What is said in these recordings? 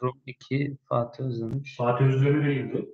Grup 2 Fatih Özdemir. Fatih Özdemir değildi.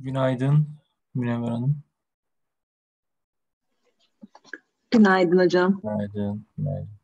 Günaydın Münevver Hanım. Günaydın hocam. Günaydın. Günaydın.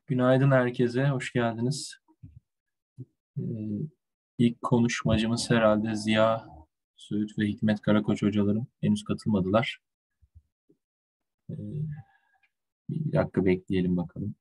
Günaydın herkese, hoş geldiniz. Ee, ilk konuşmacımız herhalde Ziya Söğüt ve Hikmet Karakoç hocalarım. Henüz katılmadılar. Ee, bir dakika bekleyelim bakalım.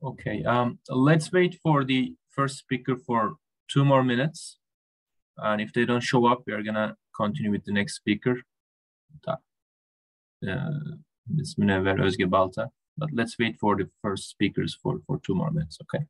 Okay, let's wait for the first speaker for 2 more minutes. And if they don't show up, we are gonna continue with the next speaker, Ms. Münevver Özge Balta. But let's wait for the first speakers for 2 more minutes, okay?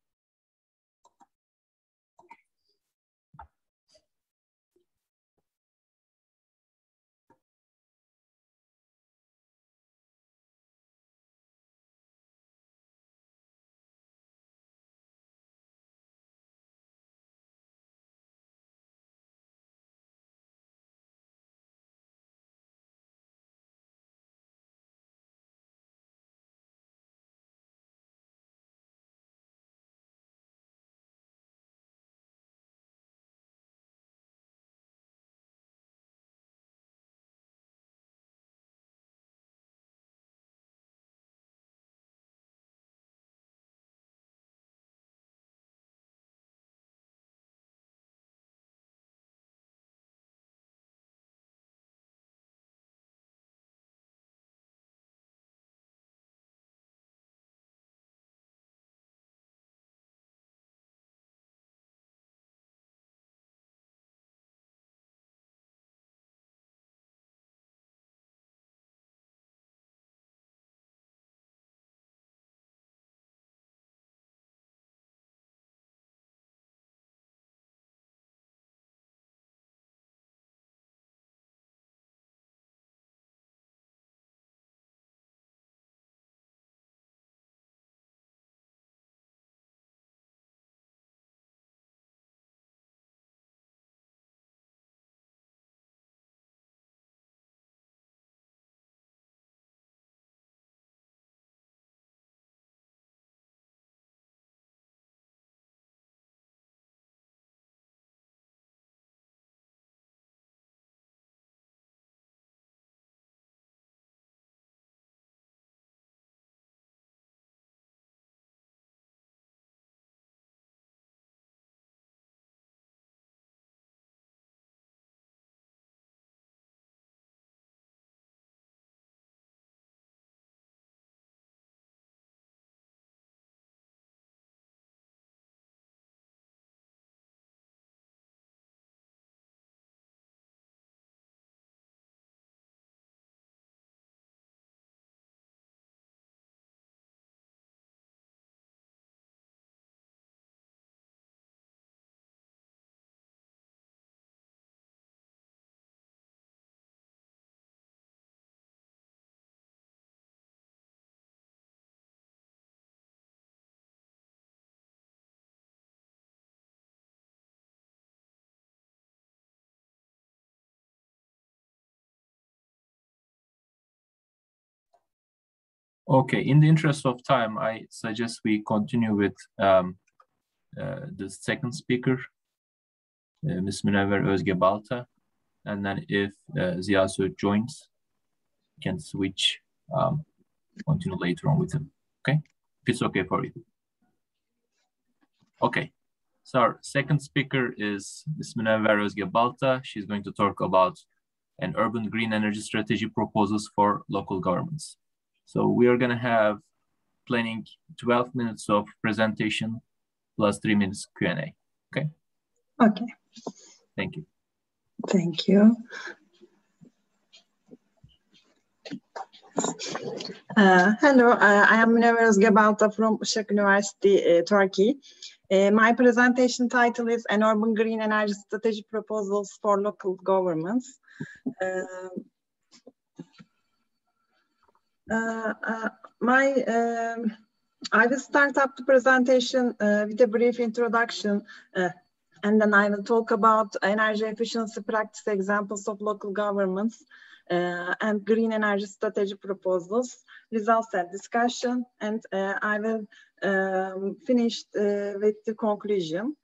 Okay, in the interest of time, I suggest we continue with the second speaker, Ms. Münevver Özge Balta. And then if Ziya Söğüt joins, we can switch, continue later on with him, okay? If it's okay for you. Okay, so our second speaker is Ms. Münevver Özge Balta. She's going to talk about an urban green energy strategy proposals for local governments. So we are going to have planning 12 minutes of presentation plus 3 minutes Q&A. Okay? Okay. Thank you. Thank you. Hello, I am Münevver Özge Balta from Uşak University, Turkey. My presentation title is An Urban Green Energy Strategy Proposals for Local Governments. I will start up the presentation with a brief introduction, and then I will talk about energy efficiency practice examples of local governments and green energy strategy proposals, results and discussion, and I will finish with the conclusion.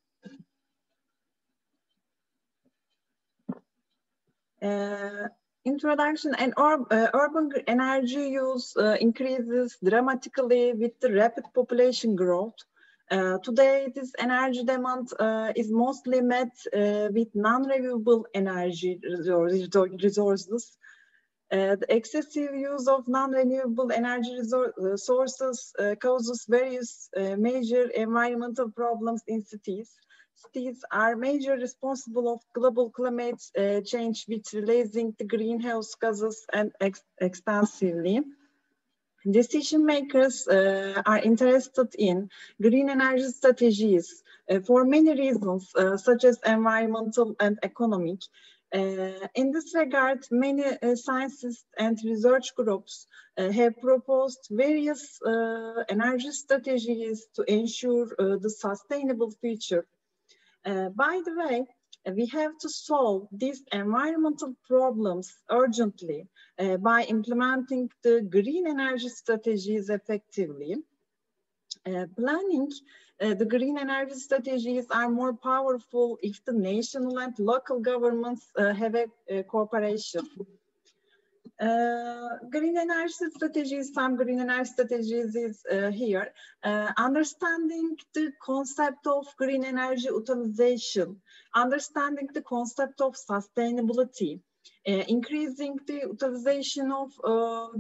Introduction. And urban energy use increases dramatically with the rapid population growth. Today, this energy demand is mostly met with non-renewable energy resources. The excessive use of non-renewable energy sources causes various major environmental problems in cities. Cities are major responsible of global climate change with releasing the greenhouse gases and extensively. Decision makers are interested in green energy strategies for many reasons, such as environmental and economic. In this regard, many scientists and research groups have proposed various energy strategies to ensure the sustainable future. By the way, we have to solve these environmental problems urgently by implementing the green energy strategies effectively. Planning the green energy strategies are more powerful if the national and local governments have a cooperation. Green energy strategies, some green energy strategies is here. Understanding the concept of green energy utilization, understanding the concept of sustainability, increasing the utilization of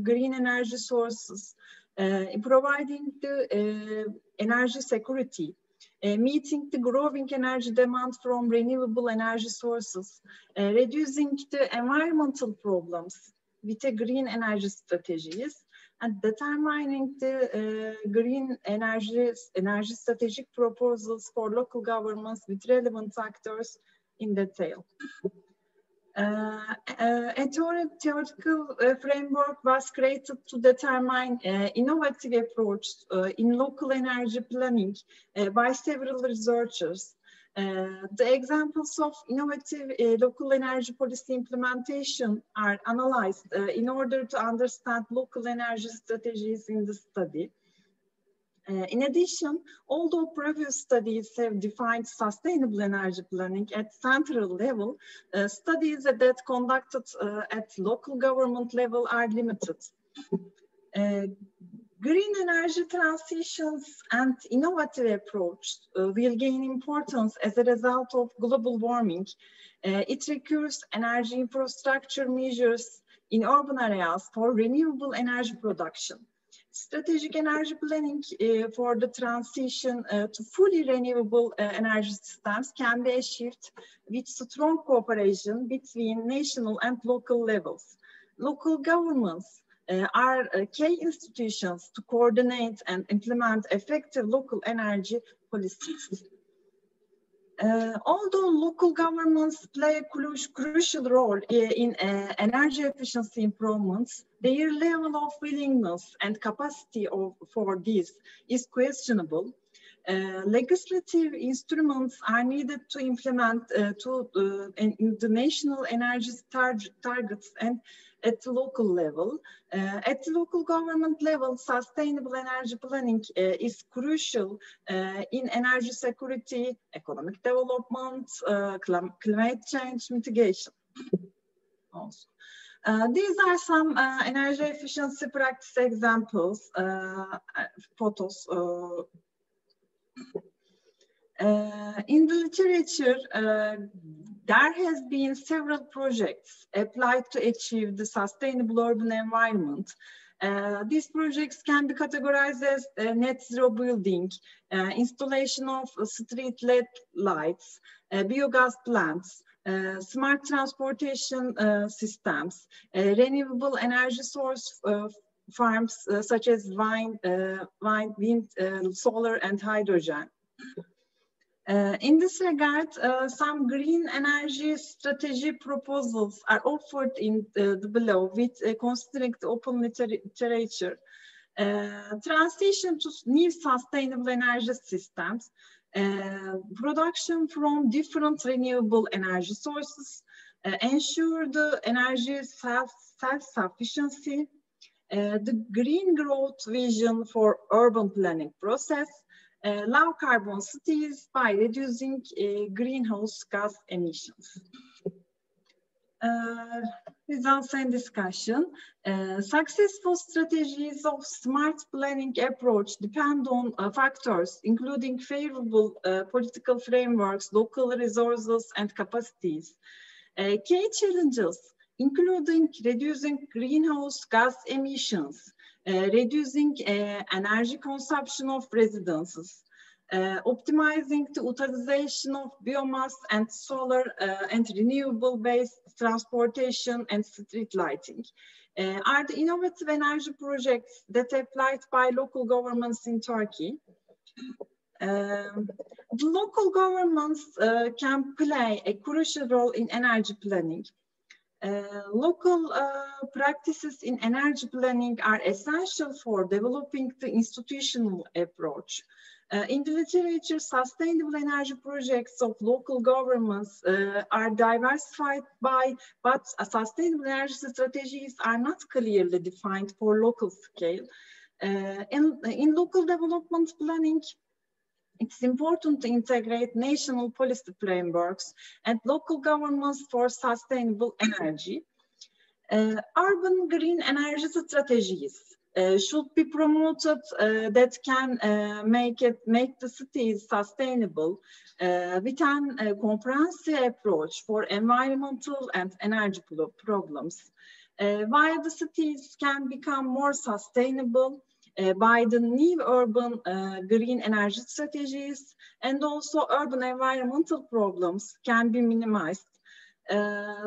green energy sources, providing the energy security, meeting the growing energy demand from renewable energy sources, reducing the environmental problems with the green energy strategies, and determining the green energy strategic proposals for local governments with relevant actors in detail. A theoretical framework was created to determine innovative approach in local energy planning by several researchers. The examples of innovative local energy policy implementation are analyzed in order to understand local energy strategies in the study. In addition, although previous studies have defined sustainable energy planning at central level, studies that conducted at local government level are limited. Green energy transitions and innovative approach will gain importance as a result of global warming. It requires energy infrastructure measures in urban areas for renewable energy production. Strategic energy planning for the transition to fully renewable energy systems can be achieved with strong cooperation between national and local levels. Local governments are key institutions to coordinate and implement effective local energy policies. Although local governments play a crucial role in energy efficiency improvements, their level of willingness and capacity for this is questionable. Legislative instruments are needed to implement the national energy targets and at the local level. At the local government level, sustainable energy planning is crucial in energy security, economic development, climate change mitigation. Also. These are some energy efficiency practice examples, photos. In the literature, there has been several projects applied to achieve the sustainable urban environment. These projects can be categorized as net zero building, installation of street LED lights, biogas plants, smart transportation systems, renewable energy source farms such as wind, solar, and hydrogen. In this regard, some green energy strategy proposals are offered in the below with considering the open literature. Transition to new sustainable energy systems, production from different renewable energy sources, ensure the energy self-sufficiency, the green growth vision for urban planning process, low carbon cities by reducing greenhouse gas emissions. Results and discussion. Successful strategies of smart planning approach depend on factors including favorable political frameworks, local resources, and capacities. Key challenges including reducing greenhouse gas emissions, reducing energy consumption of residences, optimizing the utilization of biomass and solar and renewable-based transportation and street lighting. Are the innovative energy projects that applied by local governments in Turkey. The local governments can play a crucial role in energy planning. Local practices in energy planning are essential for developing the institutional approach. In the literature, sustainable energy projects of local governments are diversified but sustainable energy strategies are not clearly defined for local scale. In local development planning, it's important to integrate national policy frameworks and local governments for sustainable energy. Urban green energy strategies should be promoted that can make the cities sustainable with a comprehensive approach for environmental and energy problems. While the cities can become more sustainable by the new urban green energy strategies, and also urban environmental problems can be minimized.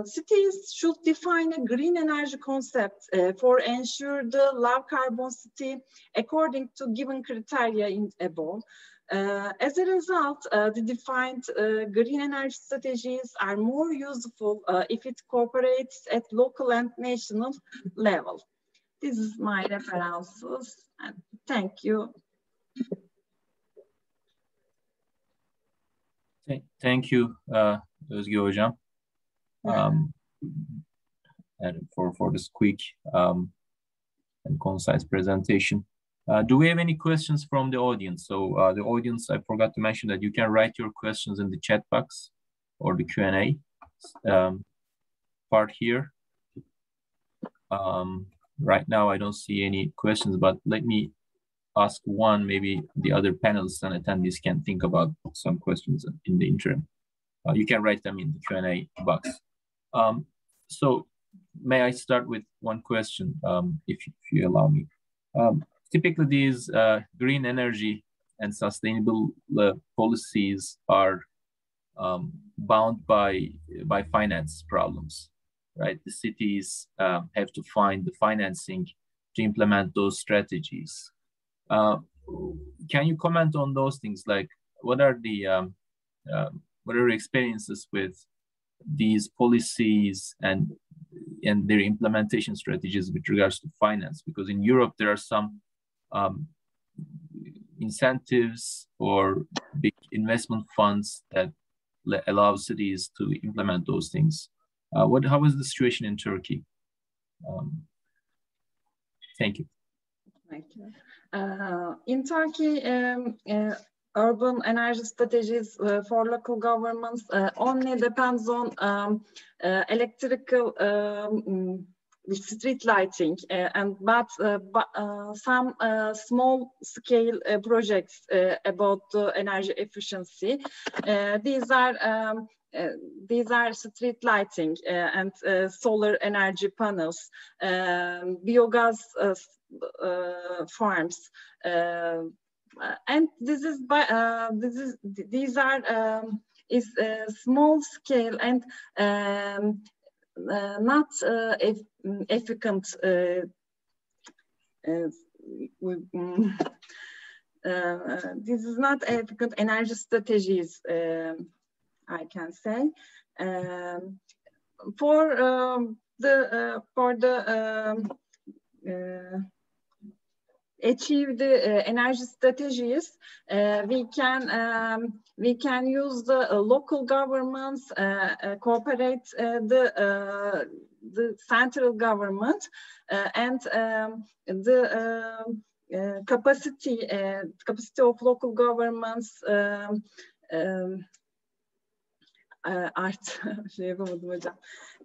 Cities should define a green energy concept for ensure the low carbon city according to given criteria in above. As a result, the defined green energy strategies are more useful if it cooperates at local and national level. This is my references, and thank you. Thank you, Özge Hocam, and for this quick and concise presentation. Do we have any questions from the audience? So the audience, I forgot to mention that you can write your questions in the chat box or the Q&A part here. Right now, I don't see any questions, but let me ask one. Maybe the other panelists and attendees can think about some questions in the interim. You can write them in the Q&A box. So may I start with one question, if you allow me? Typically, these green energy and sustainable policies are bound by finance problems. Right, the cities have to find the financing to implement those strategies. Can you comment on those things? Like, what are your experiences with these policies and their implementation strategies with regards to finance? Because in Europe there are some incentives or big investment funds that allow cities to implement those things. How is the situation in Turkey? Thank you. Thank you. In Turkey, urban energy strategies for local governments only depends on electrical street lighting, but some small scale projects about energy efficiency. These are street lighting and solar energy panels, biogas farms, and these are small scale and not efficient. This is not efficient energy strategies, I can say. Achieve the energy strategies, we can use the local governments, cooperate the central government, and the capacity of local governments.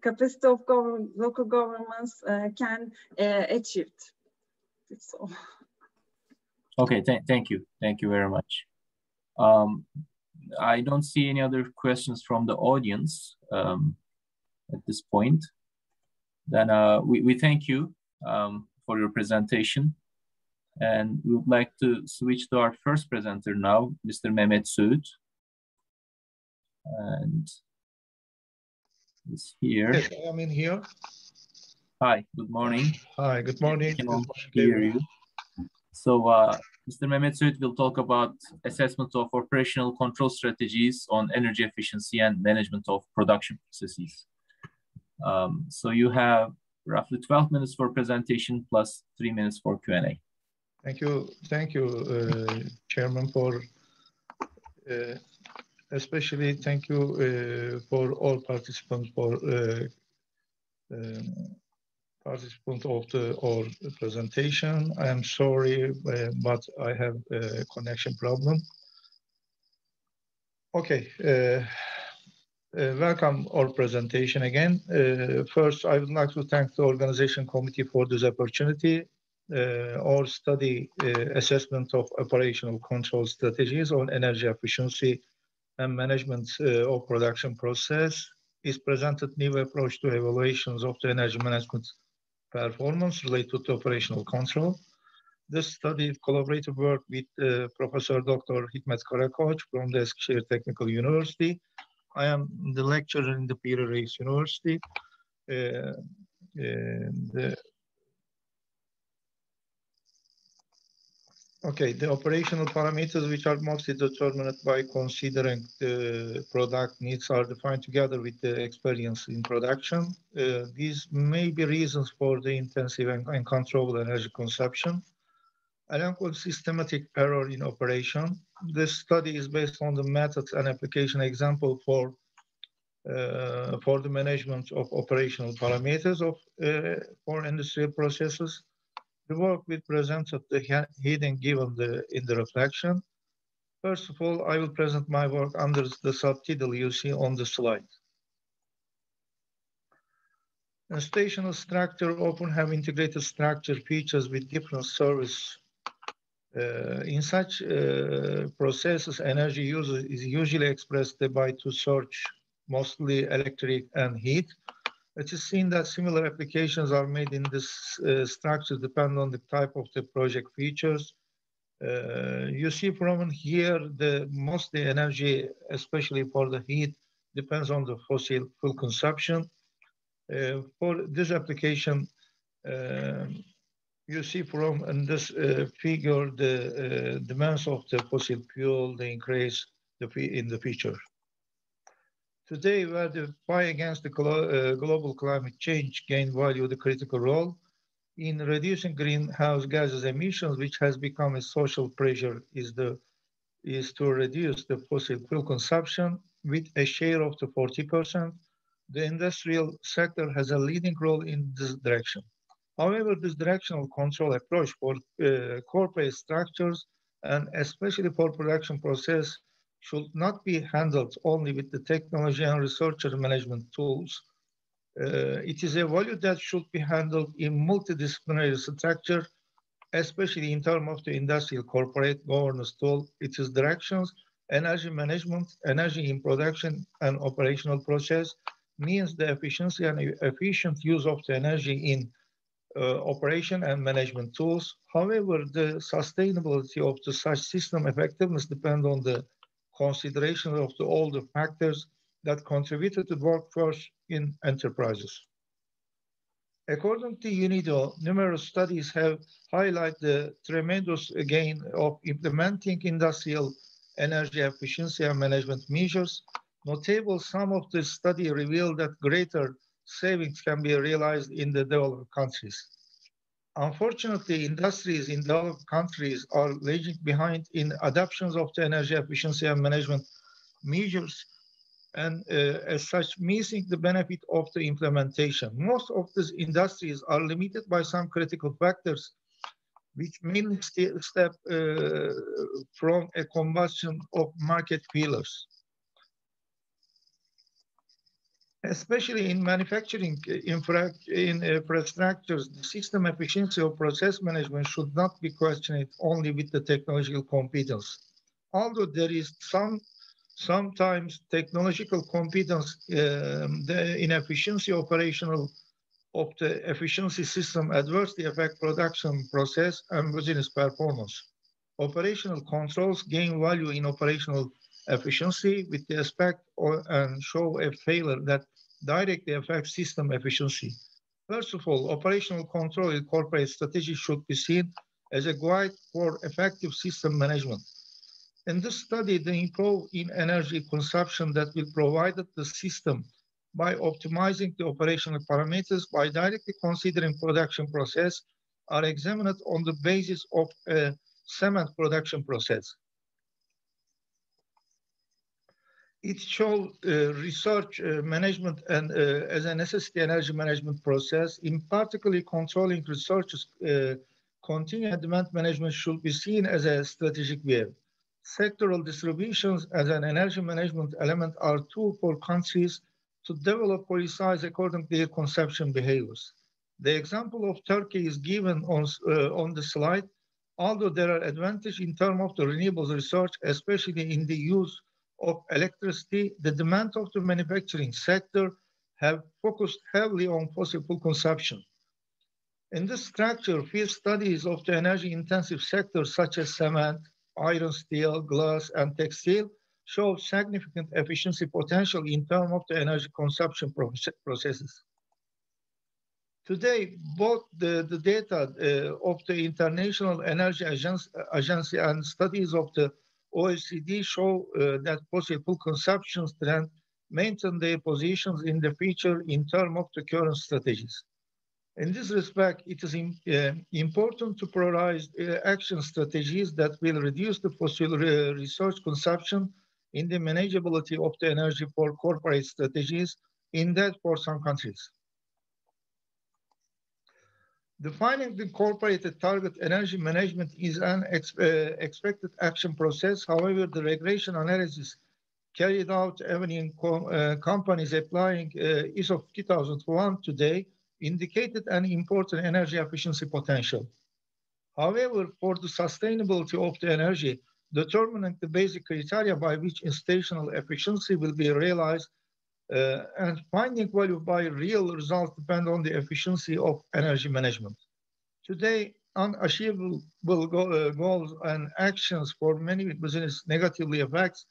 Capacity of local governments can achieve it. That's all. Okay, thank you very much. I don't see any other questions from the audience at this point. Then we thank you for your presentation. And we would like to switch to our first presenter now, Mr. Mehmet Söğüt. And he's here. Yes, I am in here. Hi, good morning. Hi, good morning. We can hear you. So Mr. Mehmet Söğüt will talk about assessment of operational control strategies on energy efficiency and management of production processes. So you have roughly 12 minutes for presentation plus 3 minutes for Q&A. Thank you, Chairman, for especially thank you for all participants for participant of our presentation. I am sorry, but I have a connection problem. Okay, welcome our presentation again. First, I would like to thank the organization committee for this opportunity. Our study assessment of operational control strategies on energy efficiency and management of production process is presented new approach to evaluations of the energy management performance related to operational control. This study collaborative work with Professor Dr. Hikmet Karakoç from the Exergetic Technical University. I am the lecturer in the Porous University. The operational parameters which are mostly determined by considering the product needs are defined together with the experience in production. These may be reasons for the intensive and uncontrollable energy consumption. Along with systematic error in operation, this study is based on the methods and application example for the management of operational parameters for industrial processes. The work we presented the heading given in the reflection. First of all, I will present my work under the subtitle you see on the slide. A stational structure often have integrated structure features with different service. In such processes, energy use is usually expressed by two sources, mostly electric and heat. It is seen that similar applications are made in this structure depending on the type of the project features. You see from here the mostly energy, especially for the heat, depends on the fossil fuel consumption. For this application, you see from in this figure the demands of the fossil fuel, the increase in the future. Today, where the fight against the global climate change gain value the critical role in reducing greenhouse gases emissions, which has become a social pressure, is to reduce the fossil fuel consumption with a share of the 40%. The industrial sector has a leading role in this direction. However, this directional control approach for corporate structures and especially for production process should not be handled only with the technology and research and management tools. It is a value that should be handled in multidisciplinary structure, especially in terms of the industrial corporate governance tool, its directions, energy management, energy in production and operational process means the efficiency and efficient use of the energy in operation and management tools. However, the sustainability of the such system effectiveness depends on the consideration of all the factors that contributed to workforce in enterprises. According to UNIDO, numerous studies have highlighted the tremendous gain of implementing industrial energy efficiency and management measures. Notable, some of the study revealed that greater savings can be realized in the developed countries. Unfortunately, industries in developed countries are lagging behind in adoptions of the energy efficiency and management measures, and as such, missing the benefit of the implementation. Most of these industries are limited by some critical factors, which mainly step from a combustion of market pillars. Especially in manufacturing infrastructures, the system efficiency of process management should not be questioned only with the technological competence. Although there is sometimes technological competence, the inefficiency operational of the efficiency system adversely affect production process and business performance. Operational controls gain value in operational efficiency with the aspect and show a failure that directly affects system efficiency. First of all, operational control in corporate strategy should be seen as a guide for effective system management. In this study, the improve in energy consumption that will provide the system by optimizing the operational parameters by directly considering production process are examined on the basis of a cement production process. It shows research management and as a necessity energy management process, in particularly controlling research's continued demand management should be seen as a strategic view. Sectoral distributions as an energy management element are tools for countries to develop policies according to their consumption behaviors. The example of Turkey is given on the slide, although there are advantages in terms of the renewables research, especially in the use of electricity, the demand of the manufacturing sector have focused heavily on fossil fuel consumption. In this structure, field studies of the energy-intensive sectors such as cement, iron, steel, glass, and textile show significant efficiency potential in terms of the energy consumption processes. Today, both the data of the International Energy Agency and studies of the OECD show that fossil fuel consumption trend maintain their positions in the future in terms of the current strategies. In this respect, it is important to prioritize action strategies that will reduce the fossil resource consumption in the manageability of the energy for corporate strategies, in that for some countries. Defining the incorporated target energy management is an expected action process. However, the regression analysis carried out even in companies applying ISO 2001 today indicated an important energy efficiency potential. However, for the sustainability of the energy, determining the basic criteria by which installational efficiency will be realized and finding value by real results depend on the efficiency of energy management. Today, unachievable goals and actions for many businesses negatively affects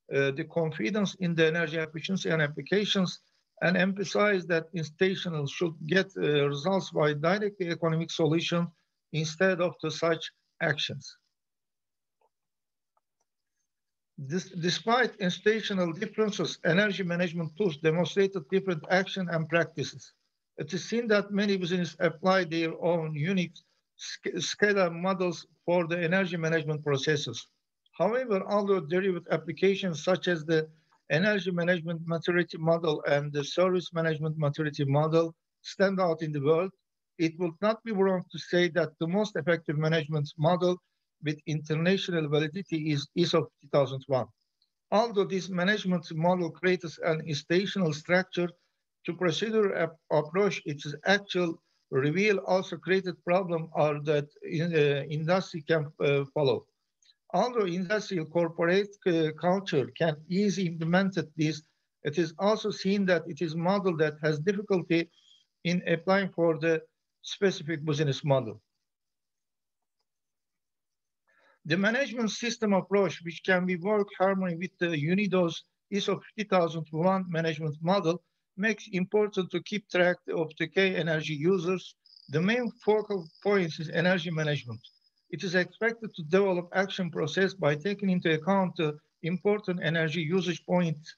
the confidence in the energy efficiency and applications, and emphasize that installations should get results by direct economic solution instead of such actions. Despite installational differences, energy management tools demonstrated different action and practices. It is seen that many businesses apply their own unique scalar models for the energy management processes. However, although derived applications such as the energy management maturity model and the service management maturity model stand out in the world, it would not be wrong to say that the most effective management model with international validity is ISO 2001. Although this management model creates an installational structure to procedure approach, its actual reveal also created problems that industry can follow. Although industrial corporate culture can easily implement this, it is also seen that it is a model that has difficulty in applying for the specific business model. The management system approach, which can be work harmony with the UNIDO's ISO 50001 management model, makes important to keep track of the key energy users. The main focal point is energy management. It is expected to develop action process by taking into account the important energy usage points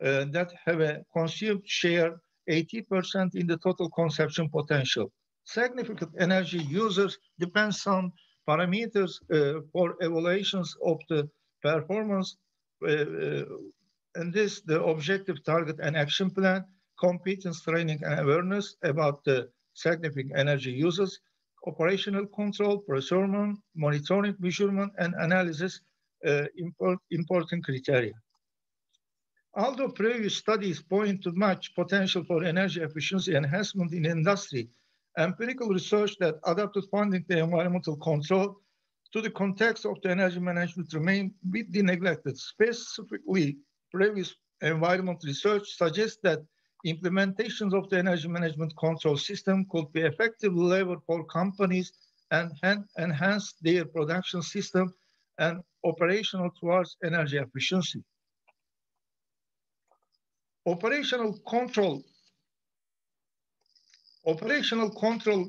that have a consumed share 80% in the total consumption potential. Significant energy users depends on parameters for evaluations of the performance, and this the objective, target, and action plan, competence, training, and awareness about the significant energy users, operational control, procurement, monitoring, measurement, and analysis, important criteria. Although previous studies point to much potential for energy efficiency enhancement in industry, empirical research that adapted funding to environmental control to the context of the energy management remain widely neglected. Specifically, previous environmental research suggests that implementations of the energy management control system could be effective lever for companies and enhance their production system and operational towards energy efficiency. Operational control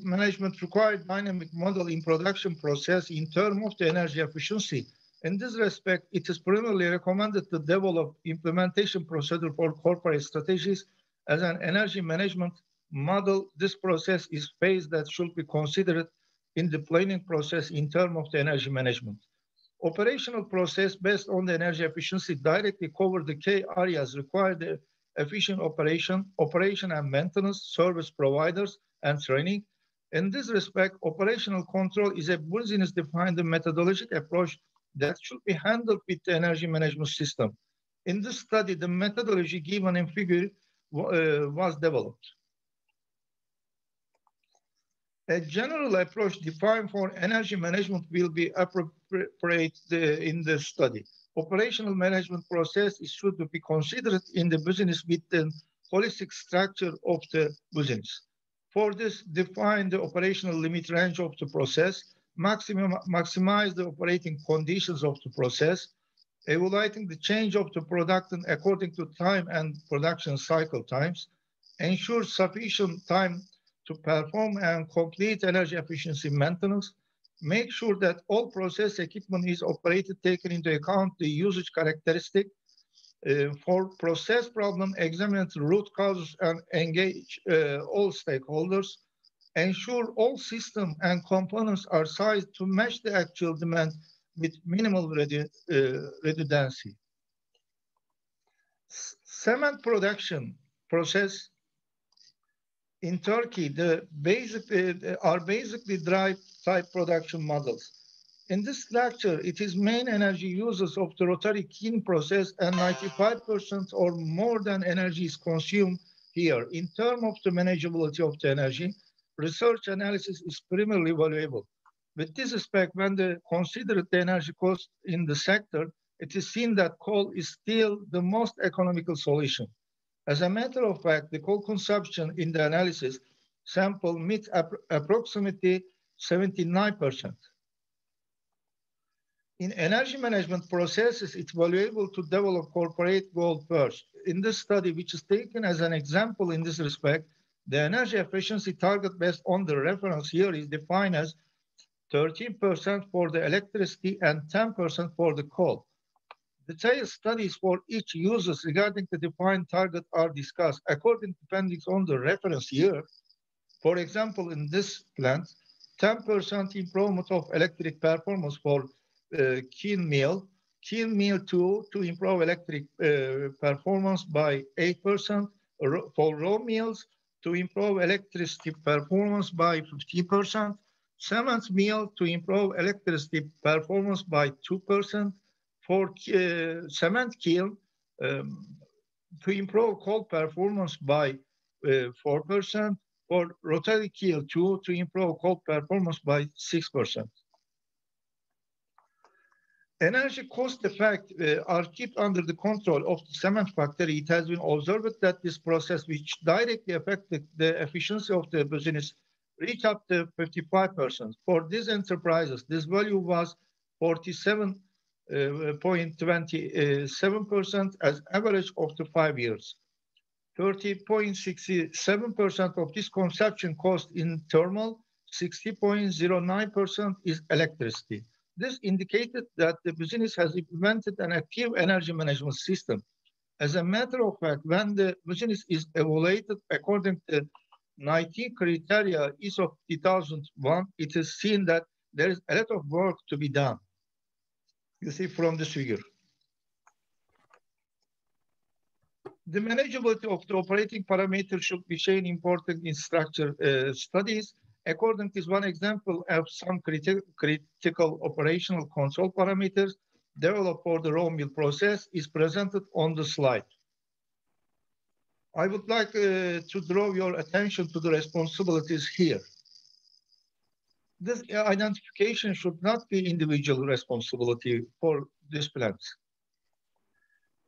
management required dynamic model in production process in terms of the energy efficiency. In this respect, it is primarily recommended to develop implementation procedure for corporate strategies as an energy management model. This process is phase that should be considered in the planning process in terms of the energy management. Operational process based on the energy efficiency directly cover the key areas required the efficient operation and maintenance, service providers, and training. In this respect, operational control is a business-defined methodological approach that should be handled with the energy management system. In this study, the methodology given in figure was developed. A general approach defined for energy management will be appropriate in the study. Operational management process should be considered in the business with the holistic structure of the business. For this, define the operational limit range of the process, maximize the operating conditions of the process, evaluating the change of the product according to time and production cycle times, ensure sufficient time to perform and complete energy efficiency maintenance, make sure that all process equipment is operated, taking into account the usage characteristic. For process problem, examine the root causes and engage all stakeholders. Ensure all systems and components are sized to match the actual demand with minimal redundancy. Cement production process in Turkey are basically dry type production models. In this structure, it is main energy users of the rotary kiln process, and 95% or more than energy is consumed here. In terms of the manageability of the energy, research analysis is primarily valuable. With this respect, when they consider the energy cost in the sector, it is seen that coal is still the most economical solution. As a matter of fact, the coal consumption in the analysis sample meets approximately 79%. In energy management processes, it's valuable to develop corporate goal first. In this study, which is taken as an example in this respect, the energy efficiency target based on the reference year is defined as 13% for the electricity and 10% for the coal. Detailed studies for each user regarding the defined target are discussed according depending on the reference year. For example, in this plant, 10% improvement of electric performance for kiln mill 2 to improve electric performance by 8%, for raw mills to improve electricity performance by 50%, cement mill to improve electricity performance by 2%, for cement kiln to improve coal performance by 4%, for rotary kiln 2 to improve coal performance by 6%. Energy cost effects are kept under the control of the cement factory. It has been observed that this process, which directly affected the efficiency of the business, reached up to 55%. For these enterprises, this value was 47.27% as average of the 5 years. 30.67% of this consumption cost in thermal, 60.09% is electricity. This indicated that the business has implemented an active energy management system. As a matter of fact, when the business is evaluated according to 19 criteria ISO 2001, it is seen that there is a lot of work to be done. You see from this figure. The manageability of the operating parameters should be shown important in structure studies. According to one example of some critical operational control parameters developed for the raw mill process is presented on the slide. I would like to draw your attention to the responsibilities here. This identification should not be individual responsibility for this plant.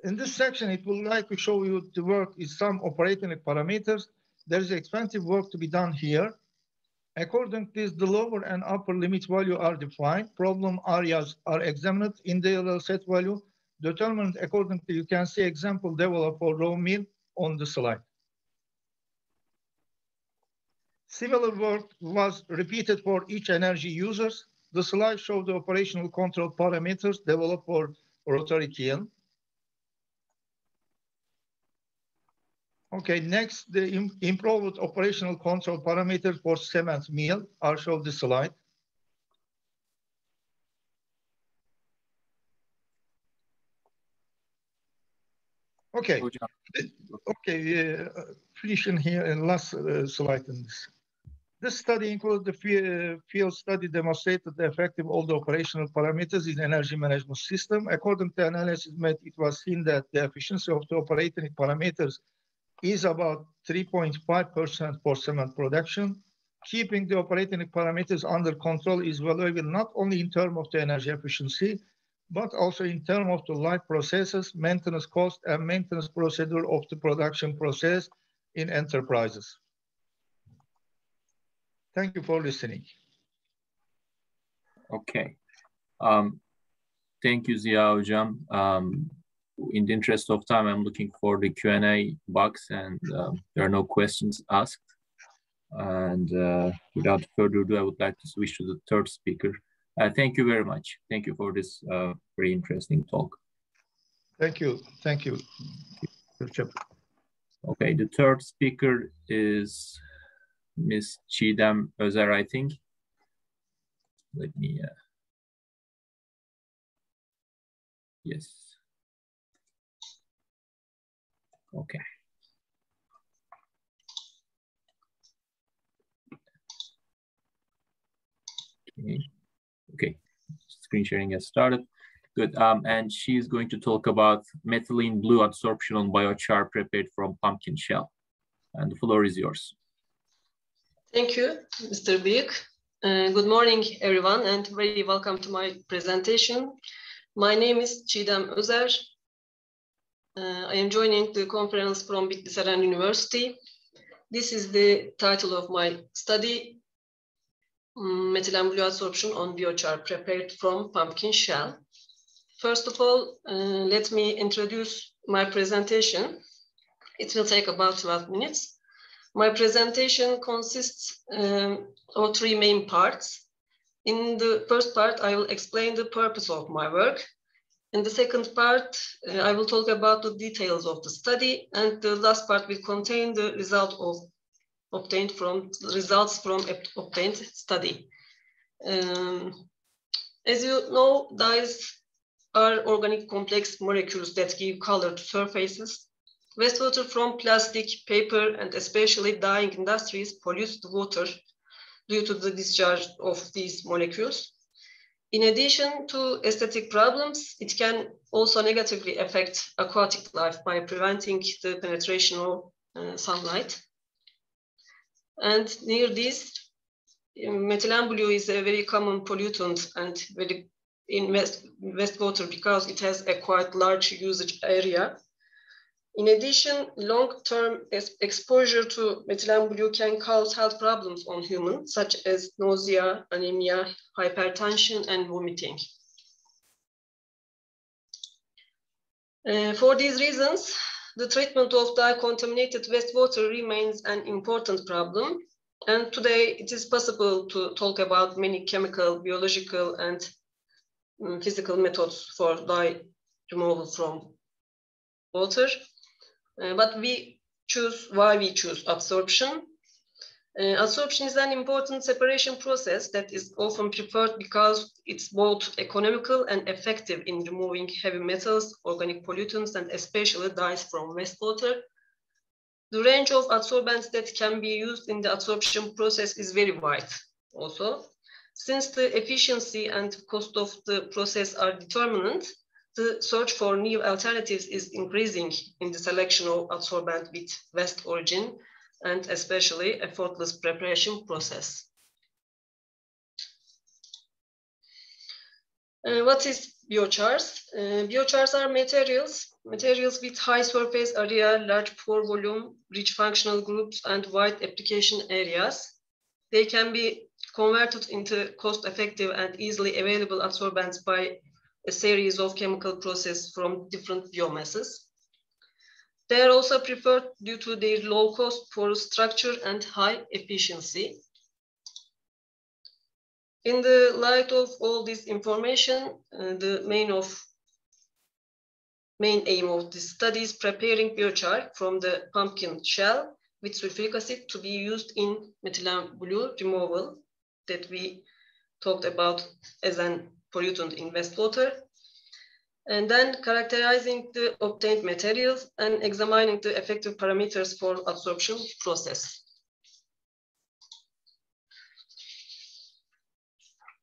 In this section, it would like to show you the work is some operating parameters. There is expensive work to be done here. According to this, the lower and upper limit value are defined. Problem areas are examined. Individual set value determined according to, you can see example developed for raw meal on the slide. Similar work was repeated for each energy users. The slide shows the operational control parameters developed for rotary kiln. Okay, next, the improved operational control parameters for cement mill are shown this slide. Okay, finishing here and last slide in this. This study includes the field study demonstrated the effective all the operational parameters in energy management system. According to analysis made, it was seen that the efficiency of the operating parameters is about 3.5% for cement production. Keeping the operating parameters under control is valuable not only in terms of the energy efficiency, but also in terms of the life processes, maintenance cost, and maintenance procedure of the production process in enterprises. Thank you for listening. Okay. Thank you, Ziya Hocam. In the interest of time, I'm looking for the Q&A box, and there are no questions asked. And without further ado, I would like to switch to the third speaker. Thank you very much. Thank you for this very interesting talk. Thank you. Thank you. Okay, the third speaker is Ms. Çiğdem Özer, I think. Let me, yes. Okay. Okay, screen sharing has started. Good, and she's going to talk about methylene blue adsorption on biochar prepared from pumpkin shell. And the floor is yours. Thank you, Mr. Büyük. Good morning, everyone, and very welcome to my presentation. My name is Çiğdem Özer. I am joining the conference from Bilgisayar University. This is the title of my study, Methylene blue adsorption on biochar prepared from pumpkin shell. First of all, let me introduce my presentation. It will take about 12 minutes. My presentation consists of three main parts. In the first part, I will explain the purpose of my work. In the second part, I will talk about the details of the study, and the last part will contain the results from obtained study. As you know, dyes are organic complex molecules that give color to surfaces. Wastewater from plastic, paper, and especially dyeing industries pollutes the water due to the discharge of these molecules. In addition to aesthetic problems, it can also negatively affect aquatic life by preventing the penetration of sunlight. And near this, methylene blue is a very common pollutant and very in wastewater because it has a quite large usage area. In addition, long-term exposure to methylene blue can cause health problems on humans, such as nausea, anemia, hypertension, and vomiting. For these reasons, the treatment of dye-contaminated wastewater remains an important problem. And today, it is possible to talk about many chemical, biological, and physical methods for dye removal from water. But why we choose adsorption. Adsorption is an important separation process that is often preferred because it's both economical and effective in removing heavy metals, organic pollutants, and especially dyes from wastewater. The range of adsorbents that can be used in the adsorption process is very wide also. Since the efficiency and cost of the process are determinant, the search for new alternatives is increasing in the selection of adsorbent with waste origin and especially effortless preparation process. What is biochars? Biochars are materials with high surface area, large pore volume, rich functional groups, and wide application areas. They can be converted into cost-effective and easily available adsorbents by a series of chemical processes from different biomasses. They are also preferred due to their low-cost porous structure and high efficiency. In the light of all this information, the main aim of this study is preparing biochar from the pumpkin shell with sulfuric acid to be used in methylene blue removal that we talked about as an pollutant in wastewater, and then characterizing the obtained materials and examining the effective parameters for adsorption process.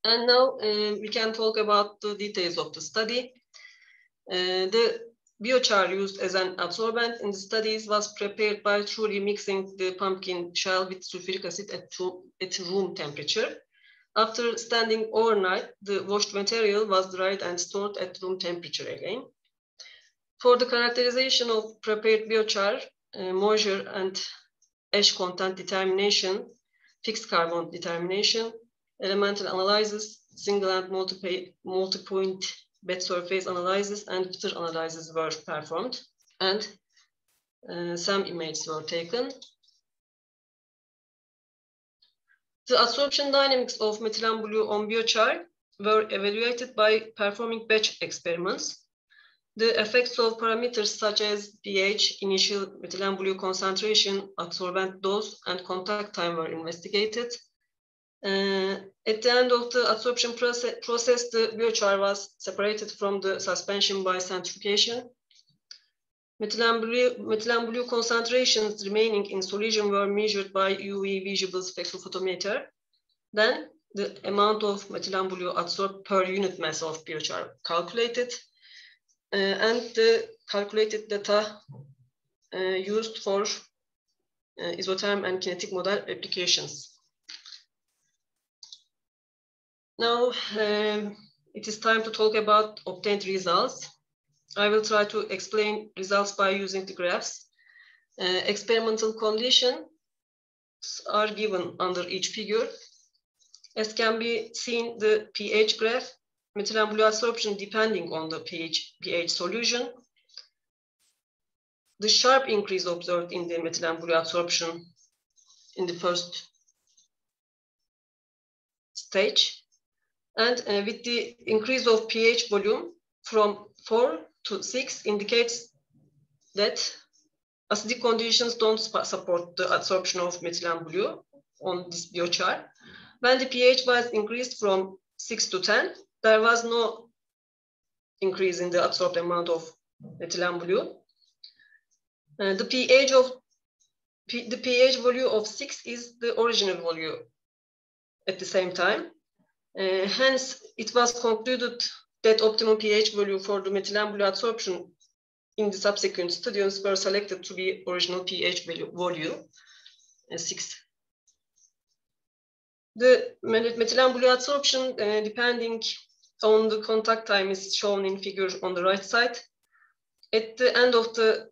And now we can talk about the details of the study. The biochar used as an adsorbent in the studies was prepared by truly mixing the pumpkin shell with sulfuric acid at room temperature. After standing overnight, the washed material was dried and stored at room temperature again. For the characterization of prepared biochar, moisture and ash content determination, fixed carbon determination, elemental analysis, single and multi-point bed surface analysis, and filter analysis were performed, and some images were taken. The adsorption dynamics of methylene blue on biochar were evaluated by performing batch experiments. The effects of parameters such as pH, initial methylene blue concentration, adsorbent dose, and contact time were investigated. At the end of the adsorption process, the biochar was separated from the suspension by centrifugation. Methylene blue concentrations remaining in solution were measured by UV visible spectrophotometer. Then the amount of methylene blue adsorbed per unit mass of biochar calculated, and the calculated data used for isotherm and kinetic model applications. Now it is time to talk about obtained results. I will try to explain results by using the graphs. Experimental conditions are given under each figure. As can be seen, the pH graph, methylene blue adsorption depending on the pH solution. The sharp increase observed in the methylene blue adsorption in the first stage. And with the increase of pH volume from 4 to 6 indicates that acidic conditions don't support the adsorption of methylene blue on this biochar. When the pH was increased from 6 to 10, there was no increase in the adsorbed amount of methylene blue. The pH value of 6 is the original value at the same time. Hence, it was concluded that optimum pH value for the methylene blue adsorption in the subsequent studies were selected to be original pH value 6. The methylene blue adsorption, depending on the contact time, is shown in figure on the right side. At the end of the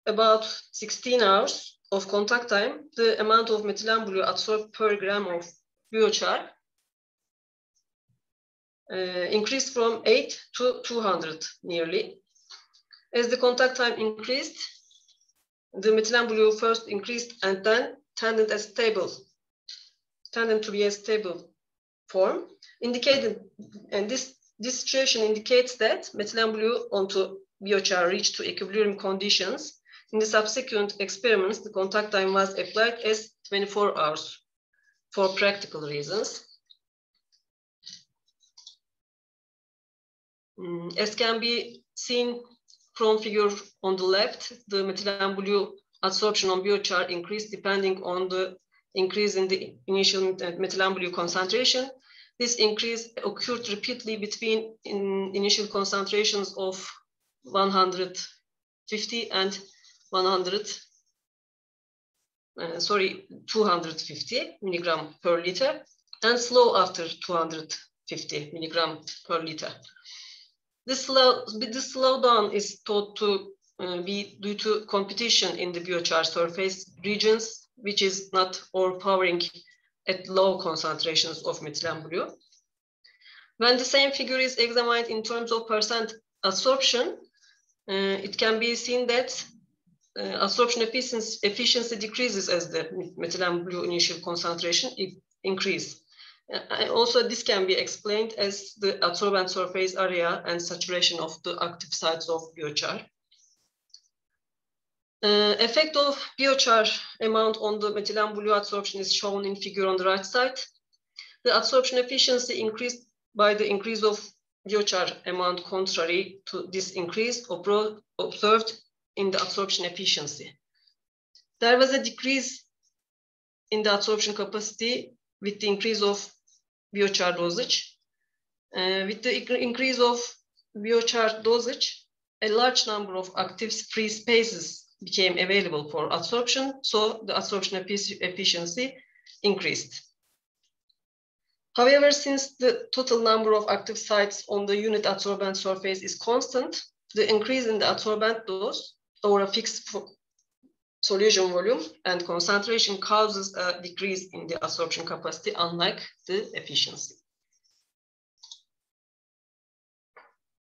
about 16 hours of contact time, the amount of methylene blue adsorbed per gram of biochar increased from 8 to 200 nearly. As the contact time increased, the methylene blue first increased and then tended to be a stable form, indicated, and this situation indicates that methylene blue onto biochar reached to equilibrium conditions. In the subsequent experiments, the contact time was applied as 24 hours for practical reasons. As can be seen from figure on the left, the methylene blue adsorption on biochar increased depending on the increase in the initial methylene blue concentration. This increase occurred repeatedly between initial concentrations of 150 and 250 milligram per liter, and slow after 200 50 milligram per liter. This slowdown is thought to be due to competition in the biochar surface regions, which is not overpowering at low concentrations of methylene blue. When the same figure is examined in terms of percent absorption, it can be seen that absorption efficiency decreases as the methylene blue initial concentration increase. Also, this can be explained as the absorbent surface area and saturation of the active sites of biochar. Effect of biochar amount on the methylene blue absorption is shown in figure on the right side. The absorption efficiency increased by the increase of biochar amount, contrary to this increase observed in the absorption efficiency. There was a decrease in the absorption capacity with the increase of biochar dosage. With the increase of biochar dosage, a large number of active free spaces became available for absorption, so the absorption efficiency increased. However, since the total number of active sites on the unit adsorbent surface is constant, the increase in the adsorbent dose over a fixed solution volume and concentration causes a decrease in the absorption capacity, unlike the efficiency.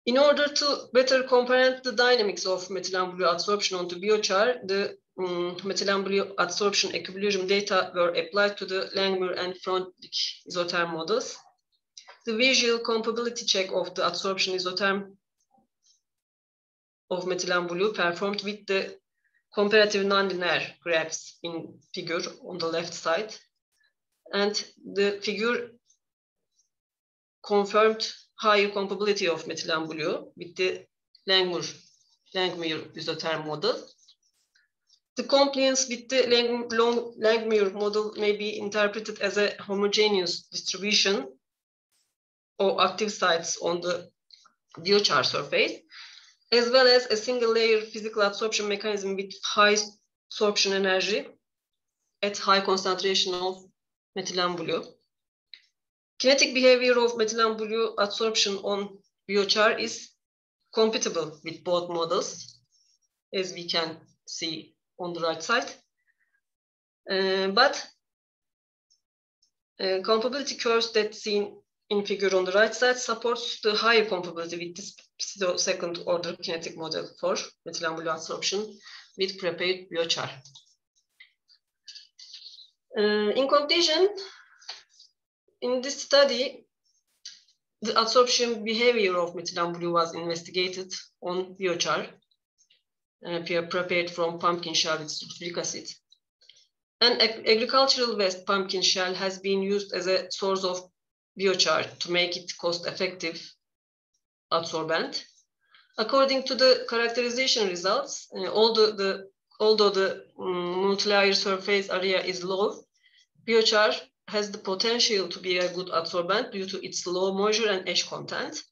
In order to better comprehend the dynamics of methylene blue absorption onto biochar, the methylene blue absorption equilibrium data were applied to the Langmuir and Freundlich isotherm models. The visual comparability check of the absorption isotherm of methylene blue performed with the comparative nonlinear graphs in figure on the left side. And the figure confirmed higher comparability of methylene blue with the Langmuir isotherm model. The compliance with the Langmuir model may be interpreted as a homogeneous distribution of active sites on the biochar surface, as well as a single layer physical absorption mechanism with high absorption energy at high concentration of methylene blue. Kinetic behavior of methylene blue absorption on biochar is compatible with both models, as we can see on the right side. But comparability curves that seen in figure on the right side supports the higher comparability with this second order kinetic model for methylene blue absorption with prepared biochar. In conclusion, in this study, the absorption behavior of methylene blue was investigated on biochar prepared from pumpkin shell with sulfuric acid. An agricultural waste pumpkin shell has been used as a source of biochar to make it cost-effective adsorbent. According to the characterization results, although the multi-layer surface area is low, biochar has the potential to be a good adsorbent due to its low moisture and ash content.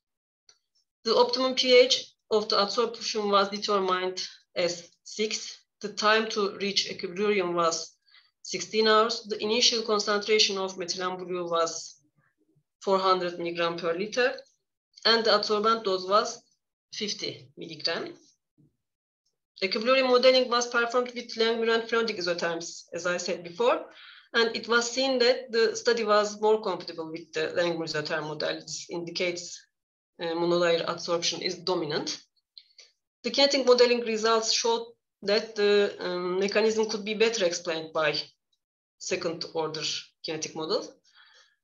The optimum pH of the adsorption was determined as 6. The time to reach equilibrium was 16 hours. The initial concentration of methylene blue was 400 milligram per liter, and the adsorbent dose was 50 milligram. Equilibrium modeling was performed with Langmuir and Freundlich isotherms, as I said before, and it was seen that the study was more compatible with the Langmuir isotherm model. This indicates monolayer adsorption is dominant. The kinetic modeling results showed that the mechanism could be better explained by second order kinetic model.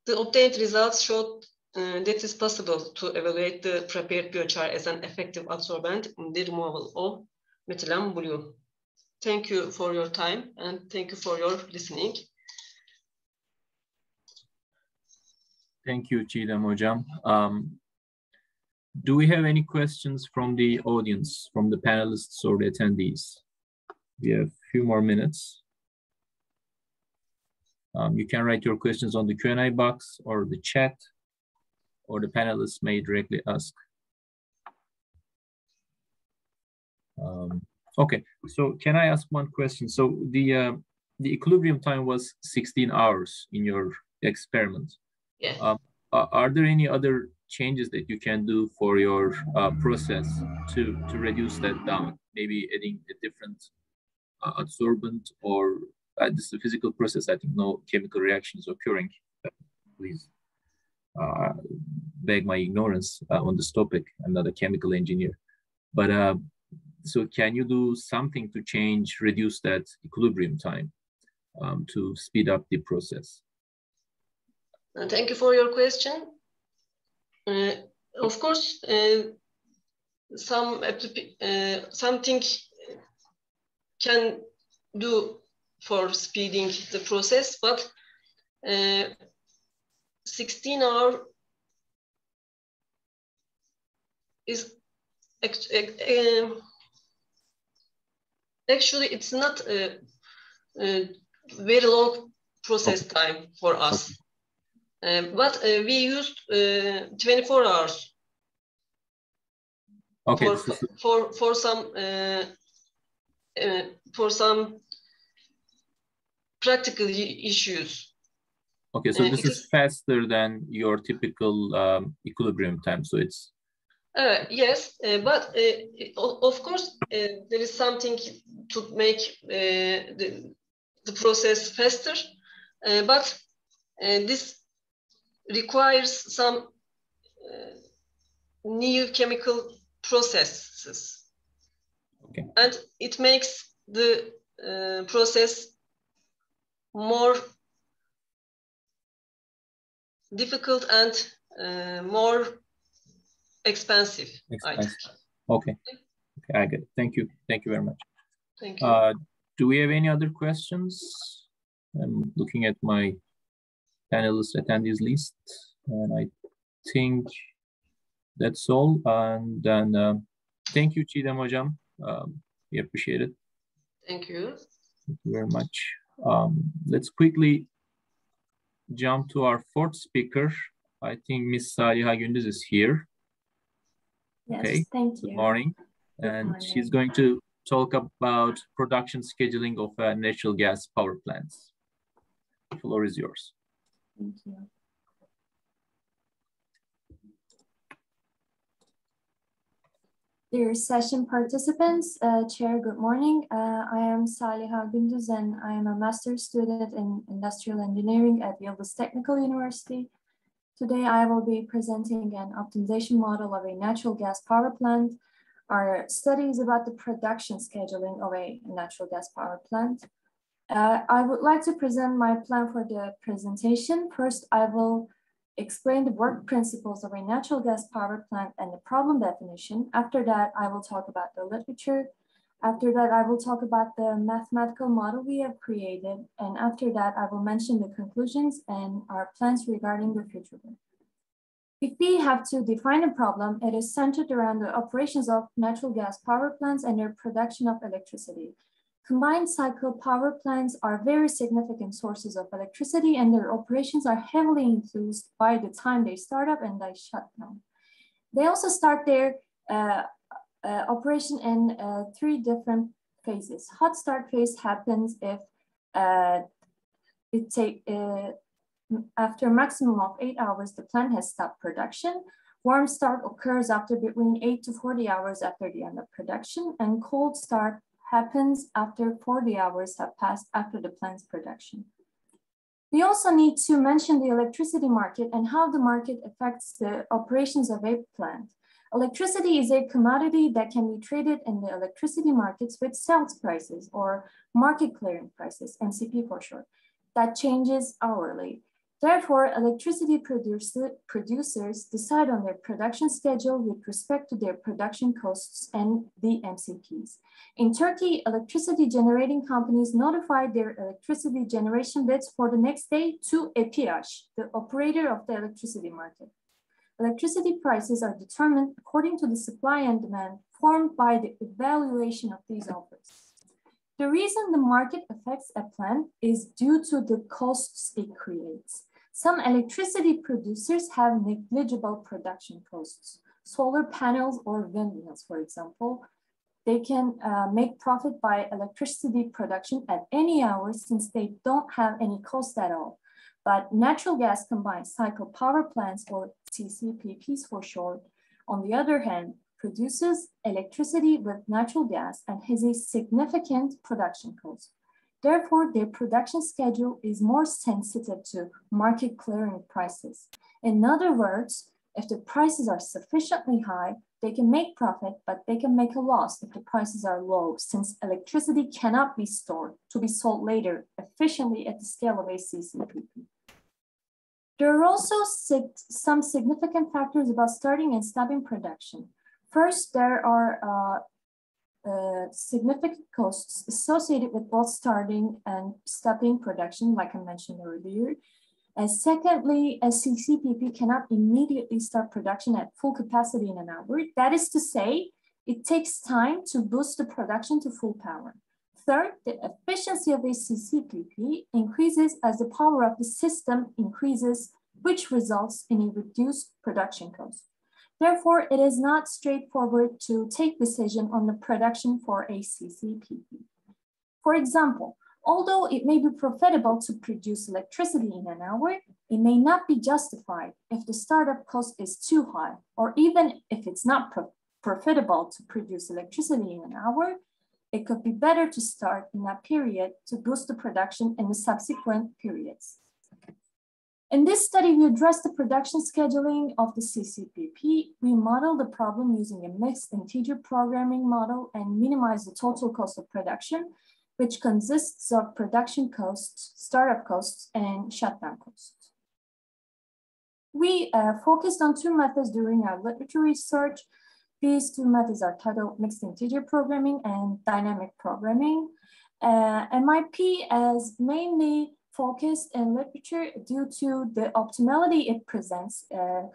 The obtained results showed that it's possible to evaluate the prepared biochar as an effective adsorbent in the removal of methylene blue. Thank you for your time and thank you for your listening. Thank you, Çiğdem Hocam. Do we have any questions from the audience, from the panelists or the attendees? We have a few more minutes. You can write your questions on the Q&A box or the chat, or the panelists may directly ask. Okay, so can I ask one question? So the equilibrium time was 16 hours in your experiment. Yeah. are there any other changes that you can do for your process to reduce that down? Maybe adding a different adsorbent, or this is a physical process. I think no chemical reaction is occurring. Please beg my ignorance on this topic. I'm not a chemical engineer, but so can you do something to change, reduce that equilibrium time to speed up the process? Thank you for your question. Of course, something can do for speeding the process, but 16 hours is actually it's not a very long process time for us. But we used 24 hours for some practical issues. Okay, so this is faster than your typical equilibrium time. So it's yes, but of course there is something to make the process faster, but this requires some new chemical processes. Okay. And it makes the process more difficult and more expensive. I think. Okay. Okay, I get it. Thank you. Thank you very much. Thank you. Do we have any other questions? I'm looking at my panelist attendees list, and I think that's all. And then thank you, Çiğdem Hocam. We appreciate it. Thank you. Thank you very much. Let's quickly jump to our fourth speaker. I think Ms. Saliha Gündüz is here. Yes, okay. Thank you. Good morning. And she's going to talk about production scheduling of natural gas power plants. The floor is yours. Thank you. Dear session participants, Chair, good morning. I am Saliha Gündüz and I am a master's student in industrial engineering at Yıldız Technical University. Today I will be presenting an optimization model of a natural gas power plant. Our study is about the production scheduling of a natural gas power plant. I would like to present my plan for the presentation. First, I will explain the work principles of a natural gas power plant and the problem definition. After that, I will talk about the literature. After that, I will talk about the mathematical model we have created. And after that, I will mention the conclusions and our plans regarding the future work. If we have to define a problem, it is centered around the operations of natural gas power plants and their production of electricity. Combined cycle power plants are very significant sources of electricity and their operations are heavily influenced by the time they start up and they shut down. They also start their operation in 3 different phases. Hot start phase happens if after a maximum of 8 hours, the plant has stopped production. Warm start occurs after between 8 to 40 hours after the end of production, and cold start happens after 40 hours have passed after the plant's production. We also need to mention the electricity market and how the market affects the operations of a plant. Electricity is a commodity that can be traded in the electricity markets with sales prices or market clearing prices, MCP for short, that changes hourly. Therefore, electricity producers decide on their production schedule with respect to their production costs and the MCPs. In Turkey, electricity generating companies notify their electricity generation bids for the next day to EPİAŞ, the operator of the electricity market. Electricity prices are determined according to the supply and demand formed by the evaluation of these offers. The reason the market affects a plant is due to the costs it creates. Some electricity producers have negligible production costs. Solar panels or windmills, for example, they can make profit by electricity production at any hour since they don't have any cost at all. But natural gas combined cycle power plants, or CCPPs for short, on the other hand, produces electricity with natural gas and has a significant production cost. Therefore, their production schedule is more sensitive to market clearing prices. In other words, if the prices are sufficiently high, they can make profit, but they can make a loss if the prices are low, since electricity cannot be stored to be sold later efficiently at the scale of a CCPP. There are also some significant factors about starting and stopping production. First, there are significant costs associated with both starting and stopping production, like I mentioned earlier. And secondly, a CCPP cannot immediately start production at full capacity in an hour. That is to say, it takes time to boost the production to full power. Third, the efficiency of a CCPP increases as the power of the system increases, which results in a reduced production cost. Therefore, it is not straightforward to take decision on the production for a CCPP. For example, although it may be profitable to produce electricity in an hour, it may not be justified if the startup cost is too high, or even if it's not profitable to produce electricity in an hour, it could be better to start in that period to boost the production in the subsequent periods. In this study, we addressed the production scheduling of the CCPP. We modeled the problem using a mixed integer programming model and minimized the total cost of production, which consists of production costs, startup costs, and shutdown costs. We focused on two methods during our literature research. These two methods are titled mixed integer programming and dynamic programming. MIP is mainly focused in literature due to the optimality it presents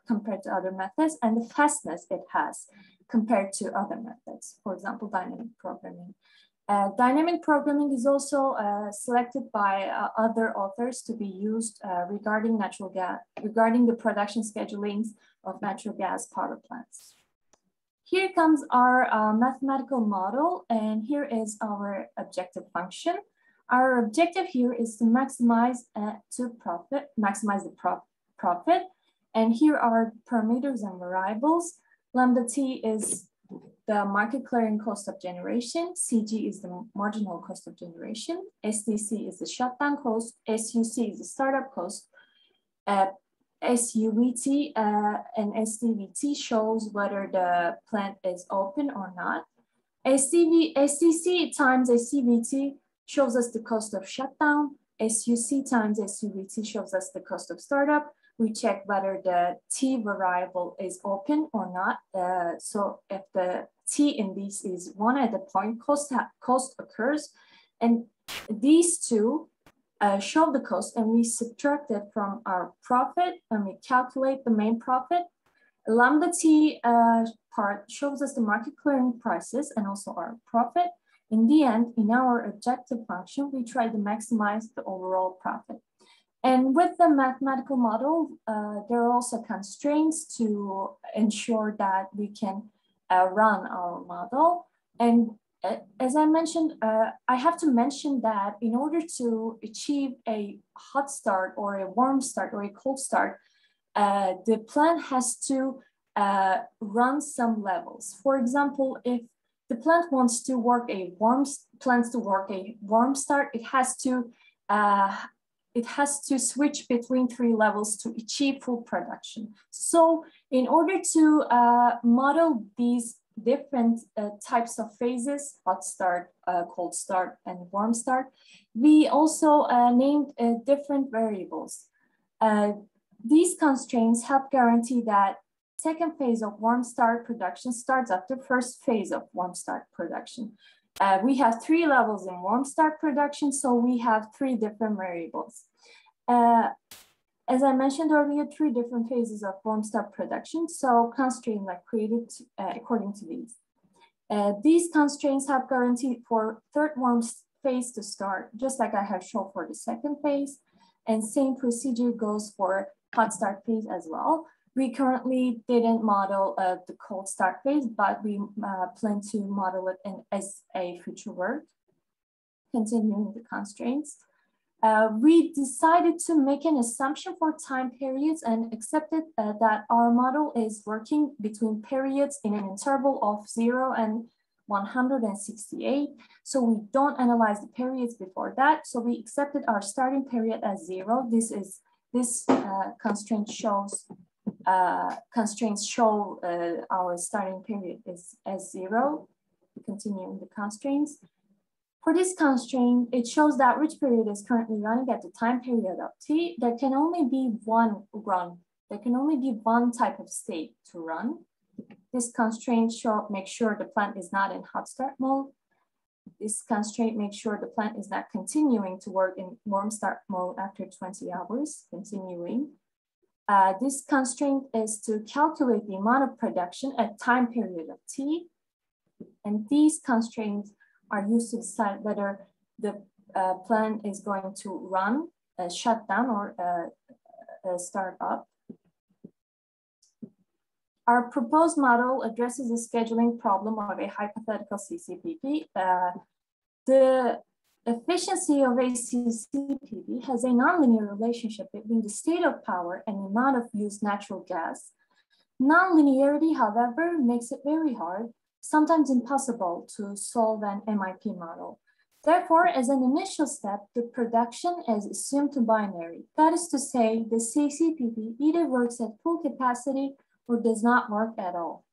compared to other methods and the fastness it has compared to other methods, for example, dynamic programming. Dynamic programming is also selected by other authors to be used regarding the production schedulings of natural gas power plants. Here comes our mathematical model, and here is our objective function. Our objective here is to maximize the profit. And here are parameters and variables. Lambda T is the market clearing cost of generation. CG is the marginal cost of generation. SDC is the shutdown cost. SUC is the startup cost. SUVT and SDVT shows whether the plant is open or not. SDC times SCVT shows us the cost of shutdown. SUC times SUVT shows us the cost of startup. We check whether the T variable is open or not. So if the T in these is 1 at the point cost occurs, and these two show the cost, and we subtract it from our profit and we calculate the main profit. Lambda T part shows us the market clearing prices and also our profit. In the end, in our objective function, we try to maximize the overall profit. And with the mathematical model, there are also constraints to ensure that we can run our model. And as I mentioned, I have to mention that in order to achieve a hot start or a warm start or a cold start, the plant has to run some levels. For example, if the plant wants to work a warm start, it has to switch between 3 levels to achieve full production. So in order to model these different types of phases, hot start, cold start, and warm start, we also named different variables. These constraints help guarantee that second phase of warm start production starts after first phase of warm start production. We have 3 levels in warm start production, so we have 3 different variables. As I mentioned earlier, 3 different phases of warm start production, so constraints are created according to these. These constraints have guaranteed for third warm phase to start, just like I have shown for the second phase, and same procedure goes for hot start phase as well. We currently didn't model the cold start phase, but we plan to model it as a future work, continuing the constraints. we decided to make an assumption for time periods and accepted that our model is working between periods in an interval of 0 and 168. So we don't analyze the periods before that. So we accepted our starting period as 0. This constraint shows constraints show our starting period is as 0. Continuing the constraints. For this constraint, it shows that which period is currently running at the time period of t. There can only be one run. There can only be one type of state to run. This constraint makes sure the plant is not in hot start mode. This constraint makes sure the plant is not continuing to work in warm start mode after 20 hours, continuing. This constraint is to calculate the amount of production at time period of t. And these constraints are used to decide whether the plant is going to run, shut down, or start up. Our proposed model addresses the scheduling problem of a hypothetical CCPP. The efficiency of a CCPP has a nonlinear relationship between the state of power and the amount of used natural gas. Nonlinearity, however, makes it very hard, sometimes impossible, to solve an MIP model. Therefore, as an initial step, the production is assumed to binary. That is to say, the CCPP either works at full capacity or does not work at all.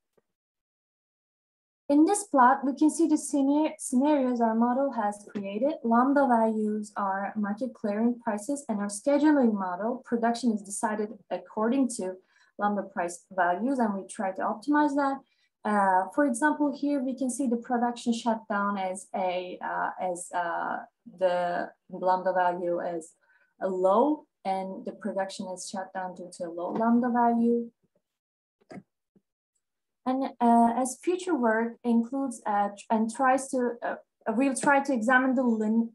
In this plot, we can see the scenarios our model has created. Lambda values are market clearing prices, and our scheduling model, production is decided according to lambda price values, and we try to optimize that. For example, here we can see the production shutdown as the lambda value is a low, and the production is shut down due to a low lambda value. And as future work includes and tries to, we'll try to examine the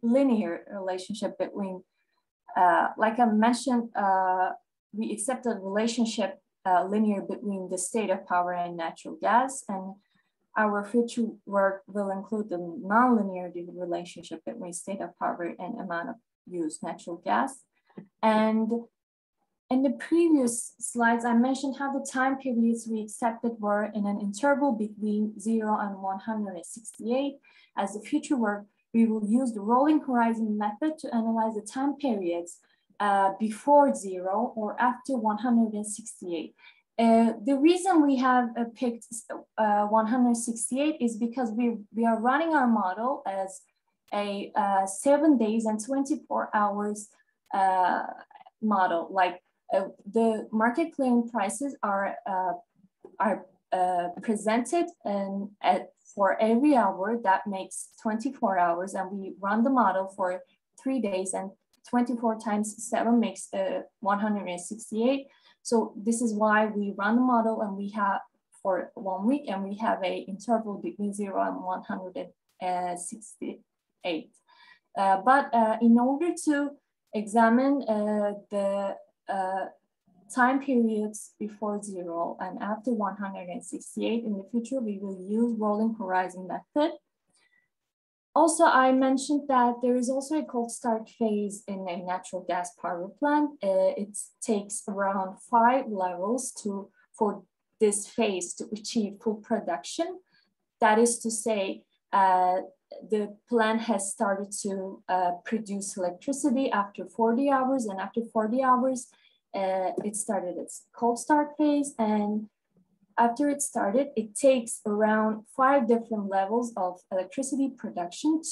linear relationship between, like I mentioned, we accept a relationship linear between the state of power and natural gas, and our future work will include the nonlinear relationship between state of power and amount of used natural gas. And in the previous slides, I mentioned how the time periods we accepted were in an interval between 0 and 168. As the future work, we will use the rolling horizon method to analyze the time periods before 0 or after 168. The reason we have picked 168 is because we are running our model as a 7 days and 24 hours model. Like the market clearing prices are presented for every hour. That makes 24 hours, and we run the model for 3 days, and 24 times 7 makes 168. So this is why we run the model, and we have for 1 week, and we have a interval between 0 and 168. But in order to examine the time periods before 0 and after 168 in the future, we will use rolling horizon method. Also, I mentioned that there is also a cold start phase in a natural gas power plant. It takes around 5 levels for this phase to achieve full production. That is to say, the plant has started to produce electricity after 40 hours, and after 40 hours, it started its cold start phase. And after it started, it takes around 5 different levels of electricity production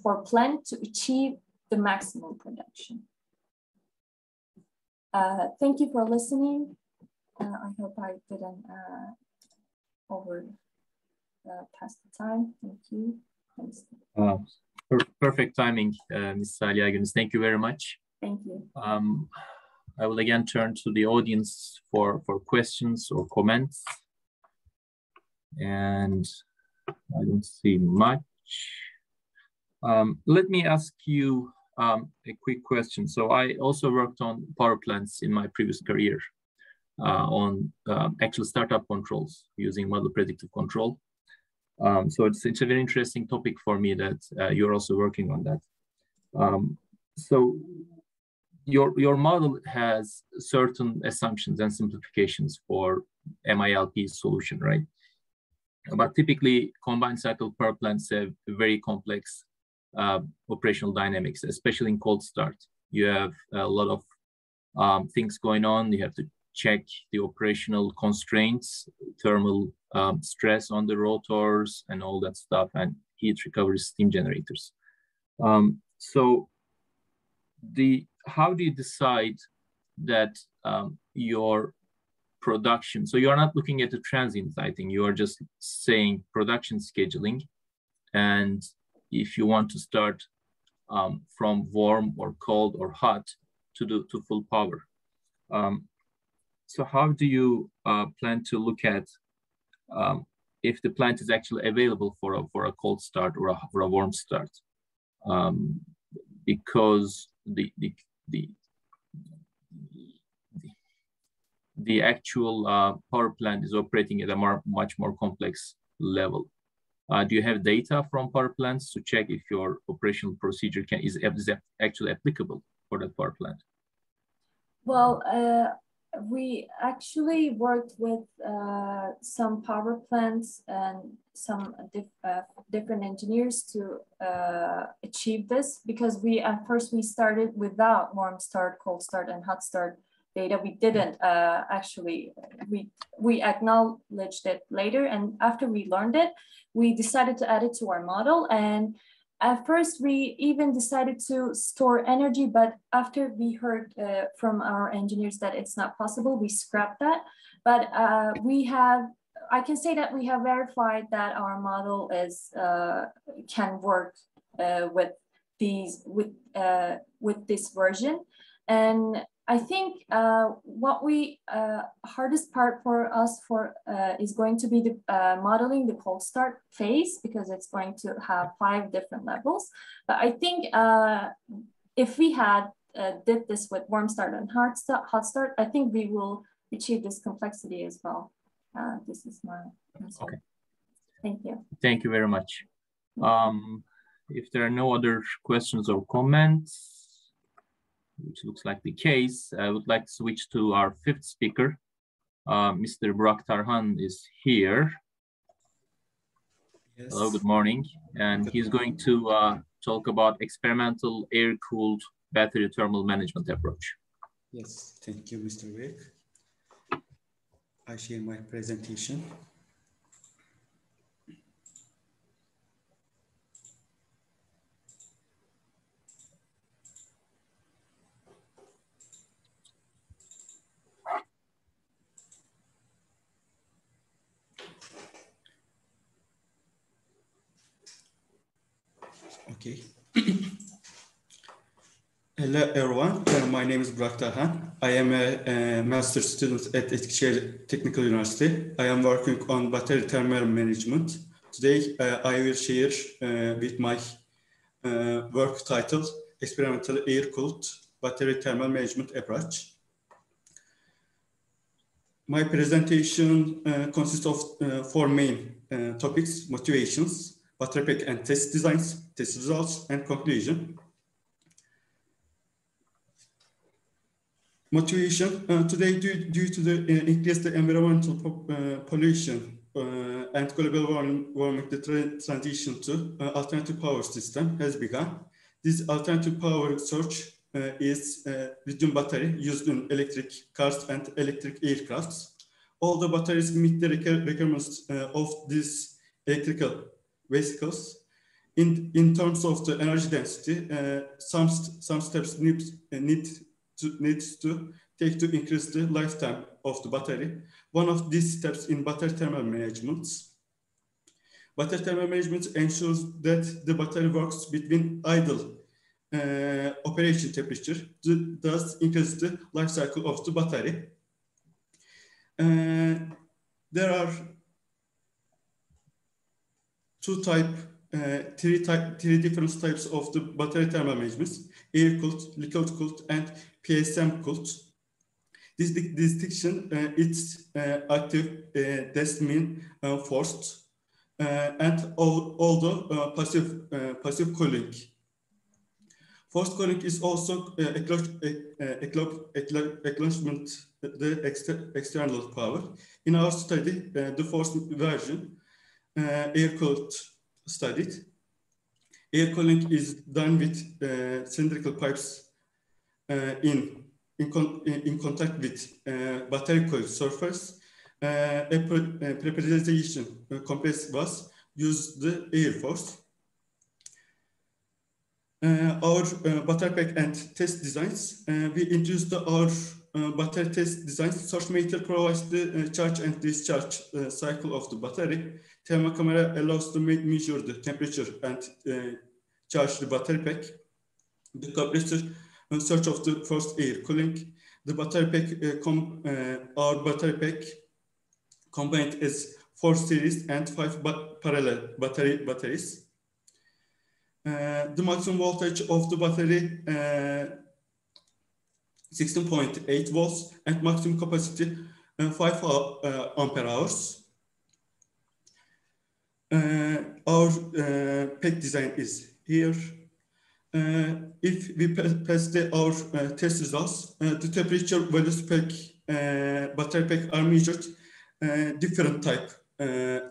for plant to achieve the maximum production. Thank you for listening. I hope I didn't pass the time. Thank you. Perfect timing, Ms. Salih Gündüz. Thank you very much. Thank you. I will again turn to the audience for questions or comments. And I don't see much. Let me ask you a quick question. So I also worked on power plants in my previous career on actual startup controls using model predictive control. So it's a very interesting topic for me that you're also working on that. So your model has certain assumptions and simplifications for MILP solution, right? But typically, combined cycle power plants have very complex operational dynamics, especially in cold start. You have a lot of things going on. You have to check the operational constraints, thermal stress on the rotors and all that stuff, and heat recovery steam generators. So how do you decide that your production, so you're not looking at the transient lighting, you are just saying production scheduling, and if you want to start from warm or cold or hot to full power. So how do you plan to look at if the plant is actually available for a cold start or a warm start? Because the actual power plant is operating at a much more complex level. Do you have data from power plants to check if your operational procedure is actually applicable for that power plant? Well, we actually worked with some power plants and some different engineers to achieve this, because at first we started without warm start, cold start, and hot start data. We didn't actually, we acknowledged it later, and after we learned it, we decided to add it to our model. And at first, we even decided to store energy, but after we heard from our engineers that it's not possible, we scrapped that. But I can say that we have verified that our model can work with this version. And I think hardest part for us is going to be the modeling the cold start phase, because it's going to have 5 different levels. But I think if we did this with warm start and hot start, I think we will achieve this complexity as well. This is my answer. Okay. Thank you. Thank you very much. If there are no other questions or comments, which looks like the case, I would like to switch to our 5th speaker. Mr. Burak Tarhan is here. Yes. Hello, good morning. And he's going to talk about experimental air-cooled battery thermal management approach. Yes, thank you, Mr. Wick. I share my presentation. Okay. Hello, everyone. My name is Burak Tarhan. I am a master's student at Exergetic Technical University. I am working on battery thermal management. Today, I will share with my work titled Experimental Air-Cooled Battery Thermal Management Approach. My presentation consists of 4 main topics: motivations, battery pack and test designs, test results, and conclusion. Motivation, today due to the increased environmental pollution and global warming, the transition to alternative power system has begun. This alternative power source is lithium battery used in electric cars and electric aircrafts. All the batteries meet the requirements of these electrical vehicles. In terms of the energy density, some steps needs to take to increase the lifetime of the battery. One of these steps in battery thermal management. Battery thermal management ensures that the battery works between idle operation temperature, thus increase the life cycle of the battery. There are three different types of the battery thermal management: air-cooled, liquid-cooled, and PSM-cooled. This distinction is active, that means forced, and although passive cooling. Forced cooling is also acknowledgement the external power. In our study, the forced version, air-cooled studied. Air cooling is done with cylindrical pipes in contact with battery coil surface. A pressurization compressed was used the air force. Our battery pack and test designs. We introduced our battery test designs. Source meter provides the charge and discharge cycle of the battery. Thermal camera allows to measure the temperature and charge the battery pack. The compressor in search of the first air cooling. The battery pack, our battery pack combined is 4 series and 5 parallel batteries. The maximum voltage of the battery 16.8 volts and maximum capacity 5 ampere hours. Our pack design is here. If we pass our test results, the temperature values pack battery pack are measured different type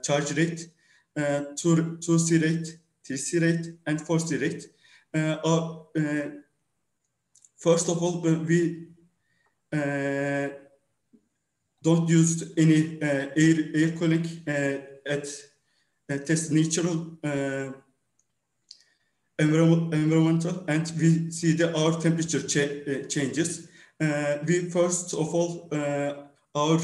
charge rate, 2C rate, 3C rate, and 4C rate. First of all, we don't use any air cooling at test natural environmental, and we see our temperature changes. We first of all our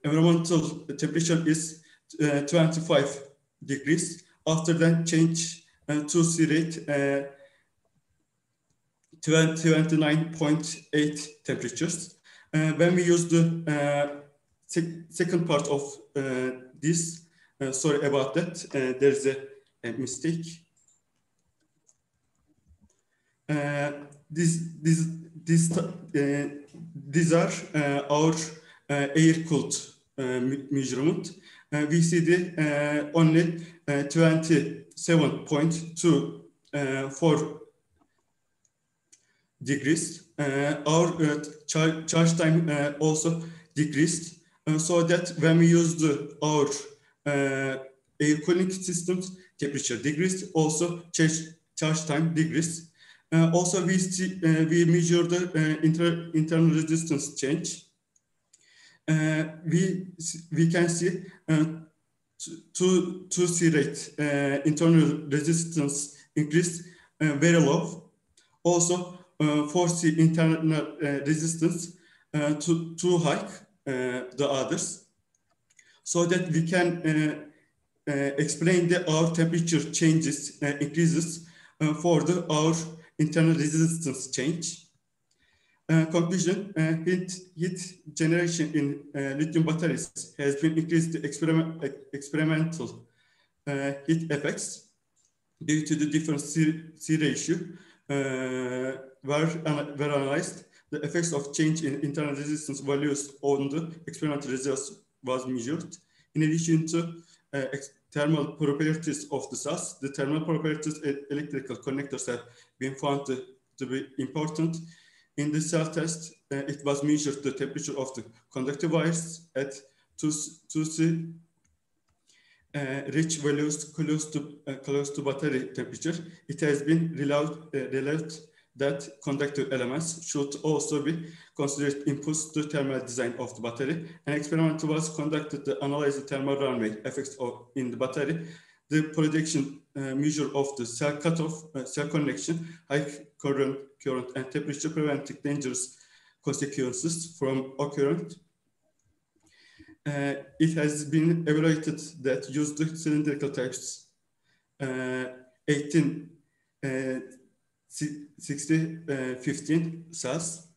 environmental temperature is 25 degrees. After that, change to C rate 29.8 temperatures. When we use the second part of this, sorry about that, there's a mistake. These are our air-cooled measurement. We see the only 27.24 degrees. Our charge time also decreased, so that when we use our air cooling systems, temperature decreased, also charge time decreased. Also, we measure the internal resistance change. We can see 2C rate internal resistance increased very low. Also, 4C internal resistance too high, the others, so that we can explain our temperature changes increases for our internal resistance change. Conclusion: heat generation in lithium batteries has been increased experimental heat effects due to the different C ratio were analyzed. The effects of change in internal resistance values on the experimental results was measured. In addition to thermal properties of the cells, the thermal properties electrical connectors have been found to be important. In the cell test, it was measured the temperature of the conductive wires at 2C rich values close to battery temperature. It has been realized that conductive elements should also be considered inputs to thermal design of the battery. An experiment was conducted to analyze the thermal runaway effects in the battery. The prediction measure of the cell cutoff, cell connection, high current and temperature preventing dangerous consequences from occurring. It has been evaluated that use the cylindrical types 1860-15 cells,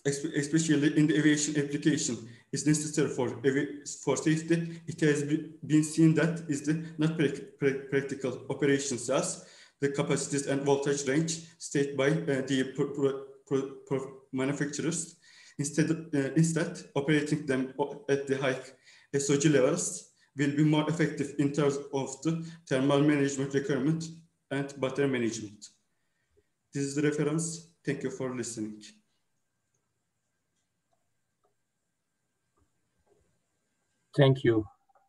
especially in the aviation application, is necessary for safety. It has been seen that is not practical operation cells. The capacities and voltage range stated by the manufacturers. Instead, operating them at the high SOG levels will be more effective in terms of the thermal management requirement and battery management. This is the reference. Thank you for listening. Thank you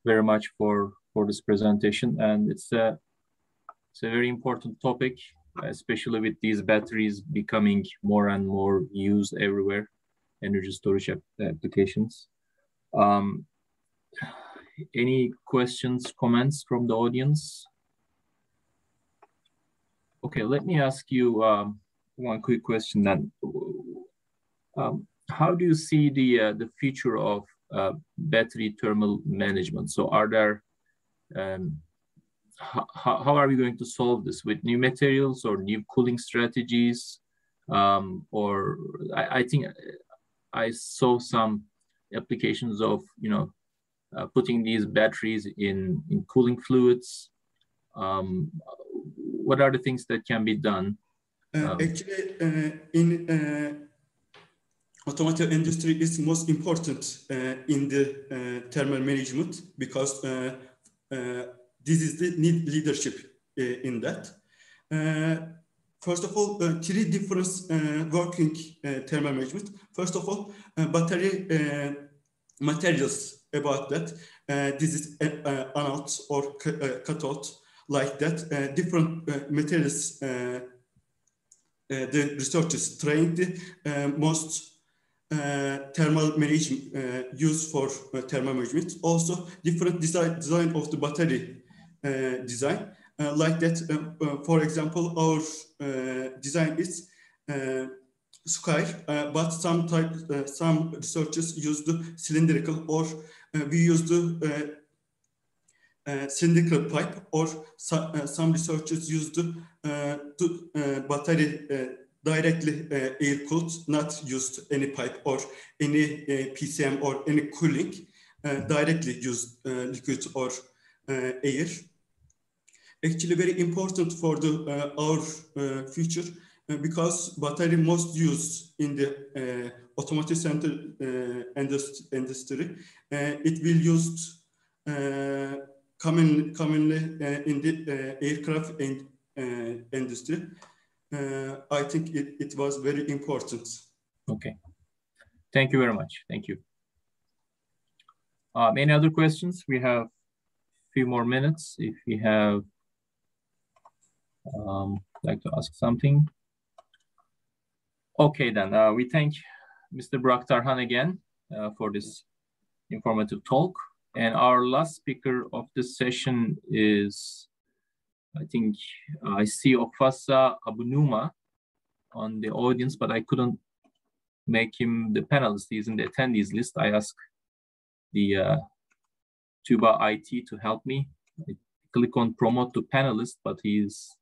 very much for this presentation. And it's a very important topic, especially with these batteries becoming more and more used everywhere, energy storage applications. Any questions, comments from the audience? Okay, let me ask you one quick question then. How do you see the future of battery thermal management? So are there, how are we going to solve this with new materials or new cooling strategies? Or I think I saw some applications of, putting these batteries in cooling fluids. What are the things that can be done? Actually, in automotive industry is most important in the thermal management, because this is the need leadership in that. First of all, three different working thermal management. First of all, battery materials about that. This is anode or cathode, like that. Different materials. The researchers trained the most thermal management used for thermal management. Also, different design of the battery design. Like that, for example, our design is square, but some researchers use the cylindrical, or we use the cylindrical pipe, or some researchers use the battery directly air-cooled, not used any pipe or any PCM or any cooling, directly use liquid or air. Actually, very important for our future, because battery most used in the automotive center industry. It will used commonly in the aircraft industry. I think it was very important. Okay, thank you very much. Thank you. Any other questions? We have a few more minutes. If you have like to ask something. Okay, then we thank Mr. Burak Tarhan again for this informative talk. And our last speaker of this session is, I think I see Ofasa Abunuma on the audience, but I couldn't make him the panelist. He's in the attendees list. I asked the TÜBA IT to help me. I click on promote to panelist, but he's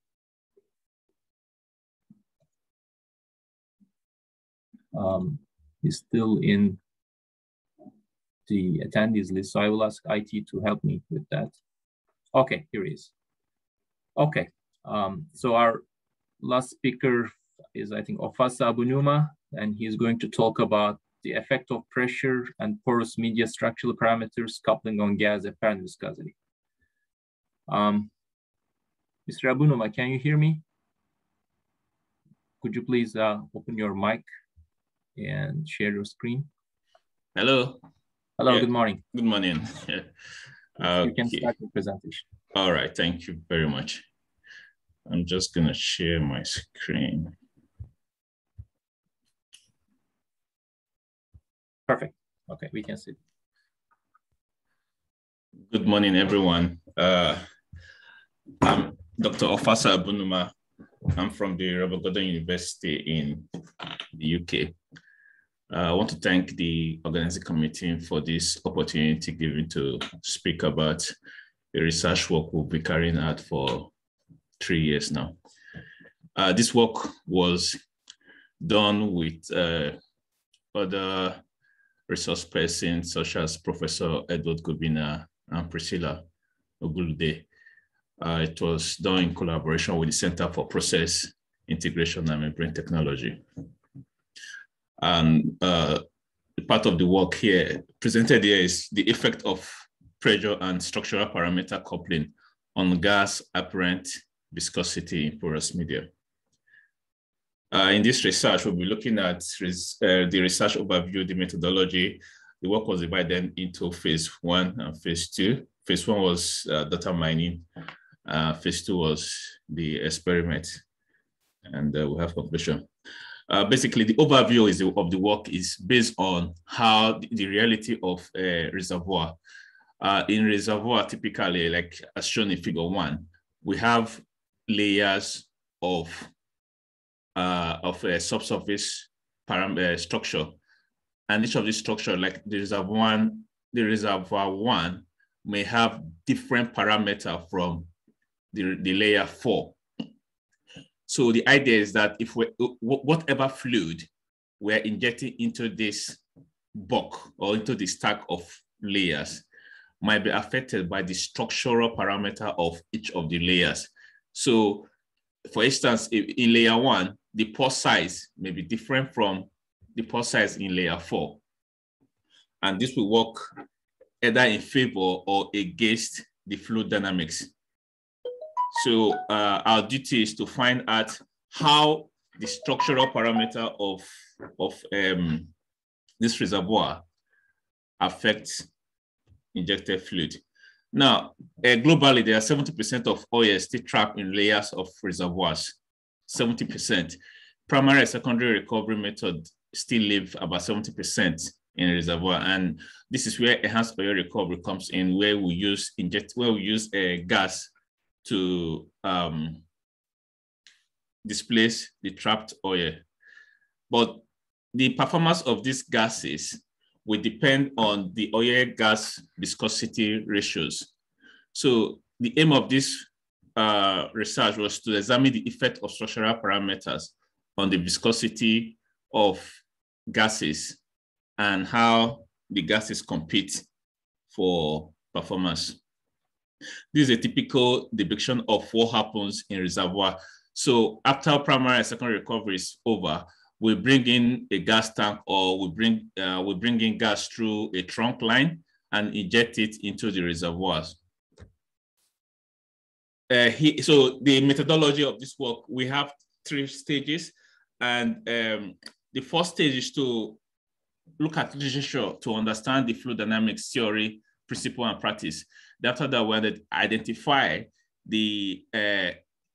still in the attendees list. So I will ask IT to help me with that. Okay, here he is. Okay, so our last speaker is, I think, Ofasa Abunuma, and he's going to talk about the effect of pressure and porous media structural parameters coupling on gas apparent viscosity. Mr. Abunuma, can you hear me? Could you please open your mic and share your screen? Hello. Hello, yeah. Good morning. Good morning. You can start your presentation. All right, thank you very much. I'm just gonna share my screen. Perfect. Okay, we can see. Good morning, everyone. I'm Dr. Ofasa Abunuma. I'm from the Robert Gordon University in the UK. I want to thank the organizing committee for this opportunity given to speak about the research work we'll be carrying out for 3 years now. This work was done with other resource persons such as Professor Edward Gobina and Priscilla Ogulude. It was done in collaboration with the Center for Process Integration and Membrane Technology. And part of the work here presented here is the effect of pressure and structural parameter coupling on gas apparent viscosity in porous media. In this research, we'll be looking at the research overview, the methodology. The work was divided into phase 1 and phase 2. Phase 1 was data mining. Phase 2 was the experiment. And we'll have conclusion. Basically, the overview of the work is based on how the reality of a reservoir. In reservoir, typically, like as shown in figure 1, we have layers of a subsurface structure, and each of these structure, like the reservoir 1, may have different parameter from the layer 4. So the idea is that if whatever fluid we're injecting into this bulk or into the stack of layers might be affected by the structural parameter of each of the layers. So for instance, in layer 1, the pore size may be different from the pore size in layer 4. And this will work either in favor or against the fluid dynamics. So our duty is to find out how the structural parameter of this reservoir affects injected fluid. Now, globally, there are 70% of oil still trapped in layers of reservoirs, 70%. Primary and secondary recovery method still leave about 70% in a reservoir. And this is where enhanced oil recovery comes in, where we use gas to displace the trapped oil. But the performance of these gases will depend on the oil gas viscosity ratios. So the aim of this research was to examine the effect of structural parameters on the viscosity of gases and how the gases compete for performance. This is a typical depiction of what happens in reservoir. So after primary and secondary recovery is over, we bring in a gas tank, or we bring in gas through a trunk line and inject it into the reservoirs. So the methodology of this work, we have 3 stages. And the first stage is to look at literature to understand the fluid dynamics theory, principle, and practice. After that, we had to identify the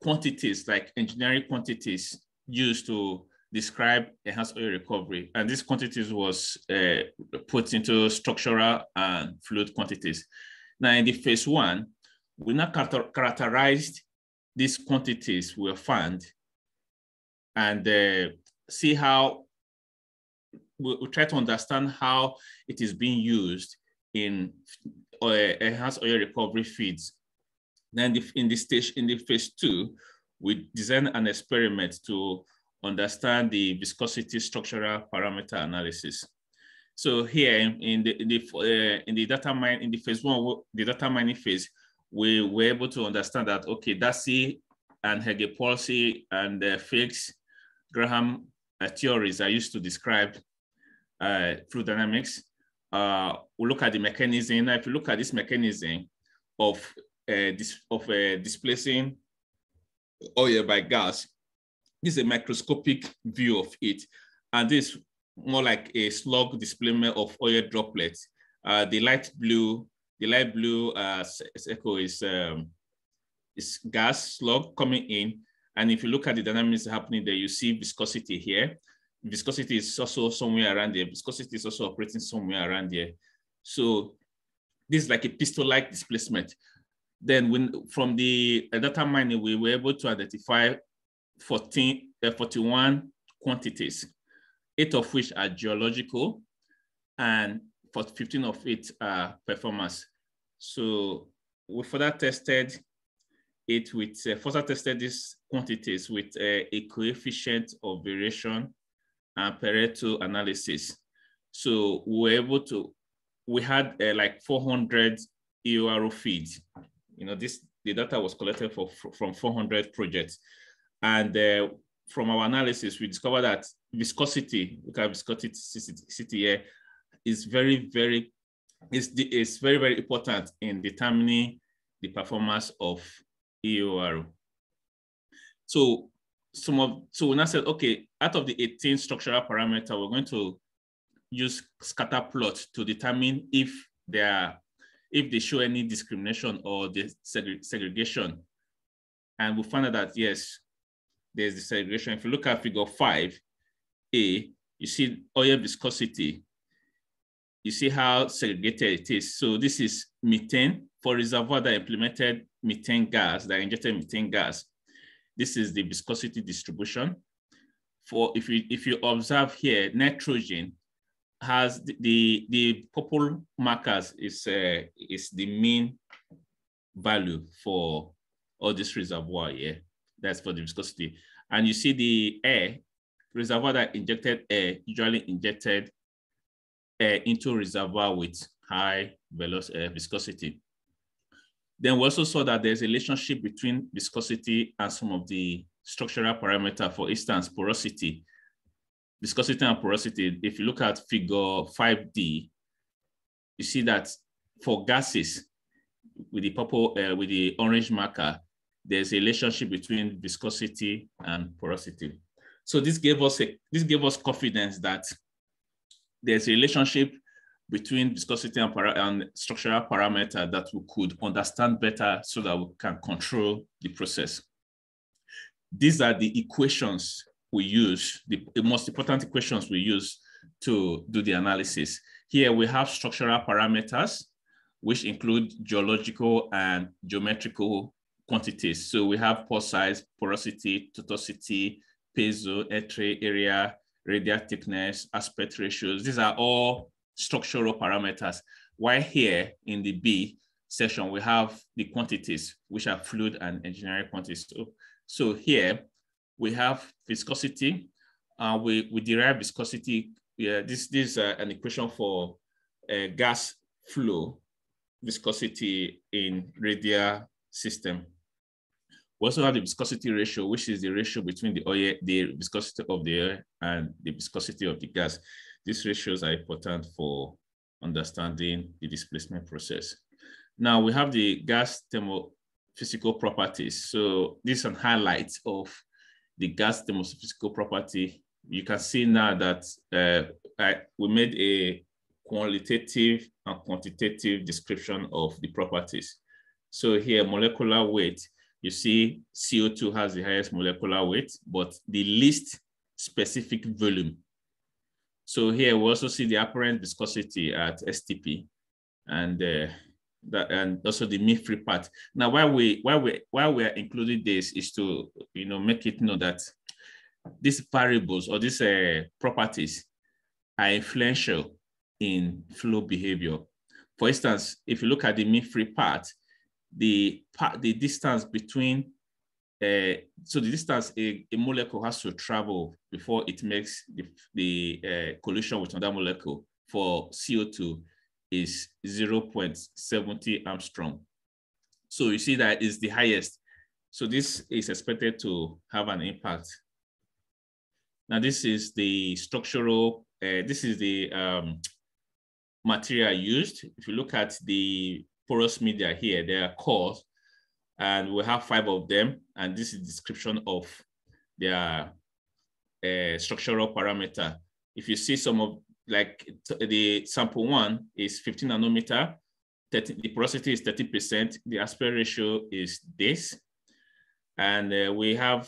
quantities, like engineering quantities, used to describe enhanced oil recovery. And these quantities was put into structural and fluid quantities. Now, in the phase 1, we now characterized these quantities we found and see how we try to understand how it is being used in enhanced oil recovery feeds. Then in the phase 2, we designed an experiment to understand the viscosity structural parameter analysis. So here in the data mine, in the phase 1, the data mining phase, we were able to understand that, okay, Darcy and Hege-Porcy and Fix Graham theories are used to describe fluid dynamics. We look at the mechanism. Now, if you look at this mechanism of displacing oil by gas, this is a microscopic view of it, and this is more like a slug displacement of oil droplets. The light blue echo is gas slug coming in, and if you look at the dynamics happening there, you see viscosity here. Viscosity is also somewhere around there. Viscosity is also operating somewhere around there. So this is like a pistol-like displacement. Then from the data mining, we were able to identify 41 quantities, 8 of which are geological, and 15 of it are performance. So we further tested these quantities with a coefficient of variation and Pareto analysis. So we had like 400 EORO feeds. The data was collected from 400 projects. And from our analysis, we discovered that viscosity, look at viscosity here, is very, very important in determining the performance of EORO. So so we now said, okay, out of the 18 structural parameters, we're going to use scatter plot to determine if they show any discrimination or the segregation. And we found out that yes, there's the segregation. If you look at figure 5A, you see oil viscosity. You see how segregated it is. So this is methane for reservoir that implemented methane gas, that injected methane gas. This is the viscosity distribution. For if you observe here, nitrogen has the purple markers is the mean value for all this reservoir here. That's for the viscosity. And you see the air, reservoir that injected air usually injected air into reservoir with high viscosity. Then we also saw that there's a relationship between viscosity and some of the structural parameters, for instance, porosity. Viscosity and porosity, if you look at figure 5D, you see that for gases with the purple, with the orange marker, there's a relationship between viscosity and porosity. So this gave us confidence that there's a relationship between viscosity and structural parameter that we could understand better so that we can control the process. These are the equations we use, the most important equations we use to do the analysis. Here we have structural parameters, which include geological and geometrical quantities. So we have pore size, porosity, tortuosity, piezo, entry area, radial thickness, aspect ratios. These are all structural parameters. While here in the B section, we have the quantities, which are fluid and engineering quantities. So here we have viscosity. We derive viscosity. Yeah, this is an equation for gas flow viscosity in radial system. We also have the viscosity ratio, which is the ratio between the viscosity of the air and the viscosity of the gas. These ratios are important for understanding the displacement process. Now we have the gas thermophysical properties. So this is a highlight of the gas thermophysical property. You can see now that we made a qualitative and quantitative description of the properties. So here, molecular weight, you see CO2 has the highest molecular weight, but the least specific volume. So here we also see the apparent viscosity at STP and also the mean free part. Now, why we are including this is to make it know that these variables or these properties are influential in flow behavior. For instance, if you look at the mean free part, the distance between so the distance a molecule has to travel before it makes the collision with another molecule for CO2 is 0.70 Armstrong. So you see that is the highest. So this is expected to have an impact. Now this is the structural, this is the material used. If you look at the porous media here, there are cores, and we have 5 of them. And this is the description of their structural parameter. If you see some of, like the sample 1 is 15 nanometer, the porosity is 30%, the aspect ratio is this. And we have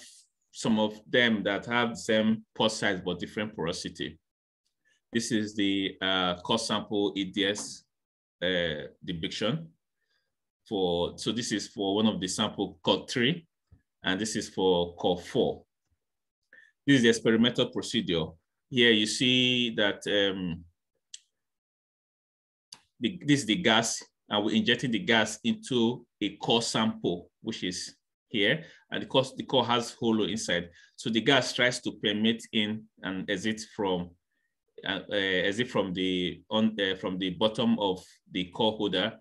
some of them that have the same pore size but different porosity. This is the core sample EDS depiction. So this is for one of the sample core 3, and this is for core 4. This is the experimental procedure. Here you see that this is the gas, and we're injecting the gas into a core sample, which is here, and the core has hollow inside. So the gas tries to permeate in and exit from the bottom of the core holder,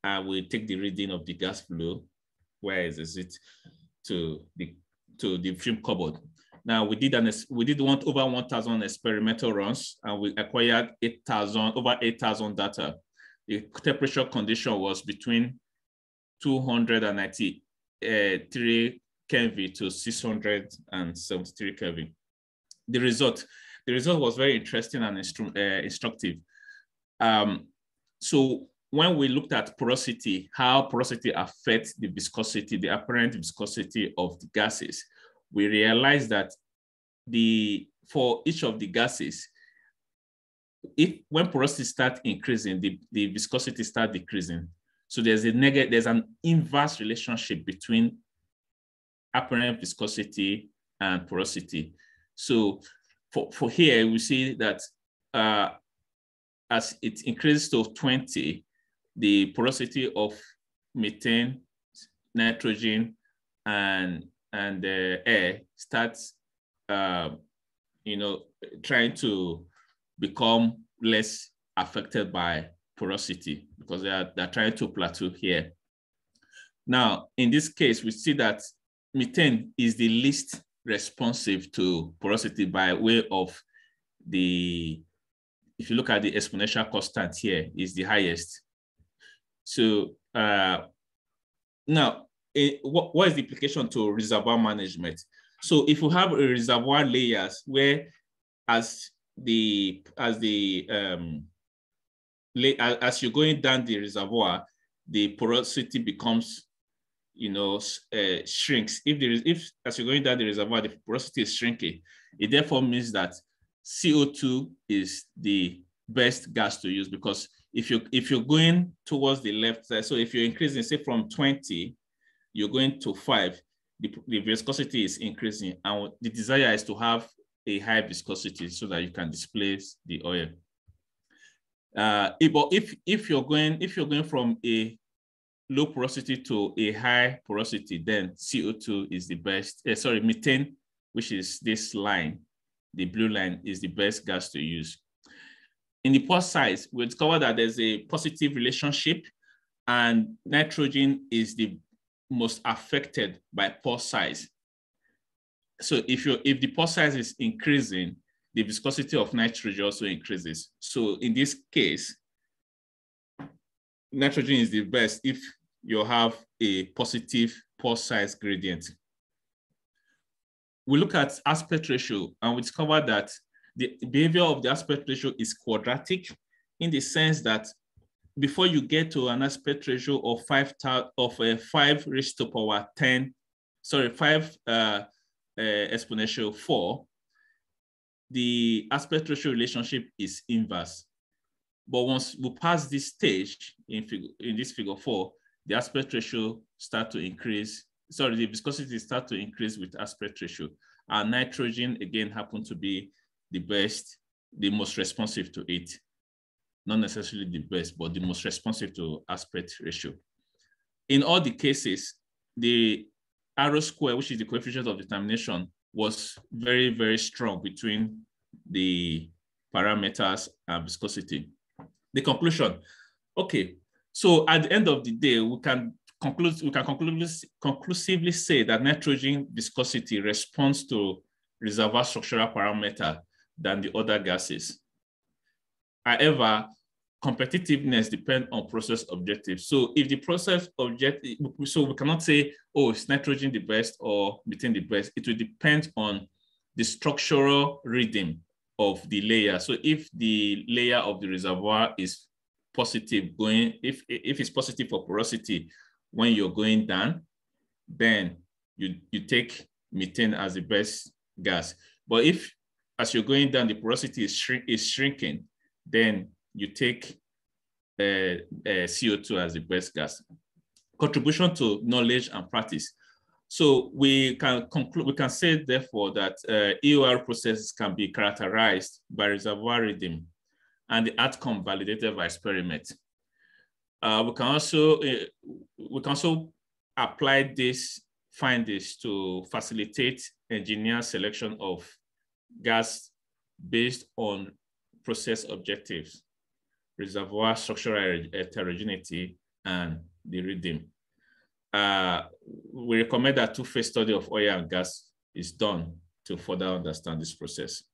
and we take the reading of the gas flow, where is it to the film cupboard. Now we did over 1,000 experimental runs, and we acquired over 8,000 data. The temperature condition was between 293 Kelvin to 673 Kelvin. The result was very interesting and instructive. So when we looked at porosity, how porosity affects the viscosity, the apparent viscosity of the gases, we realized that for each of the gases, when porosity starts increasing, the viscosity starts decreasing. So there's an inverse relationship between apparent viscosity and porosity. So for here, we see that as it increases to 20, the porosity of methane, nitrogen, and air starts, trying to become less affected by porosity because they're trying to plateau here. Now, in this case, we see that methane is the least responsive to porosity by way of if you look at the exponential constant here, is the highest. So now, what is the implication to reservoir management? So if you have a reservoir layers where as you're going down the reservoir, the porosity becomes, shrinks. If as you're going down the reservoir, the porosity is shrinking, it therefore means that CO2 is the best gas to use, because if you're going towards the left side, so if you're increasing, say from 20, you're going to 5, the viscosity is increasing, and the desire is to have a high viscosity so that you can displace the oil. But if you're going from a low porosity to a high porosity, then CO2 is the best. Methane, which is this line, the blue line, is the best gas to use. In the pore size, we discovered that there's a positive relationship, and nitrogen is the most affected by pore size. So if the pore size is increasing, the viscosity of nitrogen also increases. So in this case, nitrogen is the best if you have a positive pore size gradient. We look at aspect ratio, and we discovered that the behavior of the aspect ratio is quadratic, in the sense that before you get to an aspect ratio of 5 raised to power 10, 5 exponential 4, the aspect ratio relationship is inverse. But once we pass this stage in this figure 4, the aspect ratio start to increase. The viscosity start to increase with aspect ratio. And nitrogen again happen to be the most responsive to it. Not necessarily the best, but the most responsive to aspect ratio. In all the cases, the arrow square, which is the coefficient of determination, was very, very strong between the parameters and viscosity. The conclusion. Okay, so at the end of the day, we can conclusively say that nitrogen viscosity responds to reservoir structural parameter than the other gases. However, competitiveness depends on process objectives. So if the process objective, so we cannot say, oh, is nitrogen the best or methane the best. It will depend on the structural rhythm of the layer. So if the layer of the reservoir is positive if it's positive for porosity when you're going down, then you take methane as the best gas. But if as you're going down, the porosity is shrinking, then you take CO2 as the best gas. Contribution to knowledge and practice. So we can say therefore that EOR processes can be characterized by reservoir rhythm and the outcome validated by experiment. We can also apply these findings to facilitate engineer selection of gas based on process objectives, reservoir structural heterogeneity, and the rhythm. We recommend that two-phase study of oil and gas is done to further understand this process.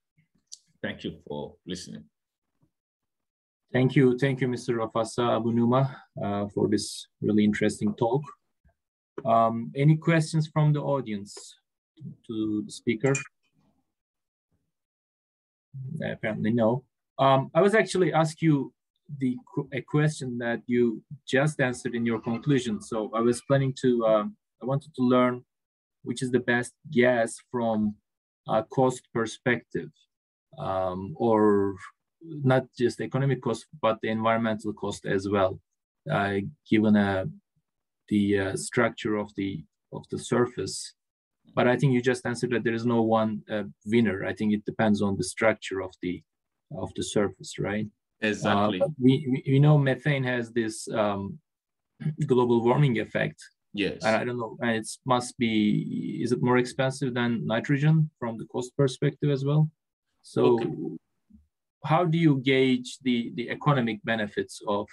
Thank you for listening. Thank you, Mr. Rafasa Abunuma, for this really interesting talk. Any questions from the audience to the speaker? Apparently no. I was actually ask you a question that you just answered in your conclusion. So I was planning to, I wanted to learn which is the best gas from a cost perspective, or not just economic cost, but the environmental cost as well, given the structure of the surface. But I think you just answered that there is no one winner. I think it depends on the structure of the surface, right? Exactly. We know methane has this global warming effect. Yes. And I don't know, and it must be, is it more expensive than nitrogen from the cost perspective as well? So okay. How do you gauge the economic benefits of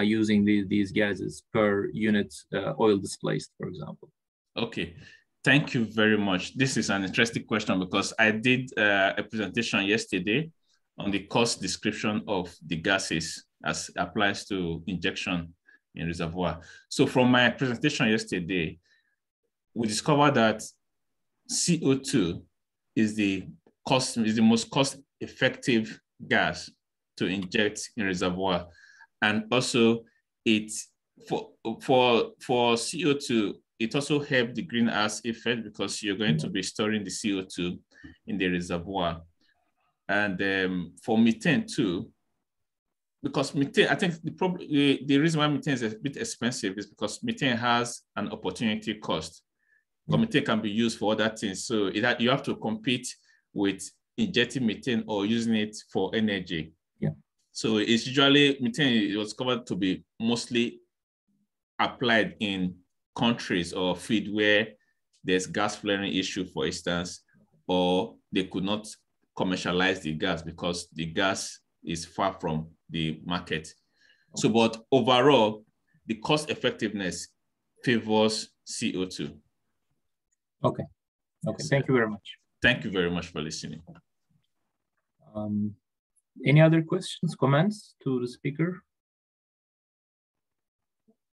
using these gases per unit oil displaced, for example? Okay. Thank you very much. This is an interesting question because I did a presentation yesterday on the cost description of the gases as applies to injection in reservoir. So from my presentation yesterday, we discovered that CO2 is the most cost-effective gas to inject in reservoir, and also for CO2. It also helps the greenhouse effect because you're going to be storing the CO2 in the reservoir. And for methane too, because methane, I think the reason why methane is a bit expensive is because methane has an opportunity cost. But methane can be used for other things. So you have to compete with injecting methane or using it for energy. Yeah. So it's usually, methane was discovered to be mostly applied in countries or field where there's gas flaring issue, for instance, or they could not commercialize the gas because the gas is far from the market. Okay. So, but overall, the cost effectiveness favors CO2. Okay. Okay. Thank you very much. Thank you very much for listening. Any other questions, comments to the speaker?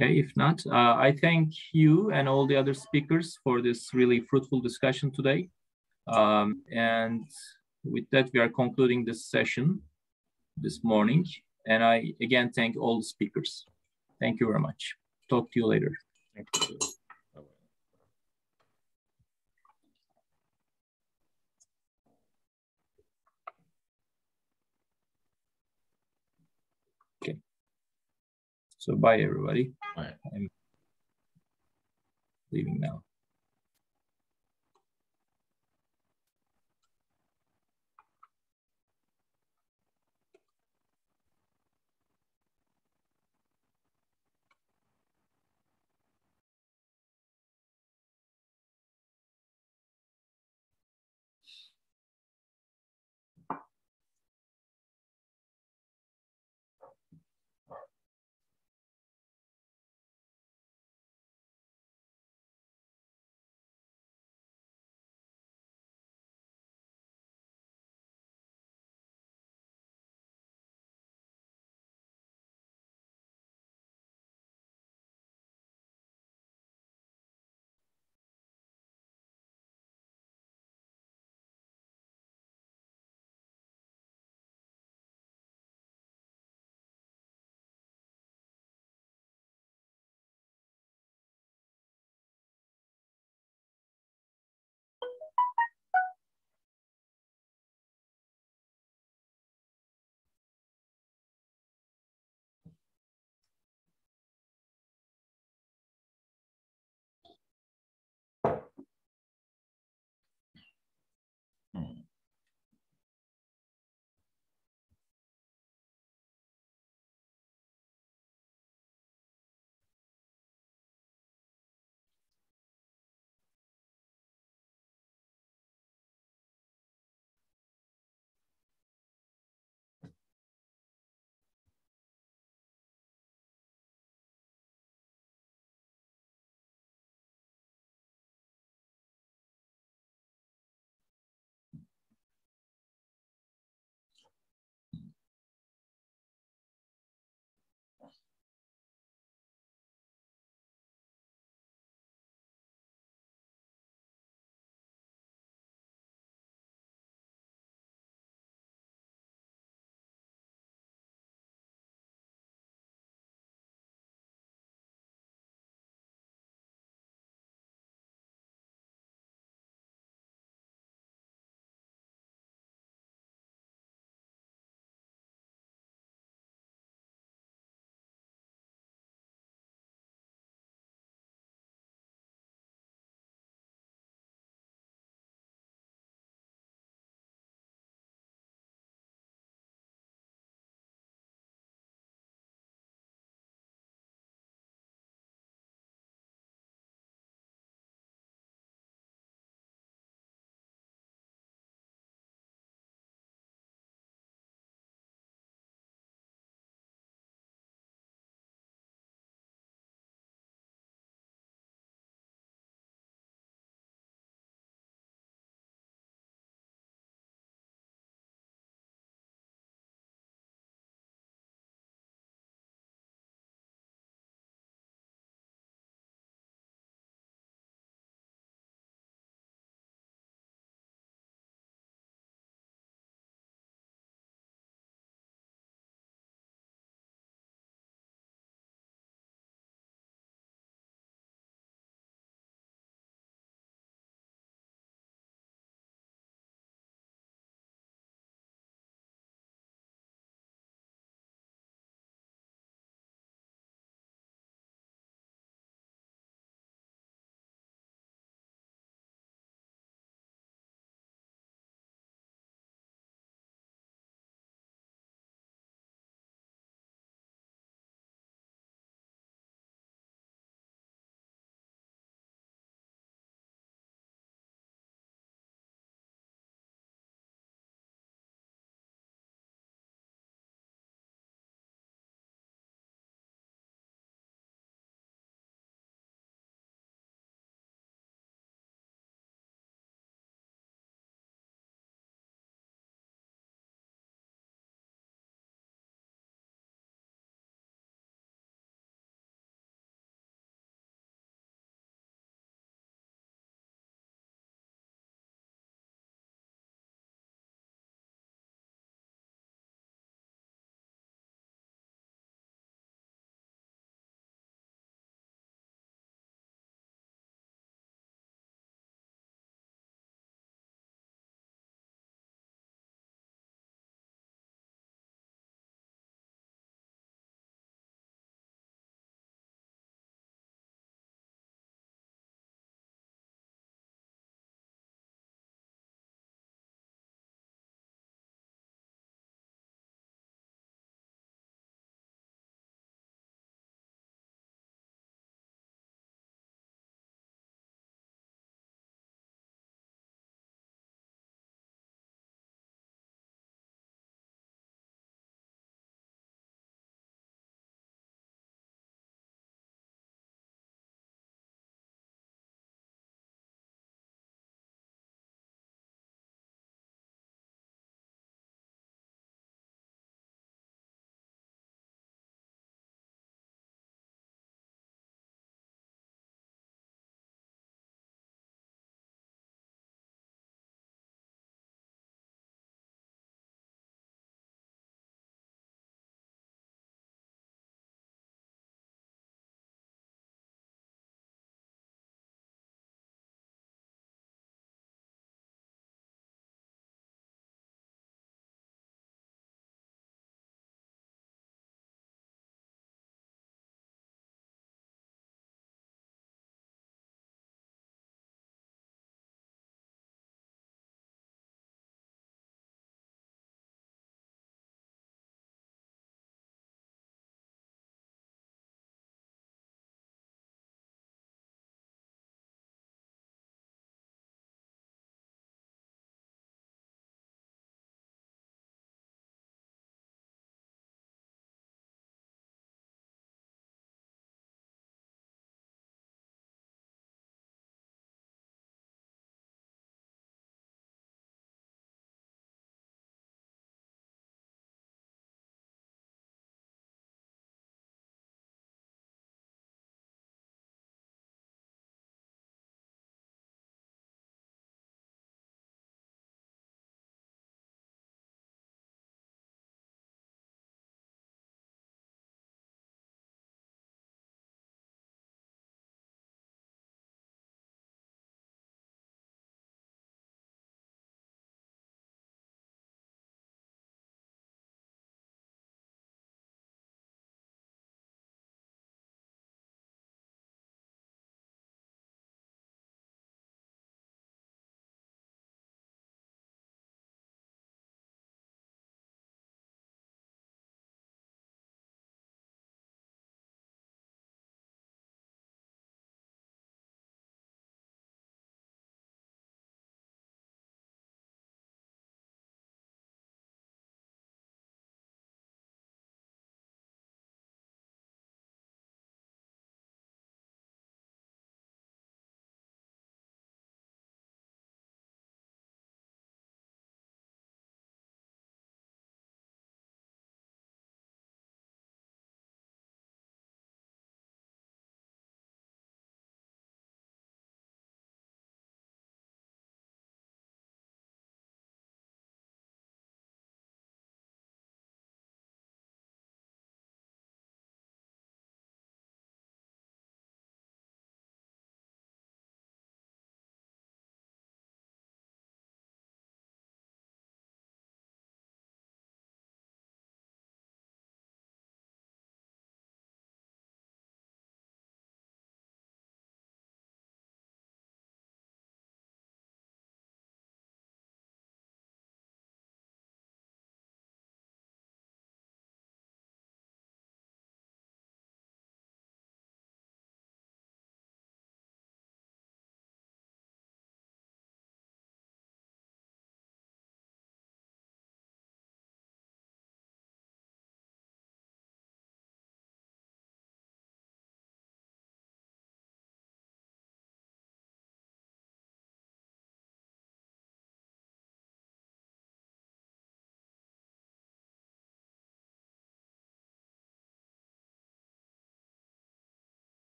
Okay, if not, I thank you and all the other speakers for this really fruitful discussion today. And with that, we are concluding this session this morning. And I again thank all the speakers. Thank you very much. Talk to you later. Thank you. Okay. So bye, everybody. Bye. I'm leaving now.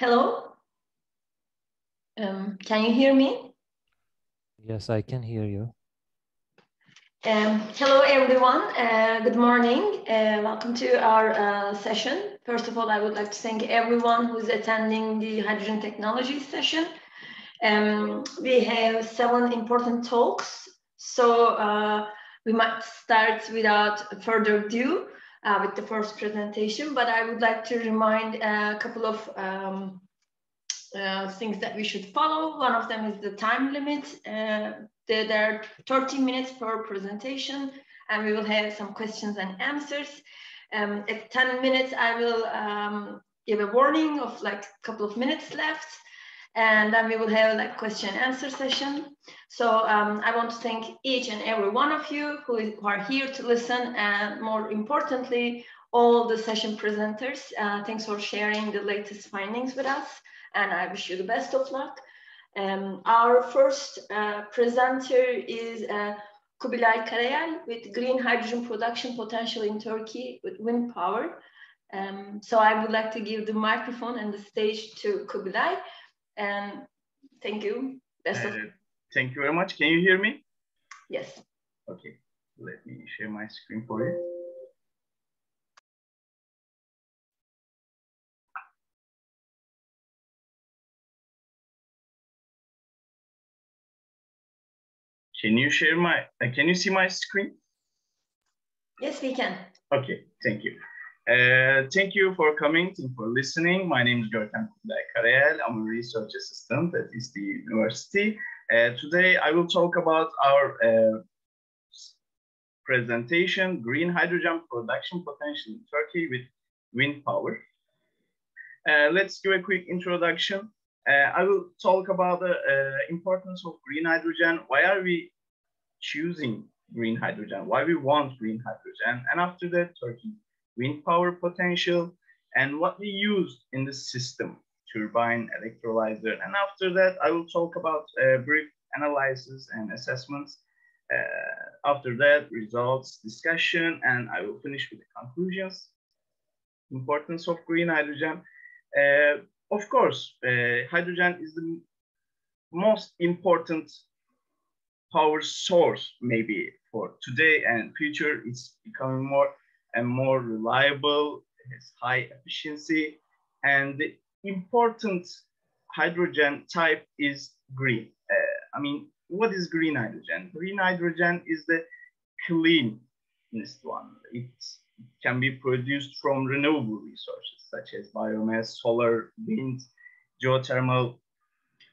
Hello? Can you hear me? Yes, I can hear you. Hello, everyone. Good morning. Welcome to our session. First of all, I would like to thank everyone who's attending the hydrogen technology session. We have 7 important talks, so we might start without further ado with the first presentation, but I would like to remind a couple of things that we should follow. One of them is the time limit. There are 30 minutes per presentation, and we will have some questions and answers. At 10 minutes, I will give a warning of like a couple of minutes left, and then we will have like question and answer session. So I want to thank each and every one of you who are here to listen, and more importantly, all the session presenters. Thanks for sharing the latest findings with us, and I wish you the best of luck. Our first presenter is Kubilay Karayel with green hydrogen production potential in Turkey with wind power. So I would like to give the microphone and the stage to Kubilay. And thank you. Thank you very much. Can you hear me? Yes. Okay, let me share my screen for you. Can you share my, can you see my screen? Yes, we can. Okay, thank you. Thank you for coming, thank you for listening. My name is Görkem Kubilay Karayel. I'm a research assistant at the university. Today, I will talk about our presentation, Green Hydrogen Production Potential in Turkey with Wind Power. Let's do a quick introduction. I will talk about the importance of green hydrogen. Why are we choosing green hydrogen? Why we want green hydrogen? And after that, Turkey wind power potential and what we use in the system, turbine, electrolyzer. And after that, I will talk about brief analysis and assessments. After that, results, discussion, and I will finish with the conclusions. Importance of green hydrogen. Of course, hydrogen is the most important power source maybe for today and future. It's becoming more and more reliable, it has high efficiency, and the important hydrogen type is green. I mean, what is green hydrogen? Green hydrogen is the cleanest one. It can be produced from renewable resources such as biomass, solar, wind, geothermal,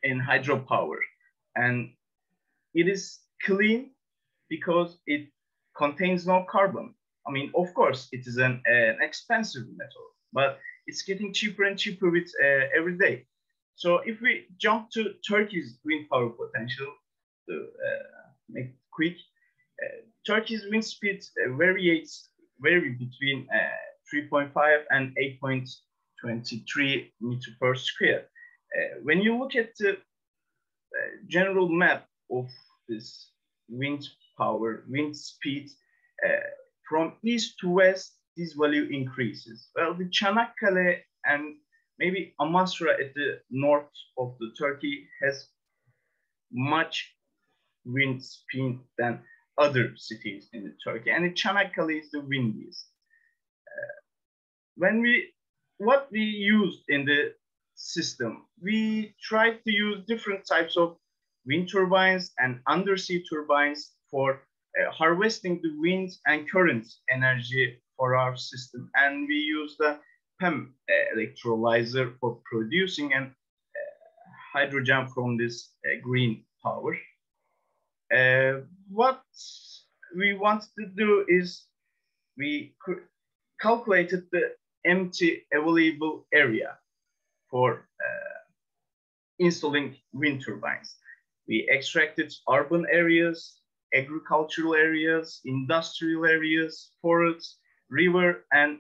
and hydropower. And it is clean because it contains no carbon. I mean, of course, it is an expensive metal, but it's getting cheaper and cheaper with every day. So if we jump to Turkey's wind power potential, to make it quick, Turkey's wind speed vary between 3.5 and 8.23 meter per square. When you look at the general map of this wind power, wind speed, from east to west, this value increases. Well, the Çanakkale and maybe Amasra at the north of the Turkey has much wind speed than other cities in the Turkey, and the Çanakkale is the windiest. What we used in the system, we tried to use different types of wind turbines and undersea turbines for harvesting the wind and current energy for our system. And we use the PEM electrolyzer for producing and hydrogen from this green power. What we wanted to do is we calculated the empty available area for installing wind turbines. We extracted urban areas, agricultural areas, industrial areas, forests, river, and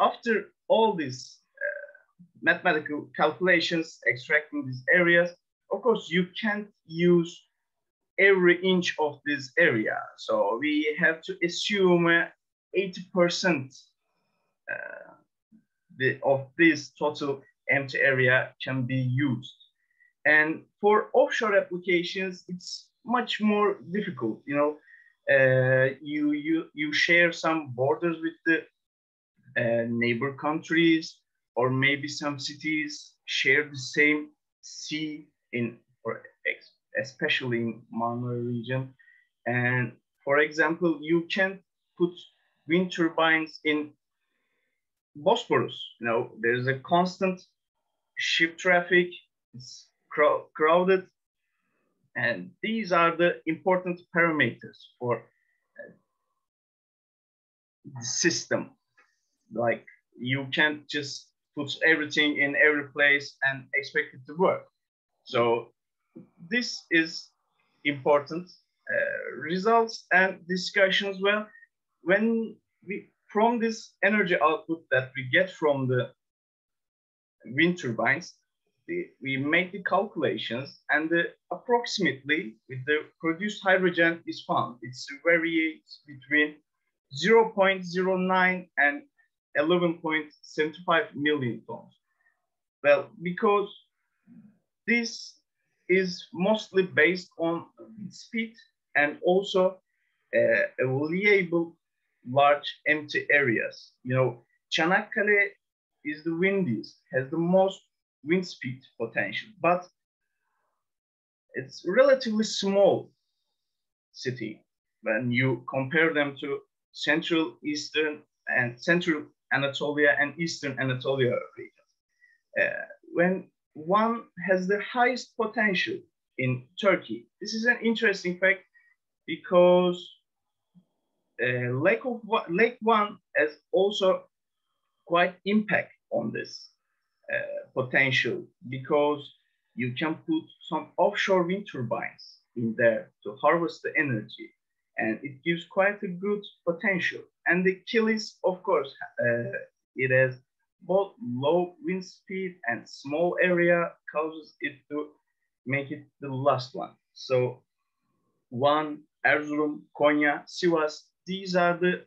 after all these mathematical calculations, extracting these areas, of course, you can't use every inch of this area. So we have to assume 80% of this total empty area can be used. And for offshore applications, it's much more difficult. You know, you share some borders with the neighbor countries, or maybe some cities share the same sea especially in Marmara region. And for example, you can put wind turbines in Bosporus. You know, there's a constant ship traffic, it's crowded, and these are the important parameters for the system. Like, you can't just put everything in every place and expect it to work. So this is important results and discussions. Well, when from this energy output that we get from the wind turbines, we make the calculations, and approximately with the produced hydrogen is found. It's varies between 0.09 and 11.75 million tons. Well, because this is mostly based on speed and also available large empty areas. You know, Çanakkale is the windiest, has the most wind speed potential, but it's relatively small city when you compare them to Central Anatolia and Eastern Anatolia regions. When one has the highest potential in Turkey, this is an interesting fact because Lake One has also quite impact on this potential, because you can put some offshore wind turbines in there to harvest the energy, and it gives quite a good potential. And the Kilis, of course, it has both low wind speed and small area, causes it to make it the last one. So Van, Erzurum, Konya, Sivas, these are the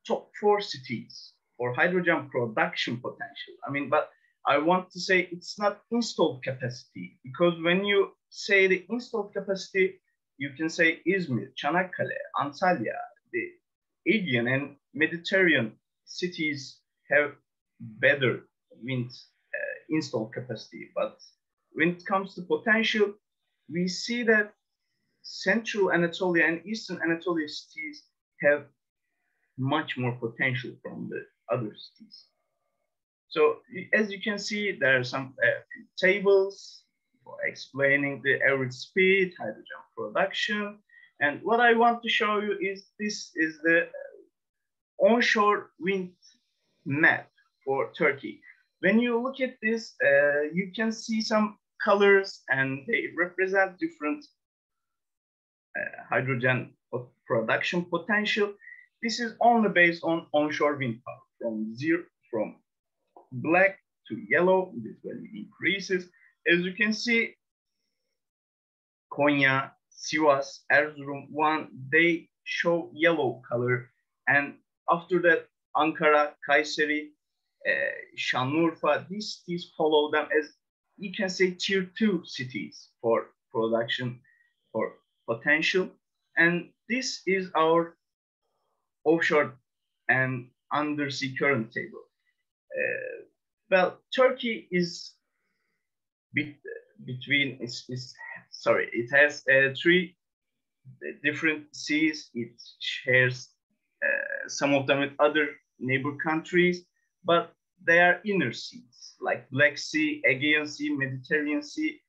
top 4 cities for hydrogen production potential. I mean, but I want to say it's not installed capacity, because when you say the installed capacity, you can say Izmir, Çanakkale, Antalya, the Aegean and Mediterranean cities have better wind installed capacity. But when it comes to potential, we see that Central Anatolia and Eastern Anatolia cities have much more potential from the other cities. So as you can see, there are some tables for explaining the average speed, hydrogen production. And what I want to show you is this is the onshore wind map for Turkey. When you look at this, you can see some colors, and they represent different hydrogen production potential. This is only based on onshore wind power, from black to yellow. This value increases. As you can see, Konya, Sivas, Erzurum, Van, they show yellow color. And after that, Ankara, Kayseri, Şanlıurfa, these cities follow them as, you can say, tier 2 cities for production or potential. And this is our offshore and undersea current table. Well, Turkey is between, it has 3 different seas. It shares some of them with other neighbor countries, but they are inner seas, like Black Sea, Aegean Sea, Mediterranean Sea.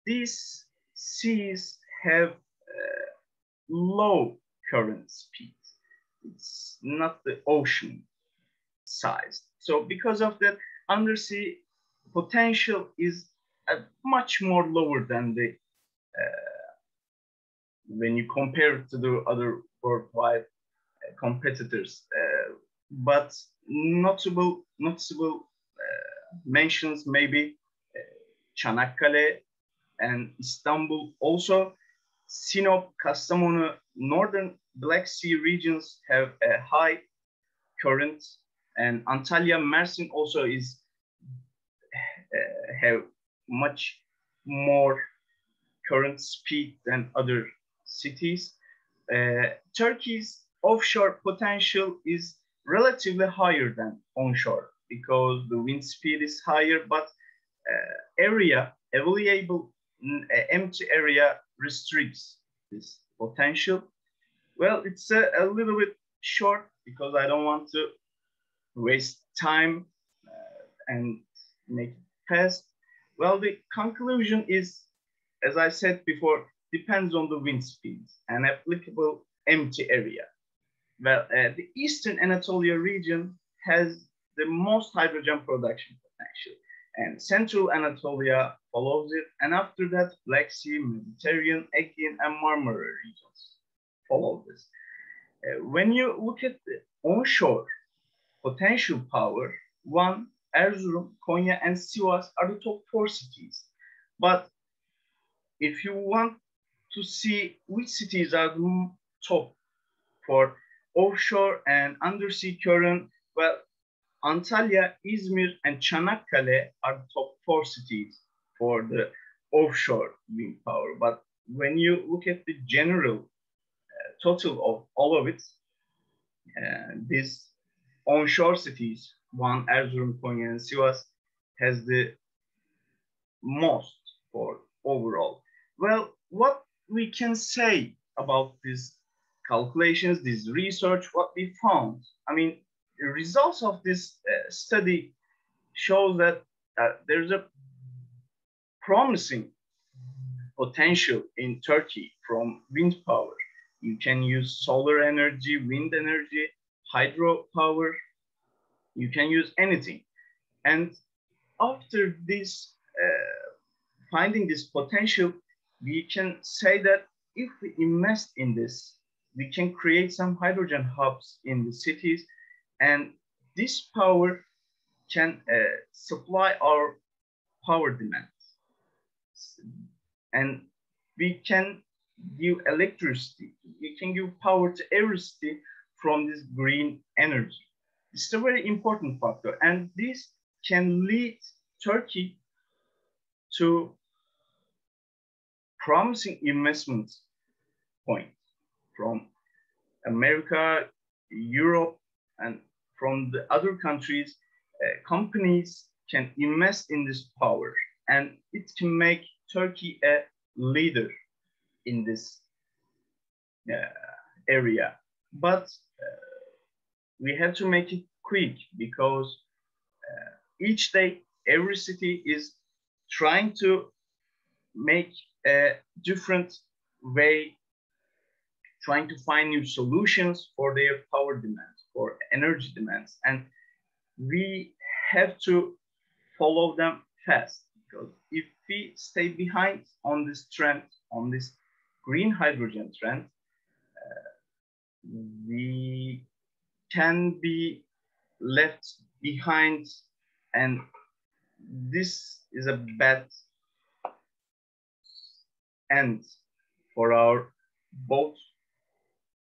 These seas have low current speed. It's not the ocean size. So because of that, undersea potential is much more lower than the when you compare it to the other worldwide competitors. But noticeable mentions maybe Çanakkale and Istanbul. Also, Sinop, Kastamonu, northern Black Sea regions have a high current, and Antalya, Mersin also is have much more current speed than other cities. Turkey's offshore potential is relatively higher than onshore because the wind speed is higher, but available empty area restricts this potential. Well, it's a little bit short because I don't want to waste time and make it fast. Well, the conclusion is, as I said before, depends on the wind speeds and applicable empty area. Well, the Eastern Anatolia region has the most hydrogen production potential, and Central Anatolia follows it, and after that, Black Sea, Mediterranean, Aegean, and Marmara regions follow this. When you look at the onshore potential power, Van, Erzurum, Konya, and Sivas are the top 4 cities. But if you want to see which cities are the top for offshore and undersea current, well, Antalya, Izmir, and Çanakkale are the top 4 cities for the offshore wind power. But when you look at the general total of all of it, these onshore cities, Van, Erzurum, Konya, and Sivas, has the most for overall. Well, what we can say about these calculations, this research, what we found, I mean, the results of this study shows that there's a promising potential in Turkey from wind power. You can use solar energy, wind energy, hydropower. You can use anything. And after this, finding this potential, we can say that if we invest in this, we can create some hydrogen hubs in the cities, and this power can supply our power demands. And we can give electricity, we can give power to every city from this green energy. It's a very important factor, and this can lead Turkey to promising investment point from America, Europe, and from the other countries. Companies can invest in this power, and it can make Turkey a leader in this area. But we have to make it quick because each day, every city is trying to make a different way, trying to find new solutions for their power demands, for energy demands. And we have to follow them fast, because if we stay behind on this trend, on this green hydrogen trend, we can be left behind, and this is a bad end for our both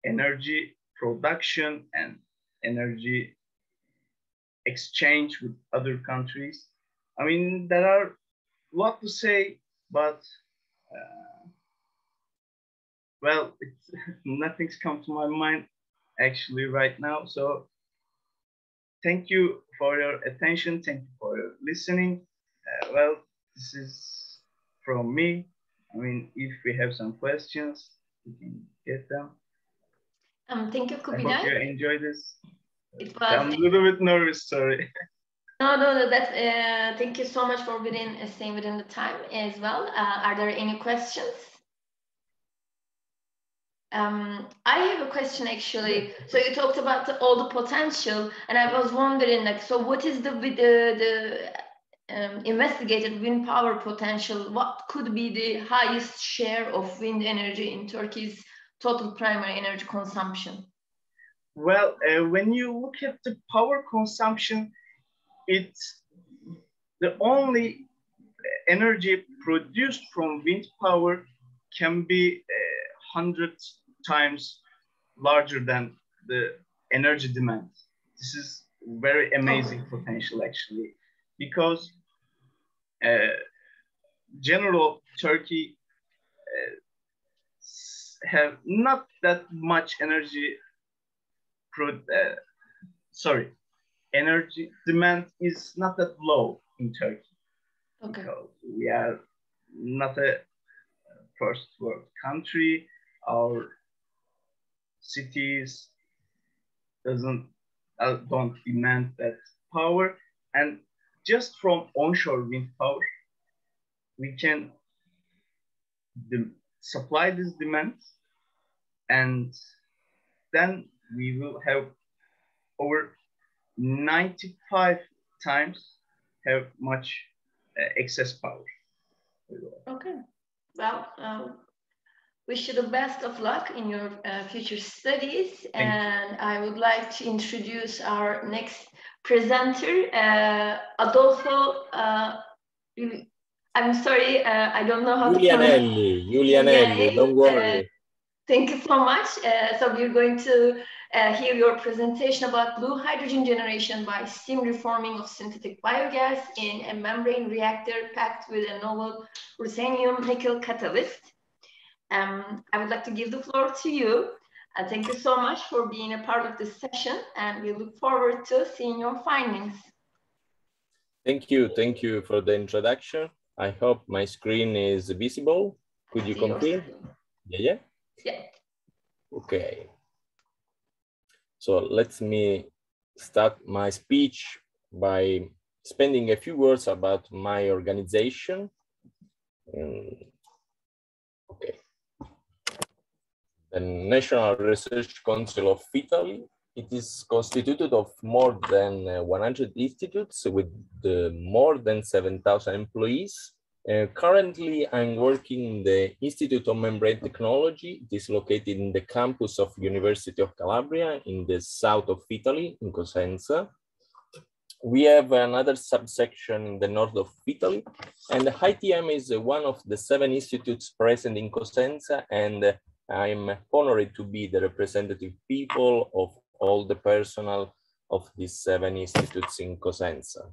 energy production and energy exchange with other countries. I mean, there are a lot to say, but well, nothing's come to my mind actually right now. So thank you for your attention. Thank you for your listening. Well, this is from me. I mean, if we have some questions, we can get them. Thank you, Kubilay. I hope you enjoy this. It was... I'm a little bit nervous, sorry. No, that's, thank you so much for staying within the time as well. Are there any questions? I have a question actually. So you talked about all the potential, and I was wondering, like, so what is the investigated wind power potential? What could be the highest share of wind energy in Turkey's total primary energy consumption? Well, when you look at the power consumption, it's the only energy produced from wind power can be 100 times larger than the energy demand. This is very amazing potential actually, because general Turkey have not that much energy. Energy demand is not that low in Turkey. Okay. Because we are not a first world country. Our cities don't demand that power, and just from onshore wind power, we can supply this demand, and then we will have over 95 times have much excess power. Okay, well, wish you the best of luck in your future studies. And I would like to introduce our next presenter, Adolfo. I'm sorry, I don't know how to pronounce. Julianelli, don't worry. Thank you so much. So we're going to hear your presentation about blue hydrogen generation by steam reforming of synthetic biogas in a membrane reactor packed with a novel ruthenium nickel catalyst. I would like to give the floor to you. Thank you so much for being a part of this session, and we look forward to seeing your findings. Thank you for the introduction. I hope my screen is visible. Could you confirm? Yeah. Okay. So let me start my speech by spending a few words about my organization. Okay. The National Research Council of Italy. It is constituted of more than 100 institutes with more than 7,000 employees. Currently, I'm working in the Institute of Membrane Technology. It is located in the campus of University of Calabria in the south of Italy, in Cosenza. We have another subsection in the north of Italy, and the ITM is one of the 7 institutes present in Cosenza, and I'm honored to be the representative people of all the personnel of these 7 institutes in Cosenza.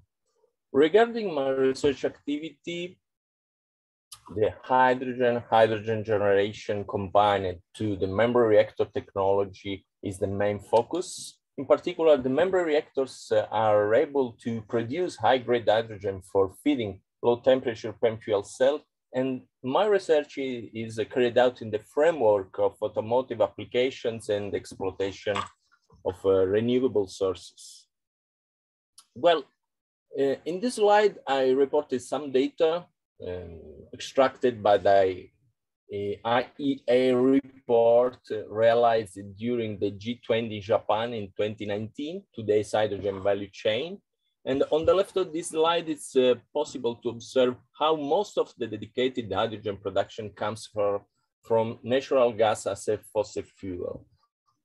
Regarding my research activity, the hydrogen generation combined to the membrane reactor technology is the main focus. In particular, the membrane reactors are able to produce high-grade hydrogen for feeding low-temperature PEM fuel cell, and my research is carried out in the framework of automotive applications and exploitation of renewable sources. Well, in this slide, I reported some data extracted by the IEA report realized during the G20 Japan in 2019, today's hydrogen value chain. And on the left of this slide, it's possible to observe how most of the dedicated hydrogen production comes from natural gas as a fossil fuel.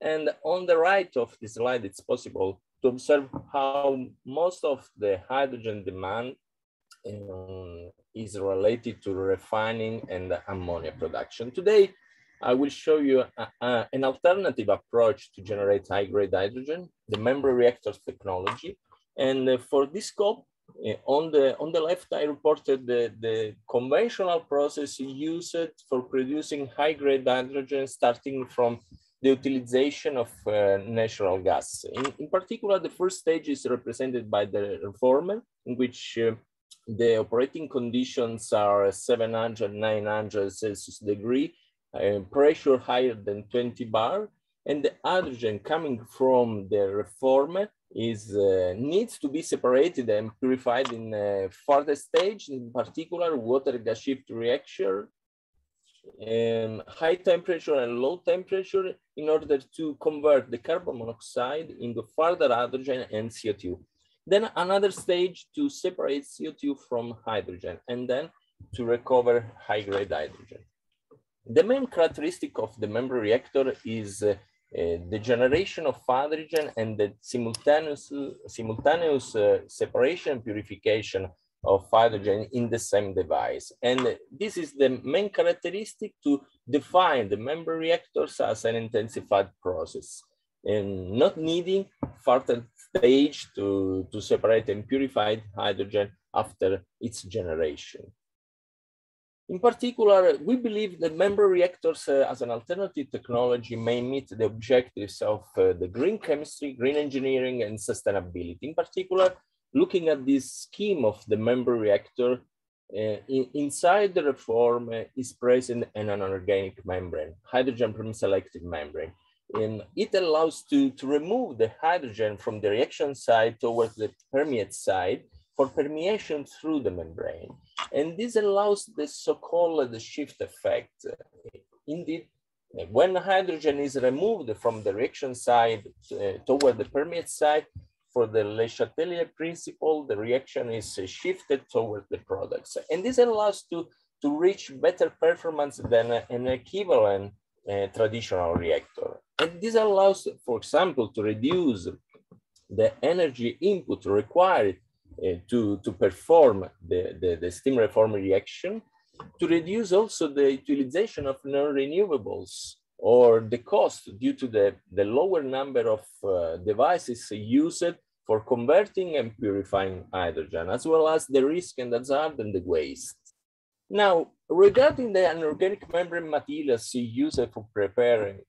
And on the right of this slide, it's possible to observe how most of the hydrogen demand is related to refining and ammonia production. Today, I will show you an alternative approach to generate high-grade hydrogen, the membrane reactors technology. And for this scope, on the left, I reported the conventional process used for producing high-grade hydrogen, starting from the utilization of natural gas. In particular, the first stage is represented by the reformer, in which the operating conditions are 700, 900 Celsius degree, pressure higher than 20 bar, and the hydrogen coming from the reformer needs to be separated and purified in a further stage, in particular water gas shift reaction, high temperature and low temperature, in order to convert the carbon monoxide into further hydrogen and CO2. Then another stage to separate CO2 from hydrogen, and then to recover high-grade hydrogen. The main characteristic of the membrane reactor is the generation of hydrogen and the simultaneous separation and purification of hydrogen in the same device. And this is the main characteristic to define the membrane reactors as an intensified process, and not needing further stage to separate and purify hydrogen after its generation. In particular, we believe that membrane reactors as an alternative technology may meet the objectives of the green chemistry, green engineering, and sustainability. In particular, looking at this scheme of the membrane reactor, inside the reform is present an anorganic membrane, hydrogen permeselective membrane. And it allows to remove the hydrogen from the reaction side towards the permeate side for permeation through the membrane. And this allows the so-called shift effect. Indeed, when hydrogen is removed from the reaction side toward the permeate side, for the Le Chatelier principle, the reaction is shifted toward the products. And this allows to reach better performance than an equivalent traditional reactor. And this allows, for example, to reduce the energy input required to perform the steam reform reaction, to reduce also the utilization of non-renewables or the cost due to the lower number of devices used for converting and purifying hydrogen, as well as the risk and hazard and the waste. Now, regarding the anorganic membrane materials used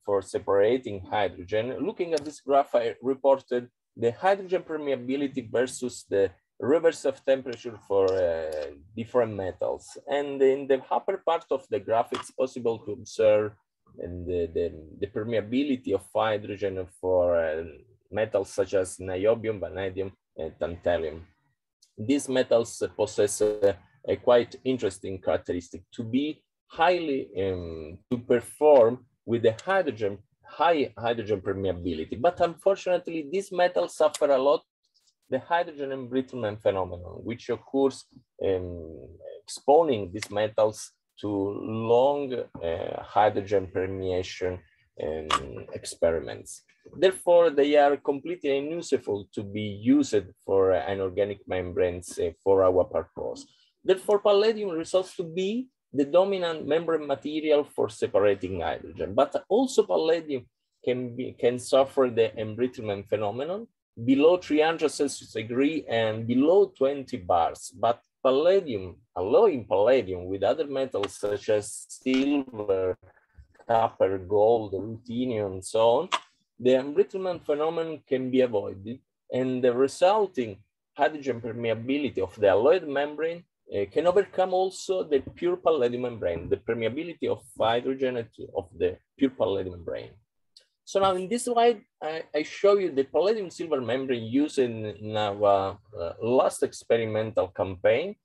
for separating hydrogen, looking at this graph, I reported the hydrogen permeability versus the reverse of temperature for different metals. And in the upper part of the graph, it's possible to observe the permeability of hydrogen for metals such as niobium, vanadium, and tantalum. These metals possess a quite interesting characteristic to be highly, to perform with the high hydrogen permeability. But unfortunately, these metals suffer a lot the hydrogen embrittlement phenomenon, which occurs exposing these metals to long hydrogen permeation experiments. Therefore, they are completely unuseful to be used for anorganic membranes for our purpose. Therefore, palladium results to be the dominant membrane material for separating hydrogen, but also palladium can suffer the embrittlement phenomenon below 300 Celsius degree and below 20 bars. But palladium, alloying palladium with other metals such as silver, copper, gold, ruthenium, and so on, the embrittlement phenomenon can be avoided, and the resulting hydrogen permeability of the alloyed membrane can overcome also the pure palladium membrane, the permeability of hydrogen of the pure palladium membrane. So now in this slide, I show you the palladium silver membrane used in our last experimental campaign.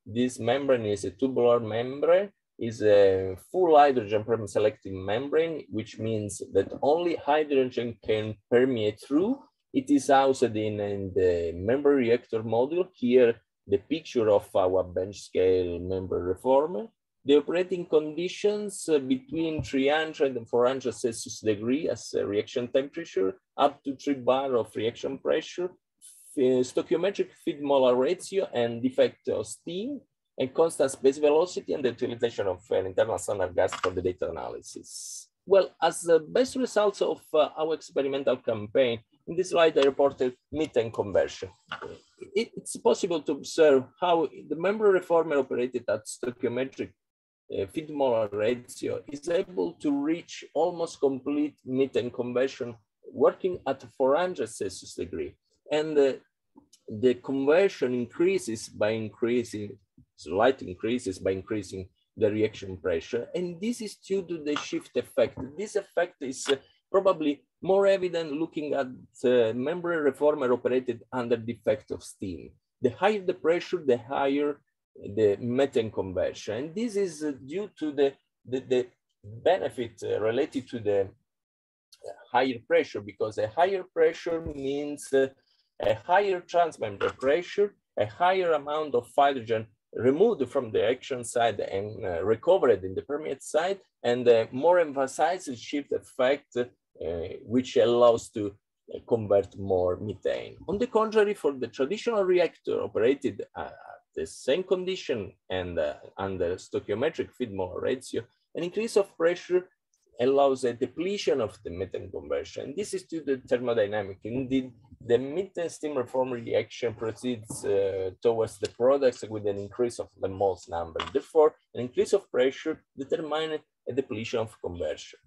This membrane is a tubular membrane, is a full hydrogen permeselective membrane, which means that only hydrogen can permeate through. It is housed in the membrane reactor module. Here, the picture of our bench scale membrane reformer. The operating conditions between 300 and 400 Celsius degree as a reaction temperature, up to 3 bar of reaction pressure, stoichiometric feed molar ratio and defect of steam, and constant space velocity, and the utilization of an internal standard gas for the data analysis. Well, as the best results of our experimental campaign, in this slide I reported methane conversion. It's possible to observe how the membrane reformer operated at stoichiometric feed molar ratio is able to reach almost complete methane conversion working at 400 Celsius degree. And the conversion increases by increasing, slight increases by increasing the reaction pressure. And this is due to the shift effect. This effect is probably more evident looking at the membrane reformer operated under defect of steam. The higher the pressure, the higher the methane conversion. And this is due to the benefit related to the higher pressure, because a higher pressure means a higher transmembrane pressure, a higher amount of hydrogen removed from the reaction side and recovered in the permeate side, and more emphasized shift effect, which allows to convert more methane. On the contrary, for the traditional reactor operated at the same condition and under stoichiometric feed molar ratio, an increase of pressure allows a depletion of the methane conversion. This is due to thermodynamic. Indeed, the methane steam reform reaction proceeds towards the products with an increase of the moles number. Therefore, an increase of pressure determines a depletion of conversion.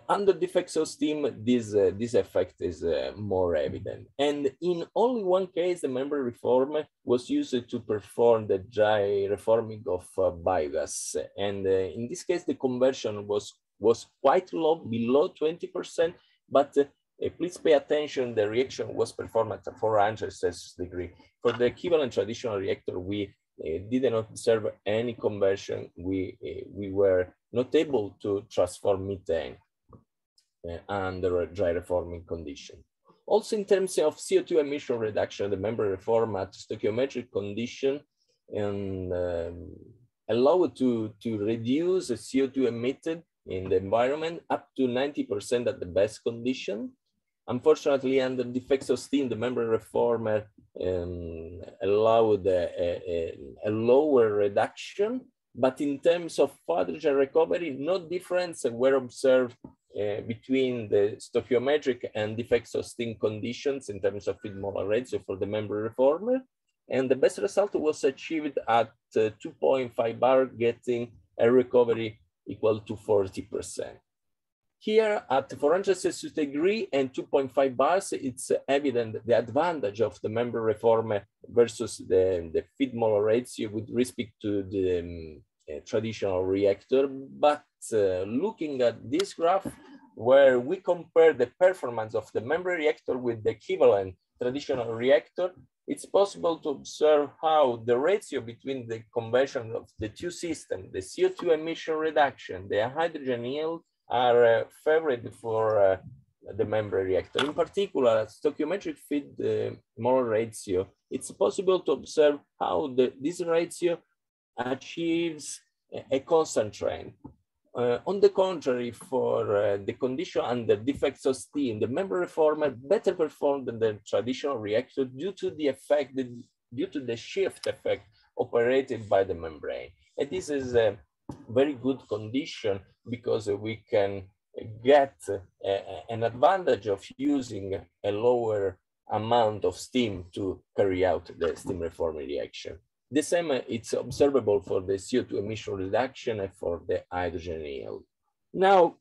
Under the effects of steam, this effect is more evident. And in only one case, the membrane reformer was used to perform the dry reforming of biogas. And in this case, the conversion was quite low, below 20%, but please pay attention, the reaction was performed at 400 Celsius degree. For the equivalent traditional reactor, we didn't observe any conversion. We were not able to transform methane under a dry reforming condition. Also, in terms of CO2 emission reduction, the membrane reform at stoichiometric condition and allowed to reduce the CO2 emitted in the environment up to 90% at the best condition. Unfortunately, under the effects of steam, the membrane reformer allowed a lower reduction, but in terms of hydrogen recovery, no difference were observed between the stoichiometric and the effects of steam conditions in terms of feed molar ratio for the membrane reformer. And the best result was achieved at 2.5 bar, getting a recovery equal to 40%. Here at 400 Celsius degree and 2.5 bars, it's evident the advantage of the membrane reformer versus the feed molar ratio with respect to the traditional reactor. But looking at this graph, where we compare the performance of the membrane reactor with the equivalent traditional reactor, it's possible to observe how the ratio between the conversion of the two systems, the CO2 emission reduction, the hydrogen yield, are favored for the membrane reactor. In particular, stoichiometric feed molar ratio, it's possible to observe how this ratio achieves a constant trend. On the contrary, for the condition under defects of steam, the membrane reformer better performed than the traditional reactor due to the effect, due to the shift effect operated by the membrane. And this is a very good condition because we can get an advantage of using a lower amount of steam to carry out the steam reforming reaction. The same, it's observable for the CO2 emission reduction and for the hydrogen yield. Now,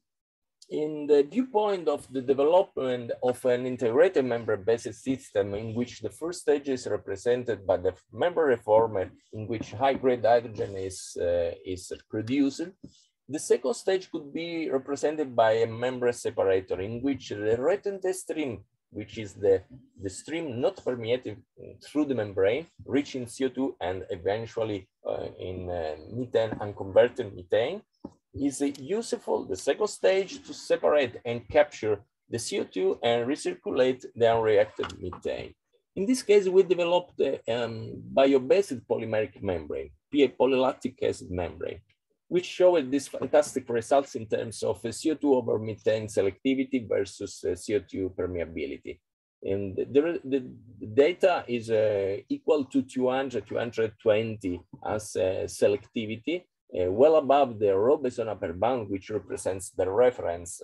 in the viewpoint of the development of an integrated membrane-based system in which the first stage is represented by the membrane reformer in which high-grade hydrogen is produced, the second stage could be represented by a membrane separator in which the retentate stream, which is the stream not permeated through the membrane, reaching CO2 and eventually in methane, unconverted methane, is useful, the second stage, to separate and capture the CO2 and recirculate the unreacted methane. In this case, we developed a bio-based polymeric membrane, PA polylactic acid membrane, which showed these fantastic results in terms of CO2 over methane selectivity versus CO2 permeability. And the data is equal to 200, 220 as selectivity, well above the Robinson upper bound, which represents the reference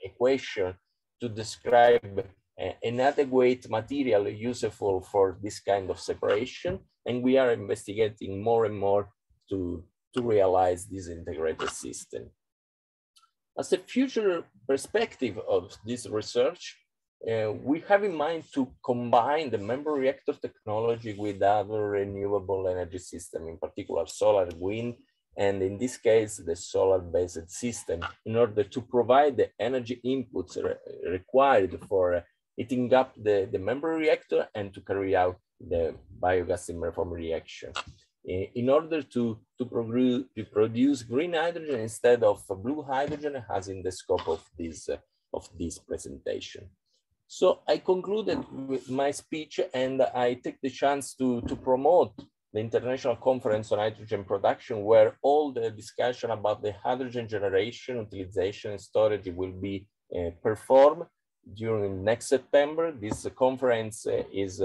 equation to describe an adequate material useful for this kind of separation. And we are investigating more and more to realize this integrated system. As a future perspective of this research, we have in mind to combine the membrane reactor technology with other renewable energy system, in particular solar, wind, and in this case, the solar-based system, in order to provide the energy inputs required for heating up the membrane reactor and to carry out the biogas steam reform reaction. In order to produce green hydrogen instead of blue hydrogen, as in the scope of this presentation. So I concluded with my speech, and I take the chance to promote the International Conference on Hydrogen Production, where all the discussion about the hydrogen generation, utilization, and storage will be performed during next September. This conference is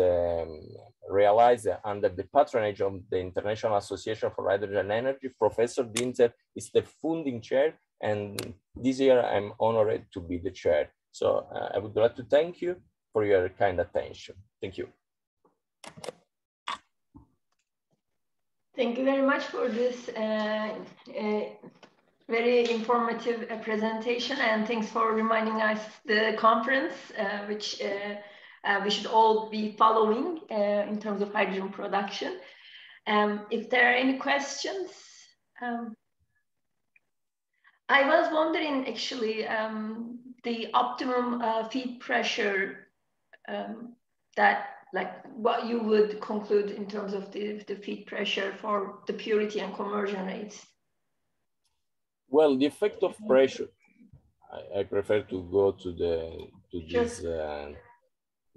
realized under the patronage of the International Association for Hydrogen Energy. Professor Dinter is the founding chair, and this year I'm honored to be the chair. So I would like to thank you for your kind attention. Thank you. Thank you very much for this very informative presentation, and thanks for reminding us the conference, which we should all be following in terms of hydrogen production. If there are any questions, I was wondering actually the optimum feed pressure that, like, what you would conclude in terms of the feed pressure for the purity and conversion rates. Well, the effect of pressure, I prefer to go to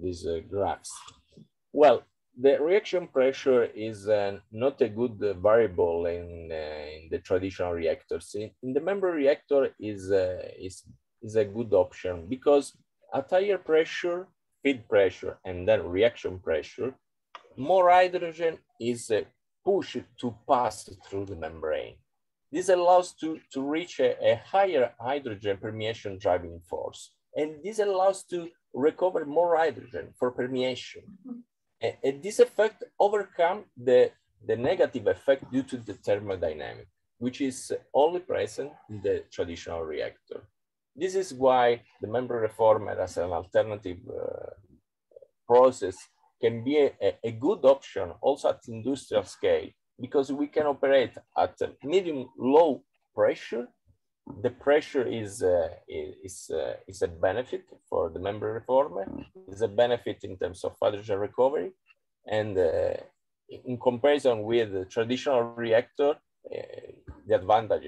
these graphs. Well, the reaction pressure is not a good variable in the traditional reactors. In the membrane reactor is a good option because at higher pressure, feed pressure, and then reaction pressure, more hydrogen is pushed to pass through the membrane. This allows to reach a higher hydrogen permeation driving force. And this allows to recover more hydrogen for permeation. And this effect overcomes the negative effect due to the thermodynamic, which is only present in the traditional reactor. This is why the membrane reformer as an alternative process can be a good option also at industrial scale, because we can operate at a medium-low pressure. The pressure is a benefit for the membrane reformer. It's a benefit in terms of hydrogen recovery. And in comparison with the traditional reactor, the advantage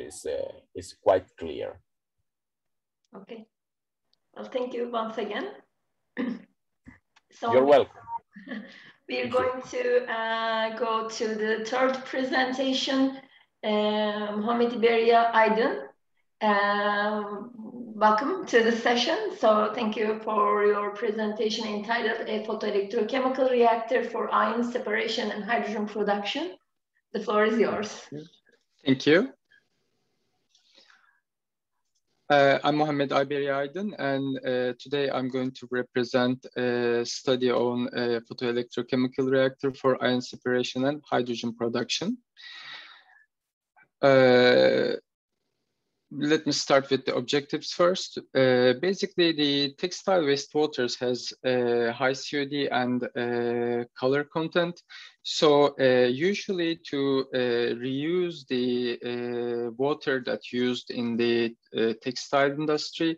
is quite clear. Okay. Well, thank you once again. You're welcome. We're going to go to the third presentation. Mohamed Iberia Aydın. Welcome to the session. So thank you for your presentation entitled A Photoelectrochemical Reactor for Ion Separation and Hydrogen Production. The floor is yours. Thank you. I'm Mohamed Iberia Aydın, and today I'm going to represent a study on a photoelectrochemical reactor for ion separation and hydrogen production. Let me start with the objectives first. Basically, the textile wastewaters has high COD and color content. So usually to reuse the water that's used in the textile industry,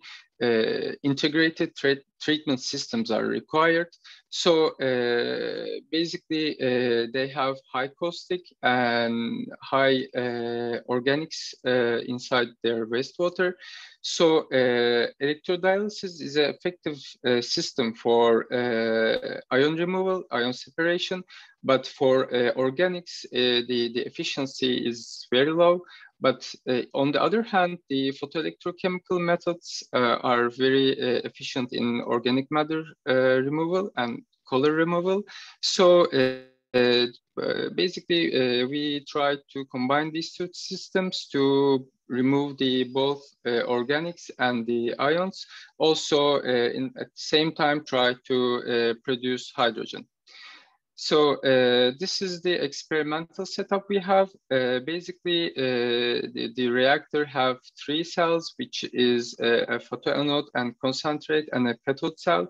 integrated treatment systems are required. So basically they have high caustic and high organics inside their wastewater. So electrodialysis is an effective system for ion removal, ion separation, but for organics, the efficiency is very low. But on the other hand, the photoelectrochemical methods are very efficient in organic matter removal and color removal. So basically, we try to combine these two systems to remove the both organics and the ions. Also, at the same time, try to produce hydrogen. So this is the experimental setup we have. Basically, the reactor have 3 cells, which is a photoanode and concentrate and a cathode cell.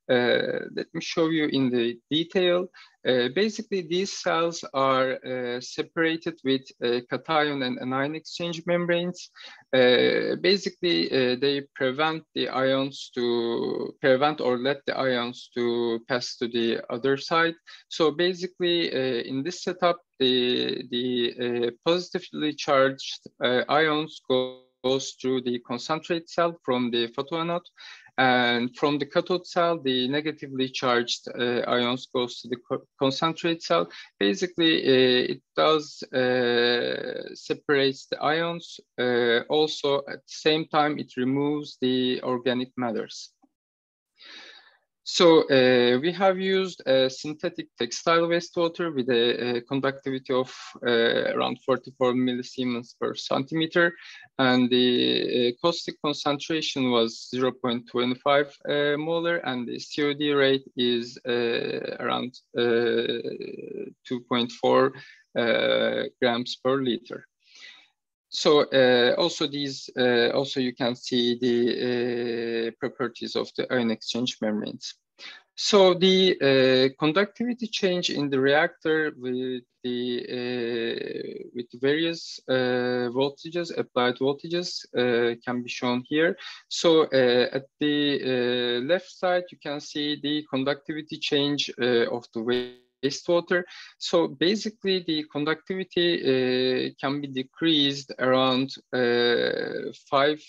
Let me show you in the detail. Basically, these cells are separated with cation and anion exchange membranes. Basically, they prevent the ions to or let the ions to pass to the other side. So basically, in this setup, the positively charged ions goes through the concentrate cell from the photoanode. And from the cathode cell, the negatively charged ions goes to the concentrate cell. Basically, it does separates the ions. Also, at the same time, it removes the organic matters. So we have used a synthetic textile wastewater with a conductivity of around 44 millisiemens per centimeter, and the caustic concentration was 0.25 molar, and the COD rate is around 2.4 grams per liter. So also you can see the properties of the ion exchange membranes. So the conductivity change in the reactor with various voltages, applied voltages, can be shown here. So at the left side, you can see the conductivity change of the wastewater. So basically the conductivity can be decreased around 5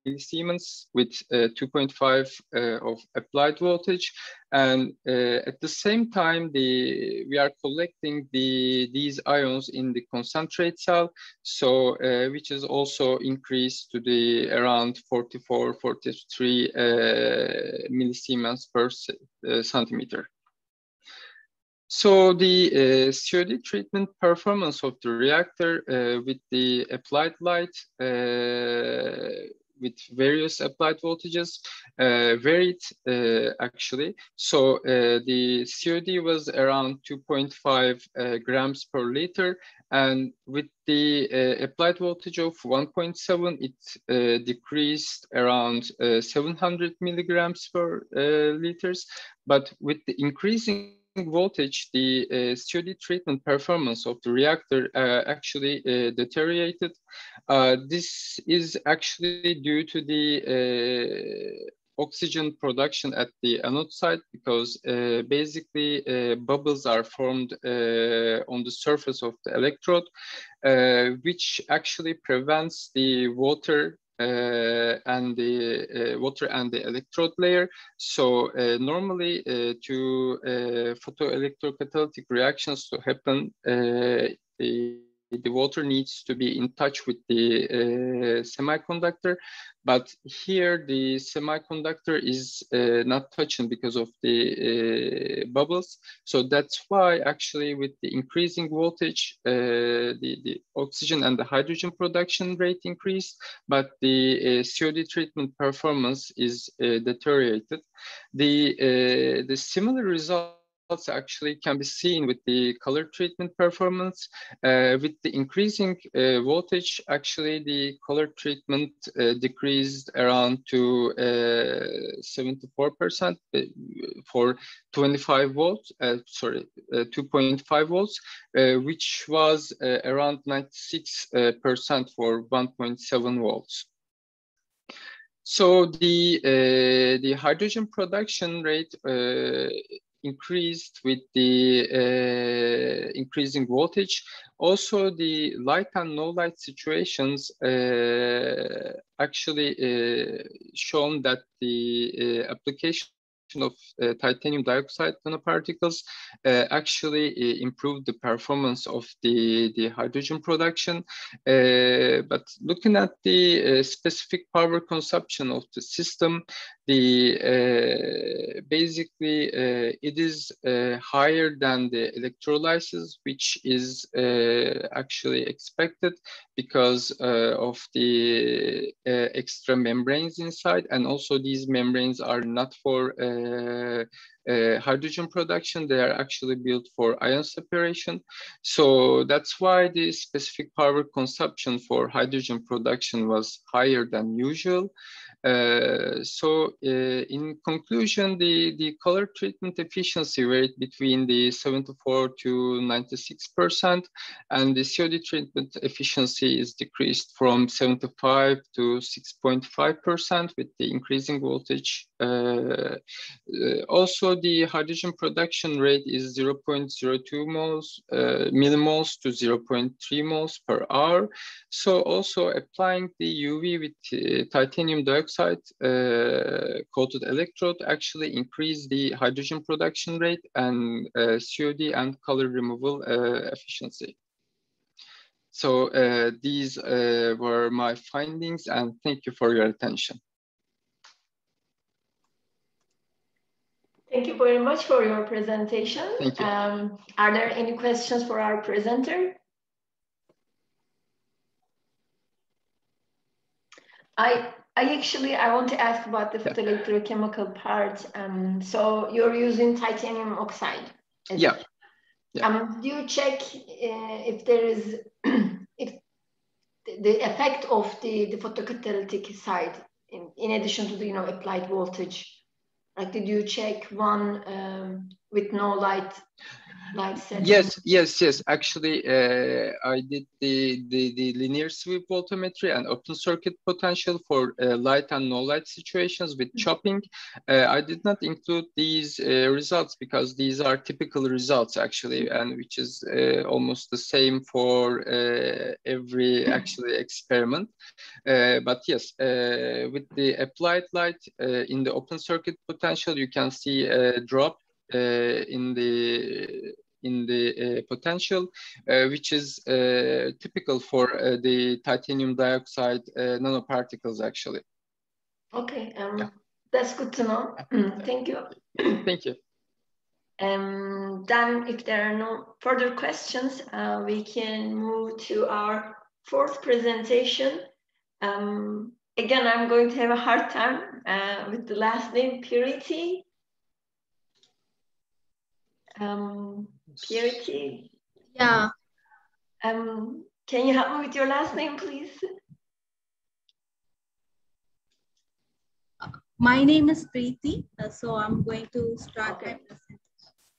millisiemens with 2.5 of applied voltage, and at the same time we are collecting these ions in the concentrate cell, so which is also increased to the around 43 millisiemens per centimeter. So the COD treatment performance of the reactor with the applied light with various applied voltages varied actually. So the COD was around 2.5 grams per liter, and with the applied voltage of 1.7, it decreased around 700 milligrams per liters. But with the increasing voltage, the COD treatment performance of the reactor actually deteriorated. This is actually due to the oxygen production at the anode side, because basically bubbles are formed on the surface of the electrode, which actually prevents the water and the electrode layer. So normally to photoelectrocatalytic reactions to happen, the water needs to be in touch with the semiconductor, but here the semiconductor is not touching because of the bubbles. So that's why actually with the increasing voltage, the oxygen and the hydrogen production rate increased, but the COD treatment performance is deteriorated. The similar results actually can be seen with the color treatment performance. With the increasing voltage, actually the color treatment decreased around to 74% for 25 volts, 2.5 volts, which was around 96% for 1.7 volts. So the hydrogen production rate increased with the increasing voltage. Also, the light and no light situations actually shown that the application of titanium dioxide nanoparticles actually improved the performance of the hydrogen production. But looking at the specific power consumption of the system, basically it is higher than the electrolysis, which is actually expected because of the extra membranes inside, and also these membranes are not for hydrogen production, they are actually built for ion separation. So that's why the specific power consumption for hydrogen production was higher than usual. So in conclusion, the color treatment efficiency rate between the 74 to 96%, and the COD treatment efficiency is decreased from 75 to 6.5% with the increasing voltage. Also, the hydrogen production rate is 0.02 moles, millimoles to 0.3 moles per hour. So also applying the UV with titanium dioxide coated electrode actually increase the hydrogen production rate and COD and color removal efficiency. So these were my findings, and thank you for your attention. Thank you very much for your presentation. Thank you. Are there any questions for our presenter? I want to ask about the photoelectrochemical part. So you're using titanium oxide. Yeah. Do you check if there is if the effect of the photocatalytic side in addition to the applied voltage? Like, did you check one with no light setting? Yes. Actually, I did the linear sweep voltammetry and open circuit potential for light and no light situations with chopping. I did not include these results because these are typical results actually, and which is almost the same for every actually experiment. But yes, with the applied light in the open circuit potential, you can see a drop in the potential, which is typical for the titanium dioxide nanoparticles actually. Okay, that's good to know. Thank you. Thank you. Then if there are no further questions, we can move to our fourth presentation. Again, I'm going to have a hard time with the last name, Purity. Purity? Yeah. Can you help me with your last name, please? My name is Preeti, so I'm going to start my presentation.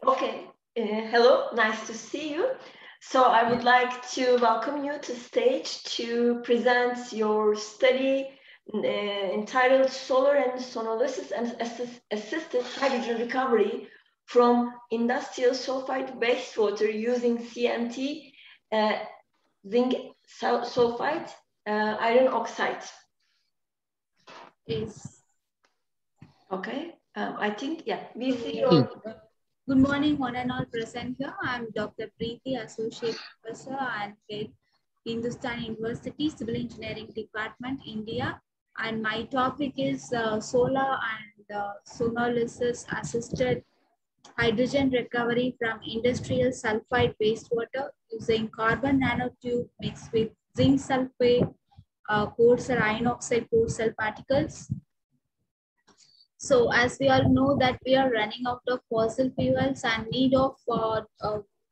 Okay. Hello, nice to see you. So I would like to welcome you to stage to present your study entitled Solar and Sonolysis and Assisted Hydrogen Recovery from Industrial Sulfide Wastewater using CNT, zinc sulfide, iron oxide. Yes. Okay, I think, yeah, we see your... Good morning, one and all present here. I'm Dr. Preeti, Associate Professor and Head, Hindustan University, Civil Engineering Department, India. And my topic is solar and sonolysis assisted hydrogen recovery from industrial sulfide wastewater using carbon nanotube mixed with zinc sulfate, core cell iron oxide core cell particles. So as we all know that we are running out of fossil fuels and need of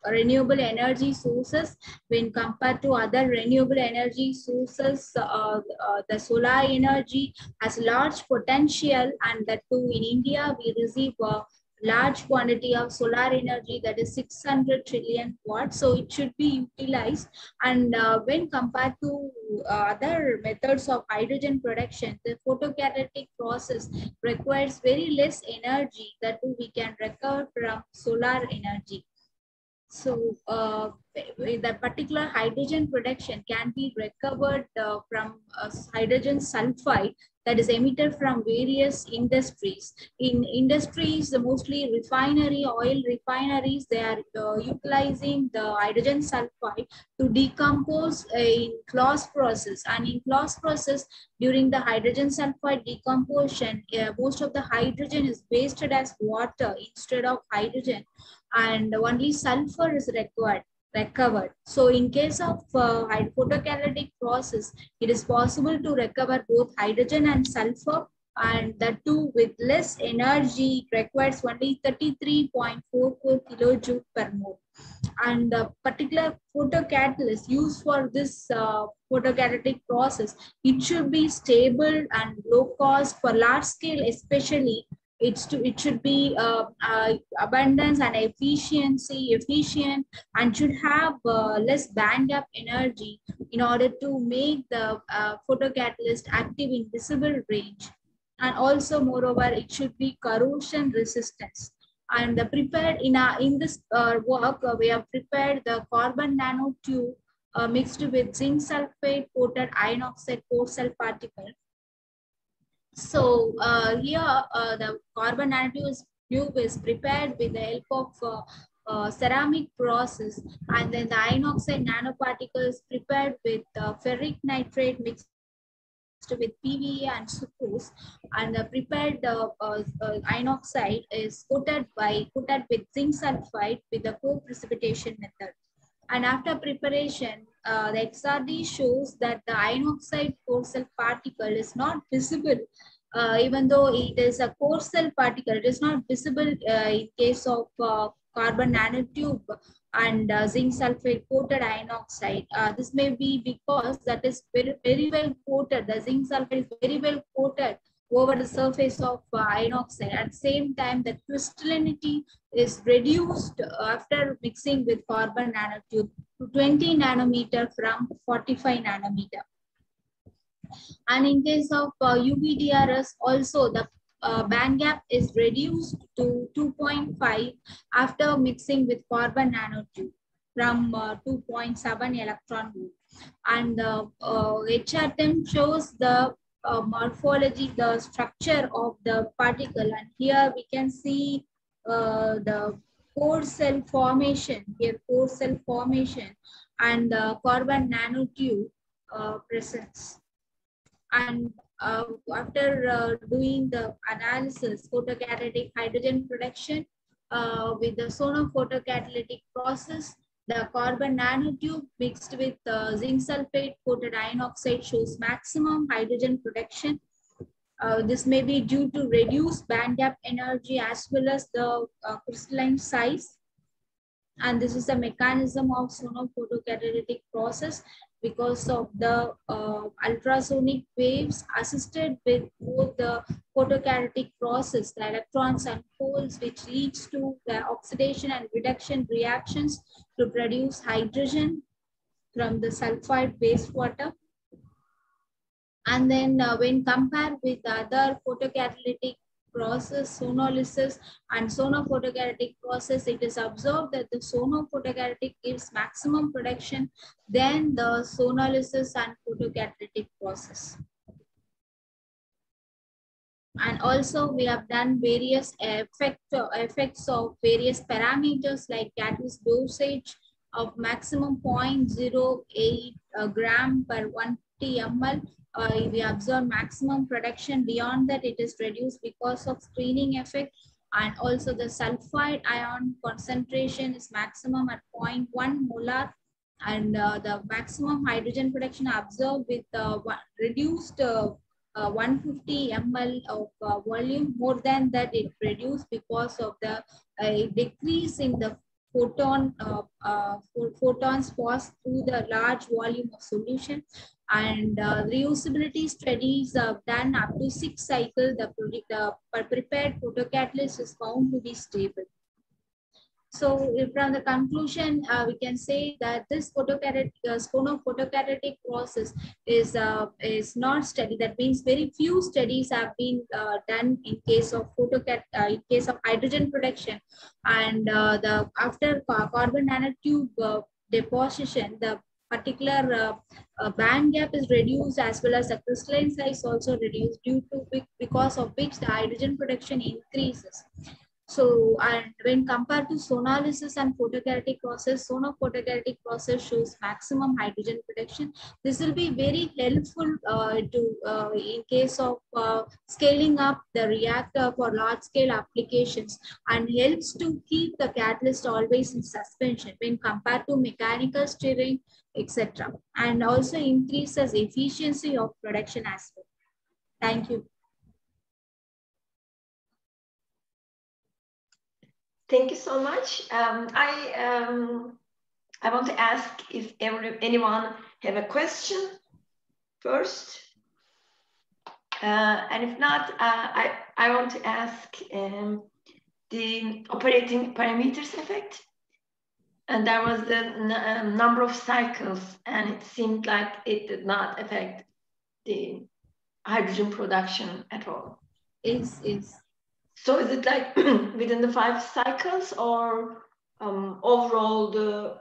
renewable energy sources when compared to other renewable energy sources. The solar energy has large potential, and that too in India we receive a large quantity of solar energy, that is 600 trillion watts. So it should be utilized, and when compared to other methods of hydrogen production, the photocatalytic process requires very less energy that we can recover from solar energy. So the particular hydrogen production can be recovered from hydrogen sulfide that is emitted from various industries. In industries, mostly refinery, oil refineries, they are utilizing the hydrogen sulfide to decompose in Claus process. And in Claus process, during the hydrogen sulfide decomposition, most of the hydrogen is wasted as water instead of hydrogen, and only sulfur is recovered. So in case of photocatalytic process, it is possible to recover both hydrogen and sulfur, and that too with less energy. It requires only 33.44 kilojoule per mole. And the particular photocatalyst used for this photocatalytic process, it should be stable and low cost for large scale, especially. It should be abundance and efficient, and should have less band gap energy in order to make the photocatalyst active in visible range. And also, moreover, it should be corrosion resistance. And prepared in this work, we have prepared the carbon nanotube mixed with zinc sulfate coated iron oxide core cell particle. So here the carbon nanotube is prepared with the help of ceramic process, and then the iron oxide nanoparticles prepared with ferric nitrate mixed mixed with PVA and sucrose, and the prepared iron oxide is coated with zinc sulfide with the co-precipitation method. And after preparation, the XRD shows that the iron oxide core cell particle is not visible. Even though it is a core cell particle, it is not visible in case of carbon nanotube and zinc sulfide coated iron oxide. This may be because that is very well coated. The zinc sulfide is very well coated over the surface of iron oxide. At the same time, the crystallinity is reduced after mixing with carbon nanotube to 20 nanometer from 45 nanometer. And in case of UVDRS, also the band gap is reduced to 2.5 after mixing with carbon nanotube from 2.7 electron volt. And the HRTM shows the morphology, the structure of the particle. And here we can see the core cell formation, here core cell formation and the carbon nanotube presence. And after doing the analysis, photocatalytic hydrogen production with the sonophotocatalytic process, the carbon nanotube mixed with zinc sulfate coated iron oxide shows maximum hydrogen production. This may be due to reduced band gap energy as well as the crystalline size. And this is the mechanism of sonophotocatalytic process because of the ultrasonic waves assisted with both the photocatalytic process, the electrons and holes, which leads to the oxidation and reduction reactions to produce hydrogen from the sulfide wastewater. And then when compared with the other photocatalytic process, sonolysis and sonophotocatalytic process, it is observed that the sonophotocatalytic gives maximum production than the sonolysis and photocatalytic process. And also we have done various effects of various parameters like catalyst dosage of maximum 0.08 gram per 150 ml. We observe maximum production. Beyond that, it is reduced because of screening effect. And also the sulfide ion concentration is maximum at 0.1 molar. And the maximum hydrogen production observed with reduced 150 ml of volume. More than that, it reduced because of the decrease in the photons passed through the large volume of solution. And reusability studies done up to 6 cycles. The prepared photocatalyst is found to be stable. So from the conclusion, we can say that this photocatalytic process is not studied. That means very few studies have been done in case of hydrogen production. And after carbon nanotube deposition, the particular band gap is reduced as well as the crystalline size also reduced, because of which the hydrogen production increases. So, and when compared to sonolysis and photocatalytic process, sonophotocatalytic process shows maximum hydrogen production. This will be very helpful in case of scaling up the reactor for large scale applications, and helps to keep the catalyst always in suspension when compared to mechanical steering, etc. And also increases efficiency of production as well. Thank you. Thank you so much. I want to ask if anyone have a question first. And if not, I want to ask the operating parameters effect. And there was the number of cycles, and it seemed like it did not affect the hydrogen production at all. So is it like within the 5 cycles, or overall the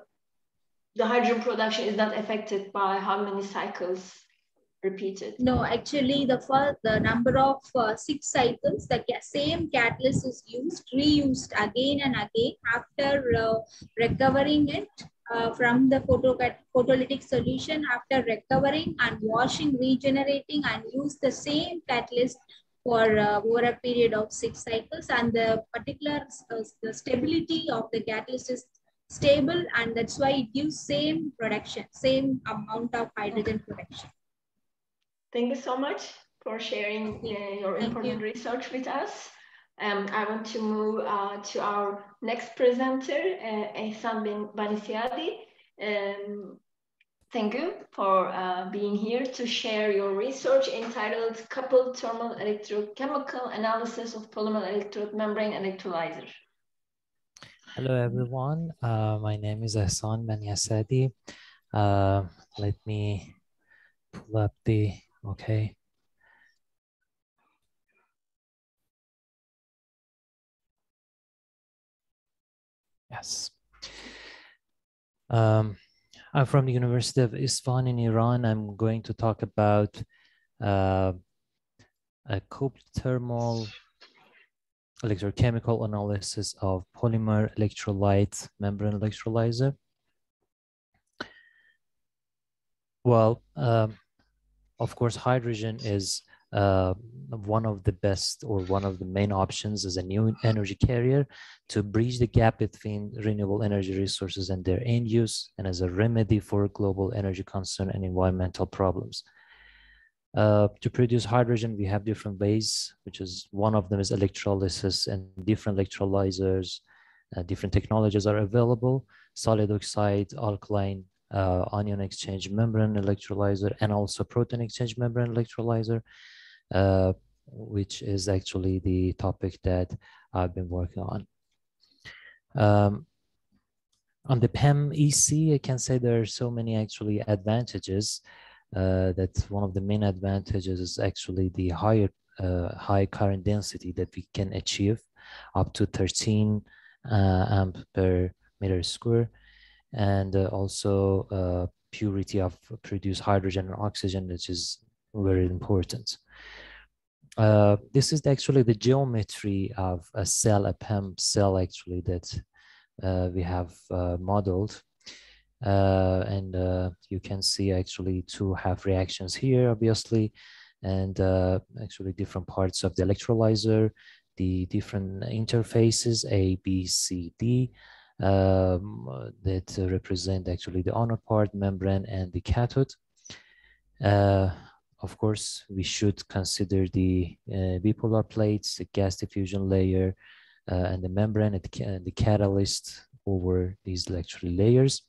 hydrogen production is not affected by how many cycles repeated? No, actually the number of 6 cycles, the same catalyst is reused again and again. After recovering it, from the photolytic solution after recovering and washing, regenerating, and use the same catalyst for over a period of 6 cycles. And the particular the stability of the catalyst is stable, and that's why it gives same production, same amount of hydrogen production. Thank you so much for sharing your important research with us. I want to move to our next presenter, Ehsan Banisiadi. Thank you for being here to share your research entitled Coupled Thermal Electrochemical Analysis of Polymer Electrode Membrane Electrolyzer. Hello, everyone. My name is Ehsan Banisiadi. Let me pull up the, okay. Yes. I'm from the University of Isfahan in Iran. I'm going to talk about a coupled thermal electrochemical analysis of polymer electrolyte membrane electrolyzer. Well, of course, hydrogen is one of the best or one of the main options as a new energy carrier to bridge the gap between renewable energy resources and their end use, and as a remedy for global energy concern and environmental problems. To produce hydrogen, we have different ways, which is one of them is electrolysis, and different electrolyzers, different technologies are available: solid oxide, alkaline, anion exchange membrane electrolyzer, and also proton exchange membrane electrolyzer, which is actually the topic that I've been working on. On the PEM-EC, I can say there are so many actually advantages. That's one of the main advantages is actually the high current density that we can achieve, up to 13 amp per meter square, and also purity of produced hydrogen and oxygen, which is very important. This is actually the geometry of a cell, a PEM cell actually that we have modeled. And you can see actually two half reactions here, obviously, and actually different parts of the electrolyzer, the different interfaces, A, B, C, D, that represent actually the anode part, membrane, and the cathode. Of course, we should consider the bipolar plates, the gas diffusion layer, and the membrane, and the catalyst over these actually layers.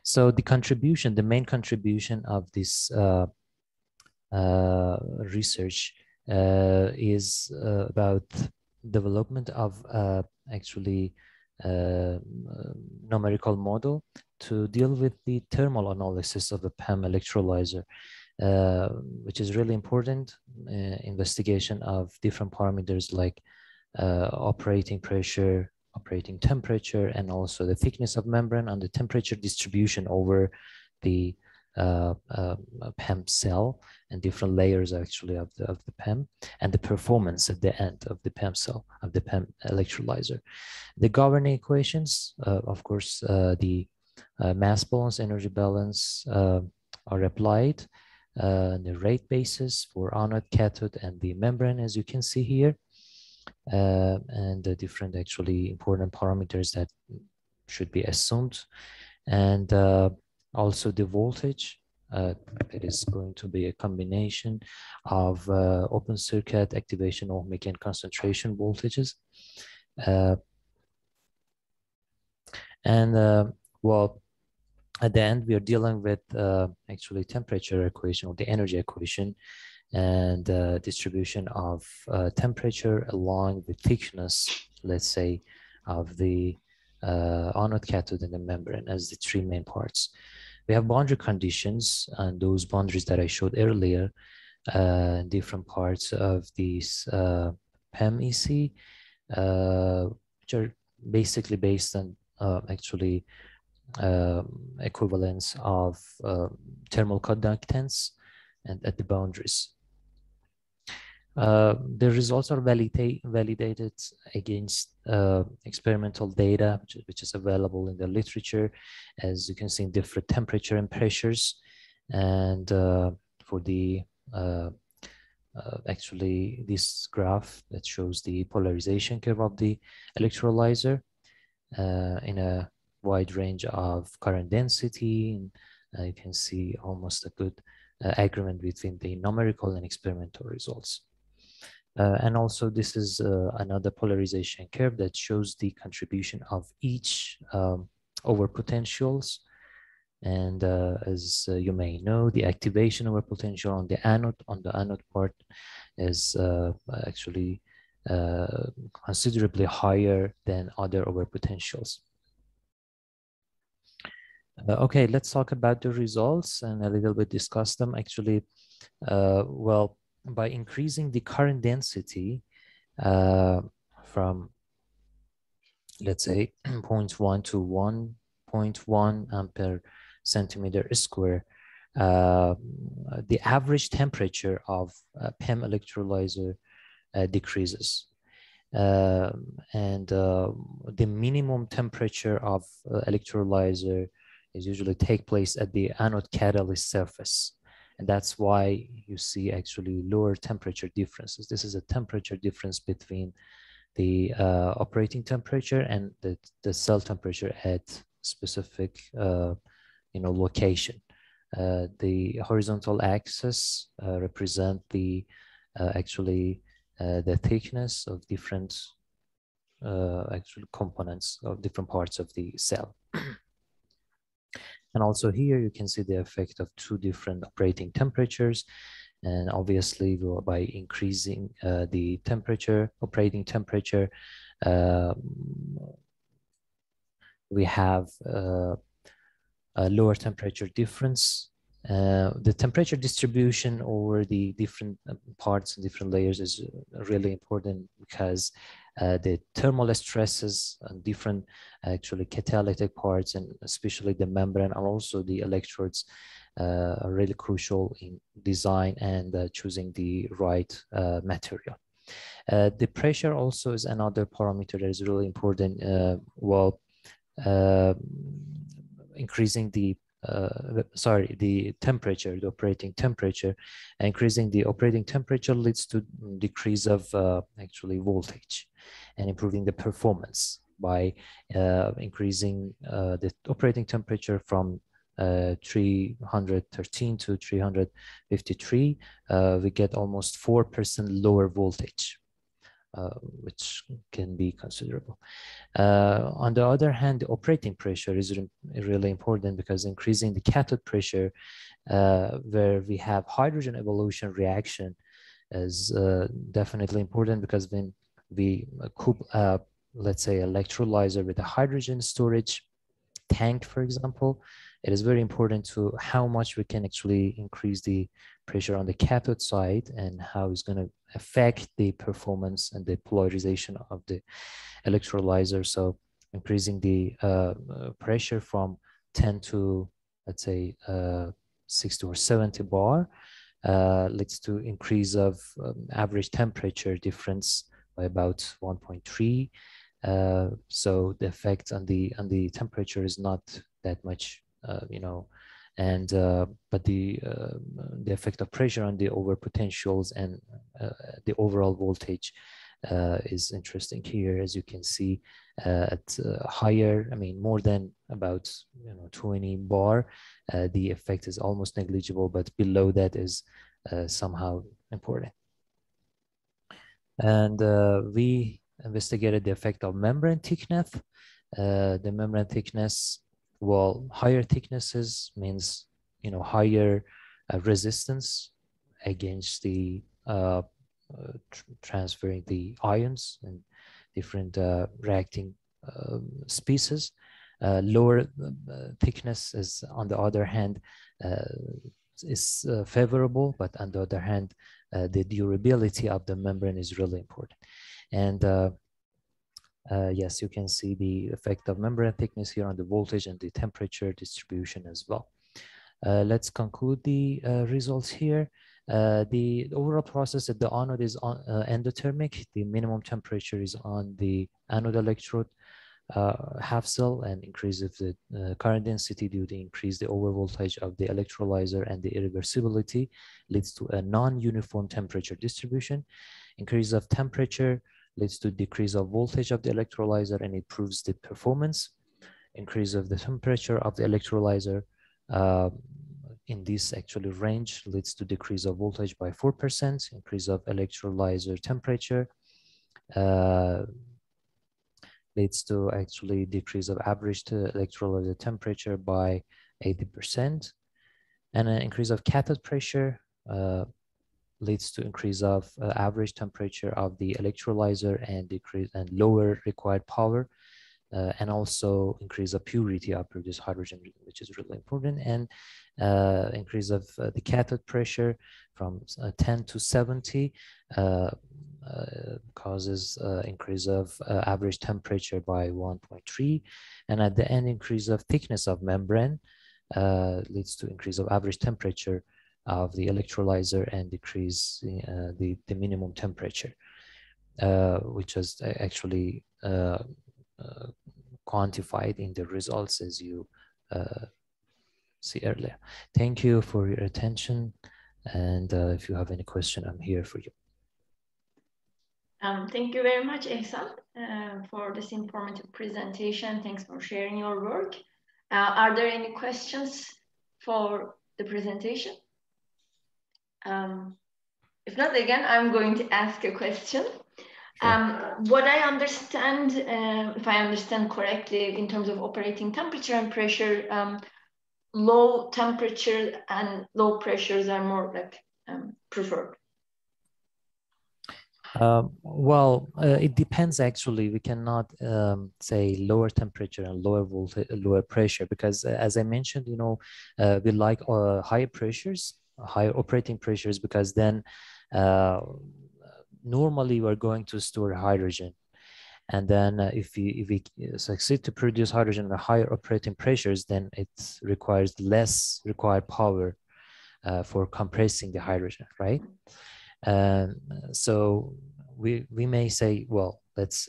So the contribution, the main contribution of this research is about development of actually numerical model to deal with the thermal analysis of a PEM electrolyzer, which is really important. Investigation of different parameters like operating pressure, operating temperature, and also the thickness of membrane and the temperature distribution over the PEM cell and different layers actually of the PEM, and the performance at the end of the PEM cell, of the PEM electrolyzer. The governing equations, of course, the mass balance, energy balance are applied, the rate basis for anode, cathode, and the membrane, as you can see here, and the different actually important parameters that should be assumed, and also the voltage. It is going to be a combination of open circuit, activation, ohmic, and concentration voltages. Well, at the end, we are dealing with actually temperature equation, or the energy equation, and distribution of temperature along the thickness, let's say, of the anode, cathode, and the membrane as the three main parts. We have boundary conditions, and those boundaries that I showed earlier, different parts of these PEM-EC, which are basically based on actually equivalence of thermal conductance and at the boundaries. The results are validated against experimental data, which is available in the literature, as you can see in different temperature and pressures. And for the actually this graph that shows the polarization curve of the electrolyzer in a wide range of current density. And you can see almost a good agreement between the numerical and experimental results. And also this is another polarization curve that shows the contribution of each overpotentials. And as you may know, the activation overpotential on the anode part is actually considerably higher than other overpotentials. Okay, let's talk about the results and a little bit discuss them. Actually, well, by increasing the current density from, let's say, 0.1 to 1.1 ampere centimeter square, the average temperature of PEM electrolyzer decreases. And the minimum temperature of electrolyzer is usually take place at the anode catalyst surface. And that's why you see actually lower temperature differences. This is a temperature difference between the operating temperature and the cell temperature at specific location. The horizontal axis represent the the thickness of different actual components of different parts of the cell. And also here you can see the effect of two different operating temperatures. And obviously by increasing the temperature, operating temperature, we have a lower temperature difference. The temperature distribution over the different parts and different layers is really important because the thermal stresses on different actually catalytic parts, and especially the membrane and also the electrodes, are really crucial in design and choosing the right material. The pressure also is another parameter that is really important. Increasing the temperature, the operating temperature, increasing the operating temperature leads to decrease of actually voltage and improving the performance. By increasing the operating temperature from 313 to 353, we get almost 4% lower voltage, which can be considerable. On the other hand, the operating pressure is really important because increasing the cathode pressure, where we have hydrogen evolution reaction, is definitely important, because when we couple up, let's say, electrolyzer with a hydrogen storage tank, for example, it is very important to how much we can actually increase the pressure on the cathode side and how it's going to affect the performance and the polarization of the electrolyzer. So increasing the pressure from 10 to, let's say, 60 or 70 bar leads to increase of average temperature difference by about 1.3. So the effect on the temperature is not that much, but the effect of pressure on the overpotentials and the overall voltage is interesting here. As you can see, at higher, more than about 20 bar, the effect is almost negligible, but below that is somehow important. And we investigated the effect of membrane thickness. The membrane thickness, well, higher thicknesses means higher resistance against the transferring the ions and different reacting species. Lower thickness is, on the other hand, is favorable, but on the other hand, the durability of the membrane is really important. And yes, you can see the effect of membrane thickness here on the voltage and the temperature distribution as well. Let's conclude the results here. The overall process at the anode is endothermic. The minimum temperature is on the anode electrode half cell, and increase of the current density due to increase the overvoltage of the electrolyzer and the irreversibility leads to a non-uniform temperature distribution. Increase of temperature leads to decrease of voltage of the electrolyzer and improves the performance. Increase of the temperature of the electrolyzer in this actually range leads to decrease of voltage by 4%. Increase of electrolyzer temperature leads to actually decrease of average electrolyzer temperature by 80%. And an increase of cathode pressure leads to increase of average temperature of the electrolyzer and decrease and lower required power, and also increase of purity of produced hydrogen, which is really important, and increase of the cathode pressure from 10 to 70 causes increase of average temperature by 1.3, and at the end increase of thickness of membrane leads to increase of average temperature of the electrolyzer and decrease the minimum temperature, which is actually quantified in the results as you see earlier. Thank you for your attention, and if you have any question, I'm here for you. Thank you very much, Ehsan, for this informative presentation. Thanks for sharing your work. Are there any questions for the presentation? If not, again, I'm going to ask a question. What I understand, if I understand correctly, in terms of operating temperature and pressure, low temperature and low pressures are more like preferred. Well, it depends actually. We cannot say lower temperature and lower voltage, lower pressure, because as I mentioned, you know, we like higher pressures, higher operating pressures, because then normally we're going to store hydrogen. And then if we succeed to produce hydrogen at higher operating pressures, then it requires less required power for compressing the hydrogen, right? So we may say, well, let's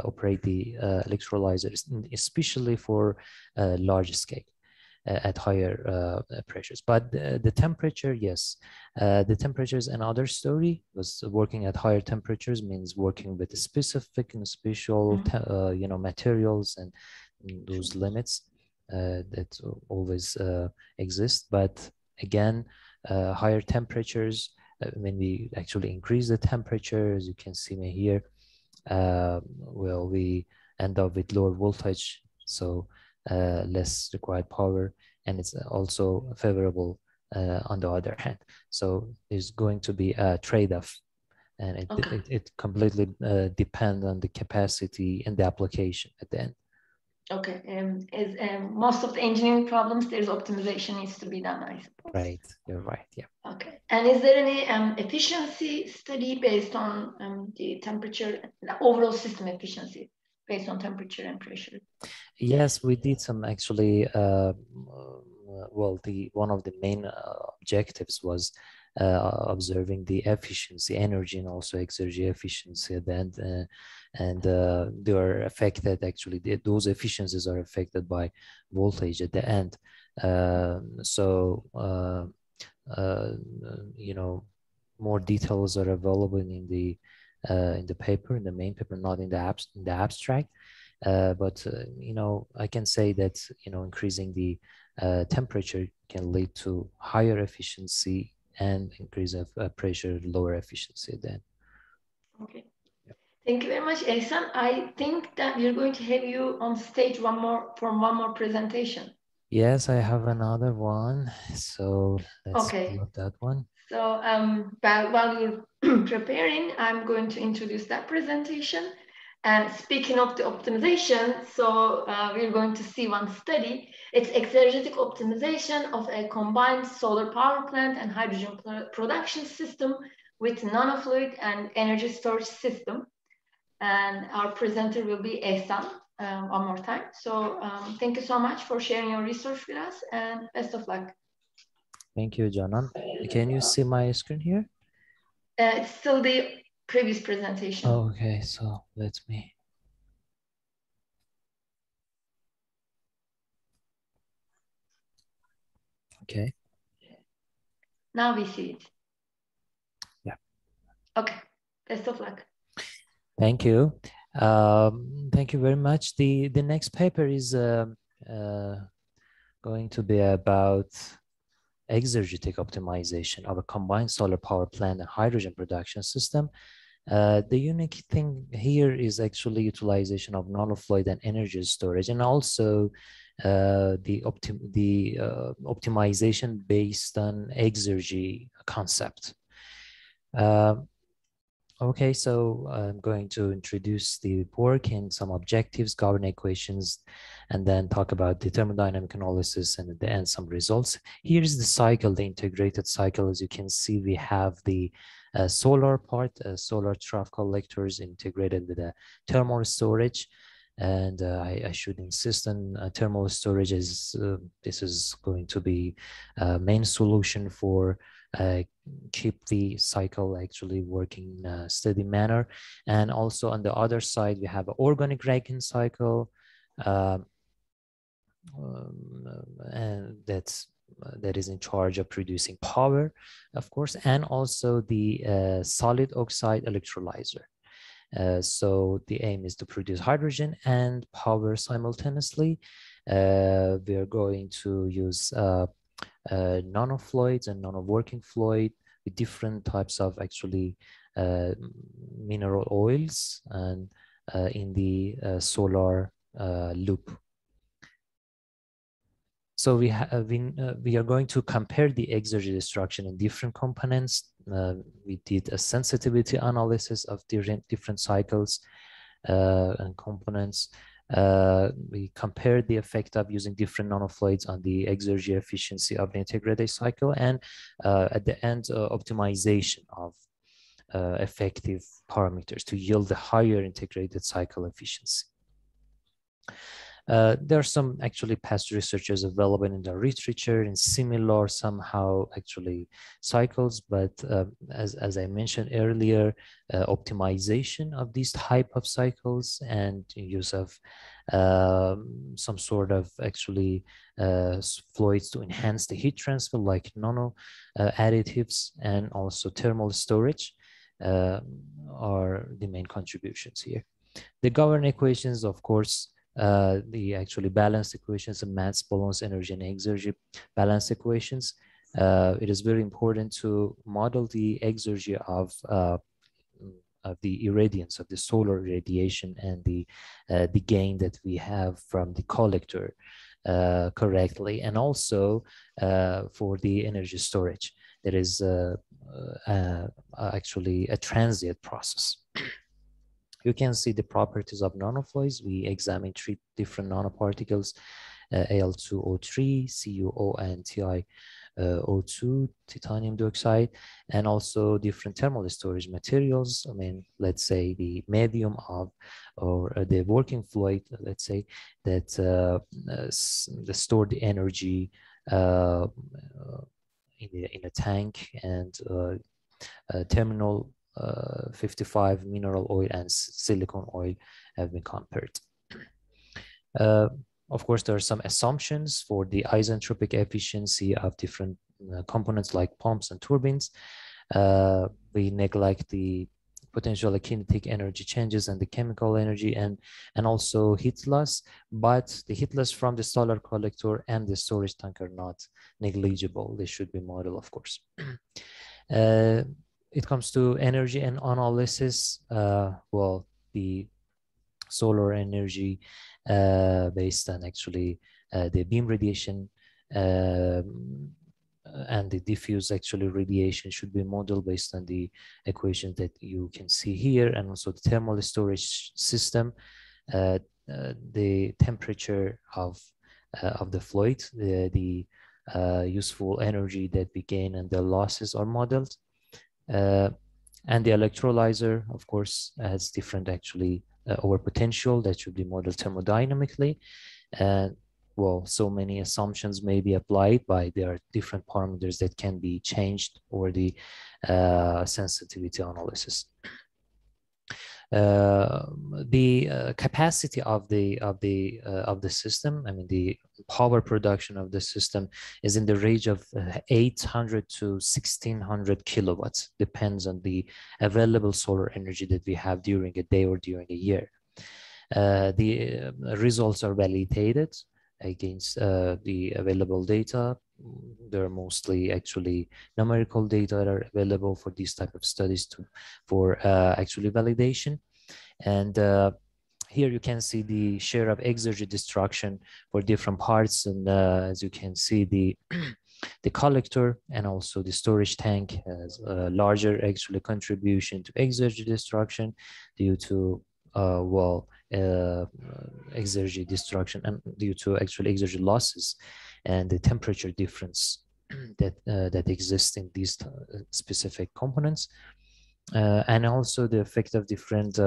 operate the electrolyzers, especially for large scale at higher pressures. But the temperature, yes, the temperatures another story. Was working at higher temperatures means working with specific and special you know, materials and those limits that always exist. But again, higher temperatures, when we actually increase the temperature, as you can see me here, well, we end up with lower voltage, so less required power, and it's also favorable on the other hand. So there's going to be a trade-off, and it completely depends on the capacity and the application at the end. Okay, as most of the engineering problems, there's optimization needs to be done, I suppose. Right, you're right, yeah. Okay, and is there any efficiency study based on the temperature, the overall system efficiency based on temperature and pressure? Yes, we did some actually. Well, one of the main objectives was observing the efficiency, energy, and also exergy efficiency at the end, and they are affected. Actually, those efficiencies are affected by voltage at the end. So you know, more details are available in the paper, in the main paper, not in the abstract. But you know, I can say that, you know, increasing the temperature can lead to higher efficiency and increase of pressure, lower efficiency then. Okay. Yep. Thank you very much, Ehsan. I think that we're going to have you on stage for one more presentation. Yes, I have another one. So let's look at that one. So while you're preparing, I'm going to introduce that presentation. And speaking of the optimization, so we're going to see one study. It's exergetic optimization of a combined solar power plant and hydrogen production system with nanofluid and energy storage system. And our presenter will be Ehsan one more time. So thank you so much for sharing your research with us, and best of luck. Thank you, Canan. Can you see my screen here? It's still the previous presentation. Okay, so let me. Okay. Now we see it. Yeah. Okay. Best of luck. Thank you. Thank you very much. The next paper is going to be about exergetic optimization of a combined solar power plant and hydrogen production system. The unique thing here is actually utilization of nanofluid and energy storage, and also the optimization based on exergy concept. Okay, so I'm going to introduce the work and some objectives, governing equations, and then talk about the thermodynamic analysis, and at the end some results. Here's the cycle, the integrated cycle. As you can see, we have the solar part, solar trough collectors integrated with a thermal storage. And I should insist on thermal storage, as this is going to be a main solution for keep the cycle actually working in a steady manner. And also on the other side, we have an organic Rankine cycle, and that is in charge of producing power, of course, and also the solid oxide electrolyzer. So the aim is to produce hydrogen and power simultaneously. We are going to use nanofluids and nano-working fluid with different types of actually mineral oils and in the solar loop. So we are going to compare the exergy destruction in different components. We did a sensitivity analysis of different cycles and components. We compared the effect of using different nanofluids on the exergy efficiency of the integrated cycle, and at the end, optimization of effective parameters to yield the higher integrated cycle efficiency. There are some actually past researchers available in the literature in similar somehow actually cycles, but as I mentioned earlier, optimization of these type of cycles and use of some sort of actually fluids to enhance the heat transfer, like nano additives, and also thermal storage are the main contributions here. The governing equations, of course, the actually balanced equations of mass, balance, energy, and exergy balanced equations. It is very important to model the exergy of the irradiance of the solar radiation and the gain that we have from the collector correctly, and also for the energy storage. There is actually a transient process. You can see the properties of nanofluids. We examined 3 different nanoparticles, Al2O3, CuO, and TiO2, titanium dioxide, and also different thermal storage materials. I mean, let's say the medium of, or the working fluid, let's say, that store the energy in a tank, and terminal 55 mineral oil and silicone oil have been compared. Of course, there are some assumptions for the isentropic efficiency of different components like pumps and turbines. We neglect the potential kinetic energy changes and the chemical energy, and also heat loss, but the heat loss from the solar collector and the storage tank are not negligible. They should be modeled, of course. It comes to energy and analysis. Well, the solar energy based on actually the beam radiation and the diffuse actually radiation should be modeled based on the equations that you can see here, and also the thermal storage system, the temperature of the fluid, the useful energy that we gain, and the losses are modeled. And the electrolyzer, of course, has different actually over potential that should be modeled thermodynamically. And well, so many assumptions may be applied, but there are different parameters that can be changed over the sensitivity analysis. The capacity of the system, I mean the power production of the system, is in the range of 800 to 1600 kilowatts, depends on the available solar energy that we have during a day or during a year. The results are validated against the available data. There are mostly actually numerical data that are available for these type of studies for actually validation. And here you can see the share of exergy destruction for different parts. And as you can see, the collector and also the storage tank has a larger actually contribution to exergy destruction due to exergy destruction and due to actually exergy losses and the temperature difference that exists in these specific components, and also the effect of different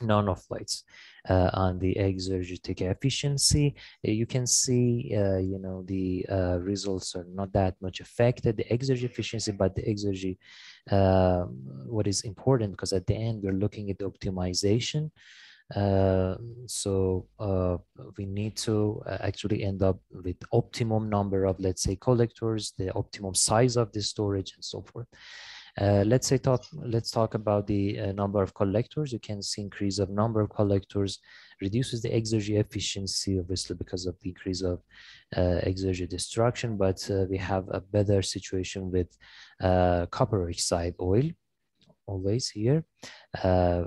nanoflights on the exergetic efficiency. You can see, the results are not that much affected, the exergy efficiency, but the exergy, what is important, because at the end we're looking at the optimization. So we need to actually end up with optimum number of, let's say, collectors, the optimum size of the storage, and so forth. Let's talk about the number of collectors. You can see increase of number of collectors reduces the exergy efficiency, obviously because of the increase of exergy destruction, but we have a better situation with copper oxide oil always here,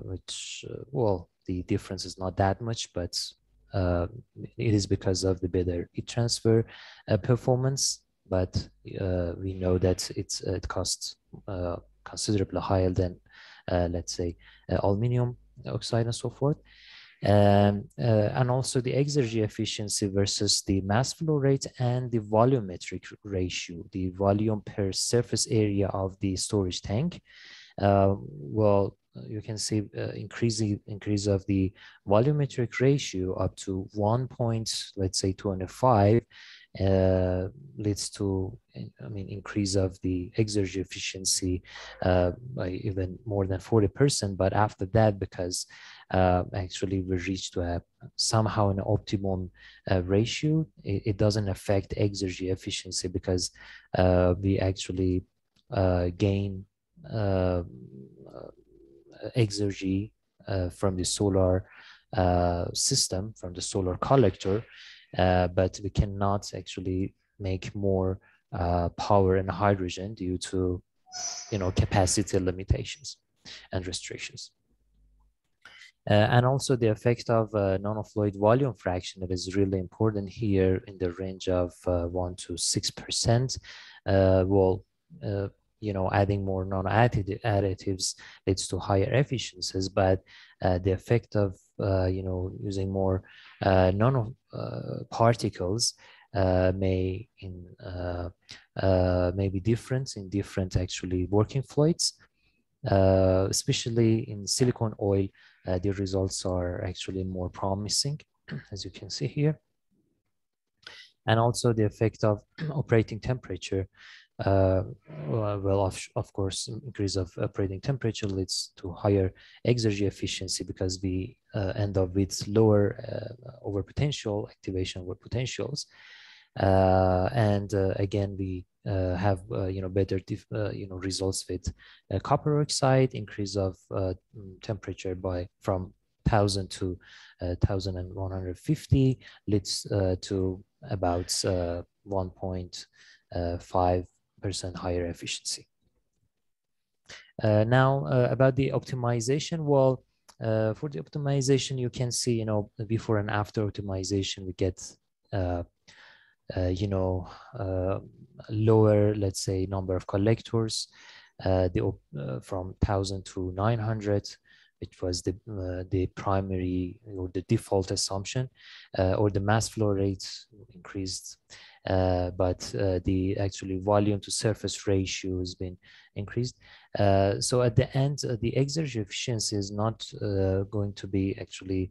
which, well, the difference is not that much, but it is because of the better heat transfer performance. But we know that it costs considerably higher than, let's say, aluminum oxide and so forth. And also the exergy efficiency versus the mass flow rate and the volumetric ratio, the volume per surface area of the storage tank. Well, you can see increase of the volumetric ratio up to 1.205 leads to, I mean, increase of the exergy efficiency by even more than 40%. But after that, because actually we reached to somehow an optimum ratio, it doesn't affect exergy efficiency, because we actually gain exergy from the solar system, from the solar collector, but we cannot actually make more power and hydrogen due to, capacity limitations and restrictions. And also the effect of nanofluid volume fraction, that is really important here, in the range of 1 to 6%. Adding more non-additives leads to higher efficiencies, but the effect of using more nanoparticles may be different in different actually working fluids, especially in silicone oil. The results are actually more promising, as you can see here. And also the effect of operating temperature. Of course, increase of operating temperature leads to higher exergy efficiency, because we end up with lower overpotential activation over potentials, and again we have better results with copper oxide. Increase of temperature from 1000 to 1150 leads to about 1.5% higher efficiency. Now about the optimization. Well, for the optimization, you can see, before and after optimization, we get lower, let's say, number of collectors, from 1000 to 900, which was the primary or the default assumption, or the mass flow rate increased, but the actually volume to surface ratio has been increased. So at the end, the exergy efficiency is not going to be actually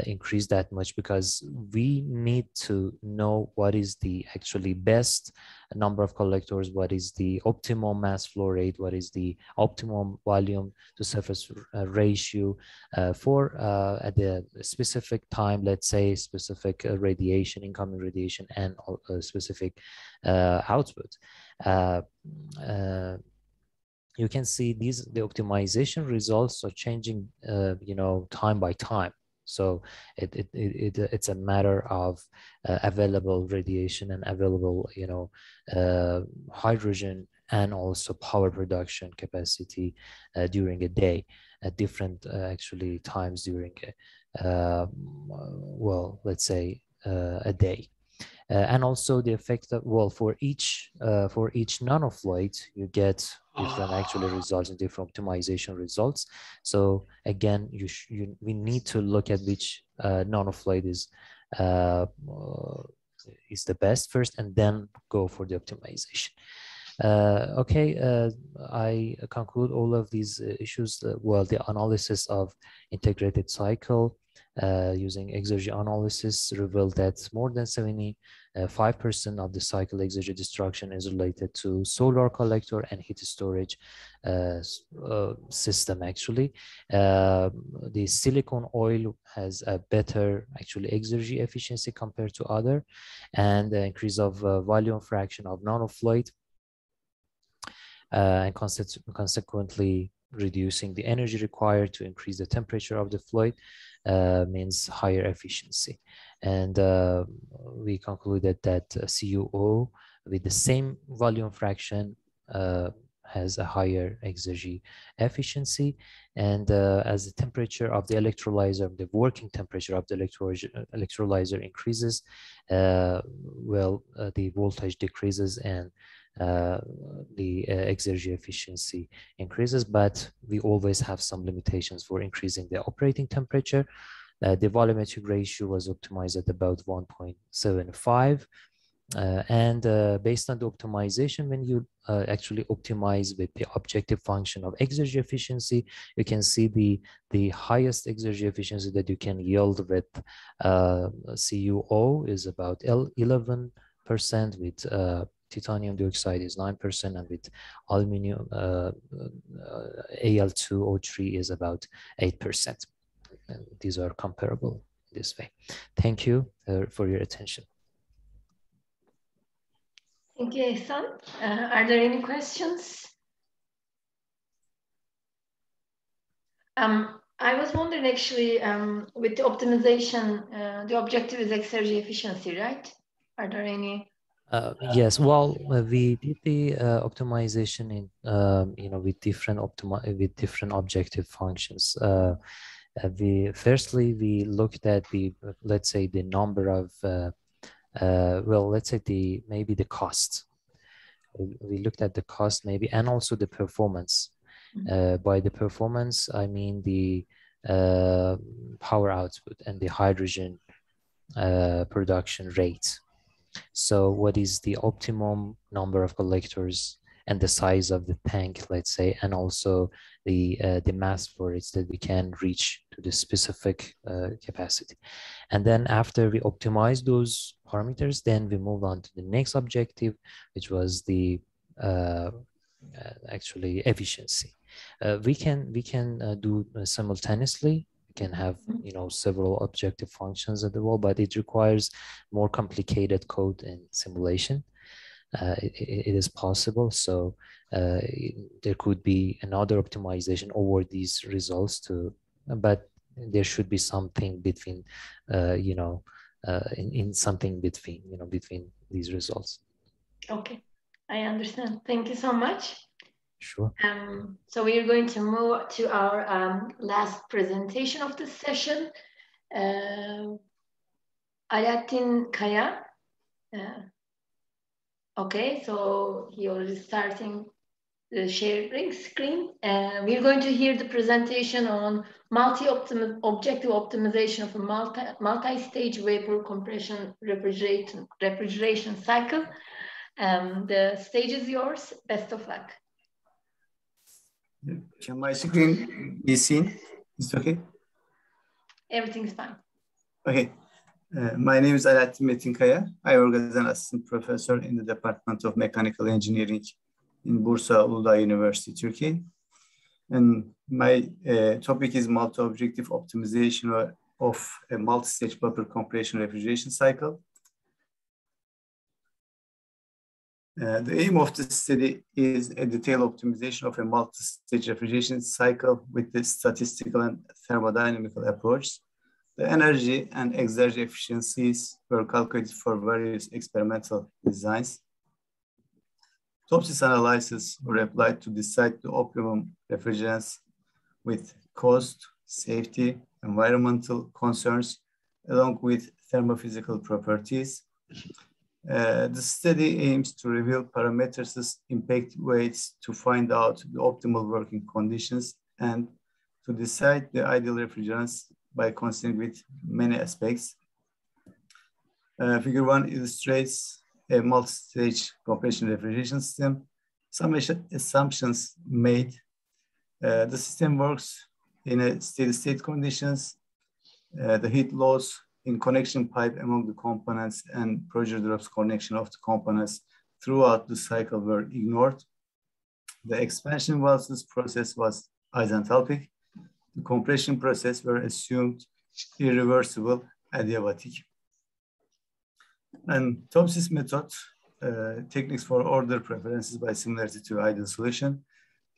increased that much, because we need to know what is the actually best number of collectors, what is the optimum mass flow rate, what is the optimum volume to surface ratio for at the specific time, let's say specific radiation, incoming radiation, and specific output. You can see the optimization results are changing, you know, time by time. So it's a matter of available radiation and available, you know, hydrogen and also power production capacity during a day at different actually times during, well, let's say a day. And also the effect of, well, for each nanoflight, you get different actually results and different optimization results. So again, we need to look at which nanoflight is the best first, and then go for the optimization. Okay, I conclude all of these issues. Well, the analysis of integrated cycle using exergy analysis revealed that more than 75% of the cycle exergy destruction is related to solar collector and heat storage system. Actually, the silicone oil has a better actually exergy efficiency compared to other, and the increase of volume fraction of nanofluid, and consequently reducing the energy required to increase the temperature of the fluid means higher efficiency. And we concluded that CuO with the same volume fraction has a higher exergy efficiency. And as the temperature of the electrolyzer, the working temperature of the electrolyzer increases, well, the voltage decreases and the exergy efficiency increases, but we always have some limitations for increasing the operating temperature. The volumetric ratio was optimized at about 1.75. And based on the optimization, when you actually optimize with the objective function of exergy efficiency, you can see the highest exergy efficiency that you can yield with CuO is about 11%, with titanium dioxide is 9%, and with aluminum Al2O3 is about 8%. And these are comparable this way. Thank you for your attention. Thank you, Ehsan. Are there any questions? I was wondering actually, with the optimization, the objective is exergy efficiency, right? Are there any? Yes, well, we did the optimization in you know, with different objective functions. Firstly we looked at the, let's say, the number of well, let's say maybe the cost. We looked at the cost maybe, and also the performance. By the performance, I mean the power output and the hydrogen production rate. So what is the optimum number of collectors and the size of the tank, let's say, and also the mass flow rates that we can reach to the specific capacity. And then after we optimize those parameters, then we move on to the next objective, which was the actually efficiency. We can do simultaneously. Can have, you know, several objective functions at the wall, but it requires more complicated code and simulation. It is possible, so there could be another optimization over these results too, but there should be something between, you know, in something between, you know, between these results. Okay, I understand. Thank you so much. Sure. So we are going to move to our last presentation of this session. Alaaddin Kaya. Okay, so he already starting the sharing screen. We're going to hear the presentation on objective optimization of a multi-stage vapor compression refrigeration cycle. The stage is yours. Best of luck. Can my screen be seen? Is it okay? Everything is fine. Okay. My name is Alaaddin Metinkaya. I work as an assistant professor in the Department of Mechanical Engineering in Bursa Uludağ University, Turkey. And my topic is multi-objective optimization of a multi-stage buffer compression refrigeration cycle. The aim of this study is a detailed optimization of a multi-stage refrigeration cycle with the statistical and thermodynamical approach. The energy and exergy efficiencies were calculated for various experimental designs. Topsis analysis were applied to decide the optimum refrigerants with cost, safety, environmental concerns, along with thermophysical properties. The study aims to reveal parameters' impact weights to find out the optimal working conditions and to decide the ideal refrigerants by considering with many aspects. Figure 1 illustrates a multi-stage compression refrigeration system. Some assumptions made. The system works in a steady state conditions. The heat loss in connection pipe among the components and pressure drops connection of the components throughout the cycle were ignored. The expansion valves process was isenthalpic. The compression process were assumed irreversible adiabatic. And Topsis method, techniques for order preferences by similarity to ideal solution.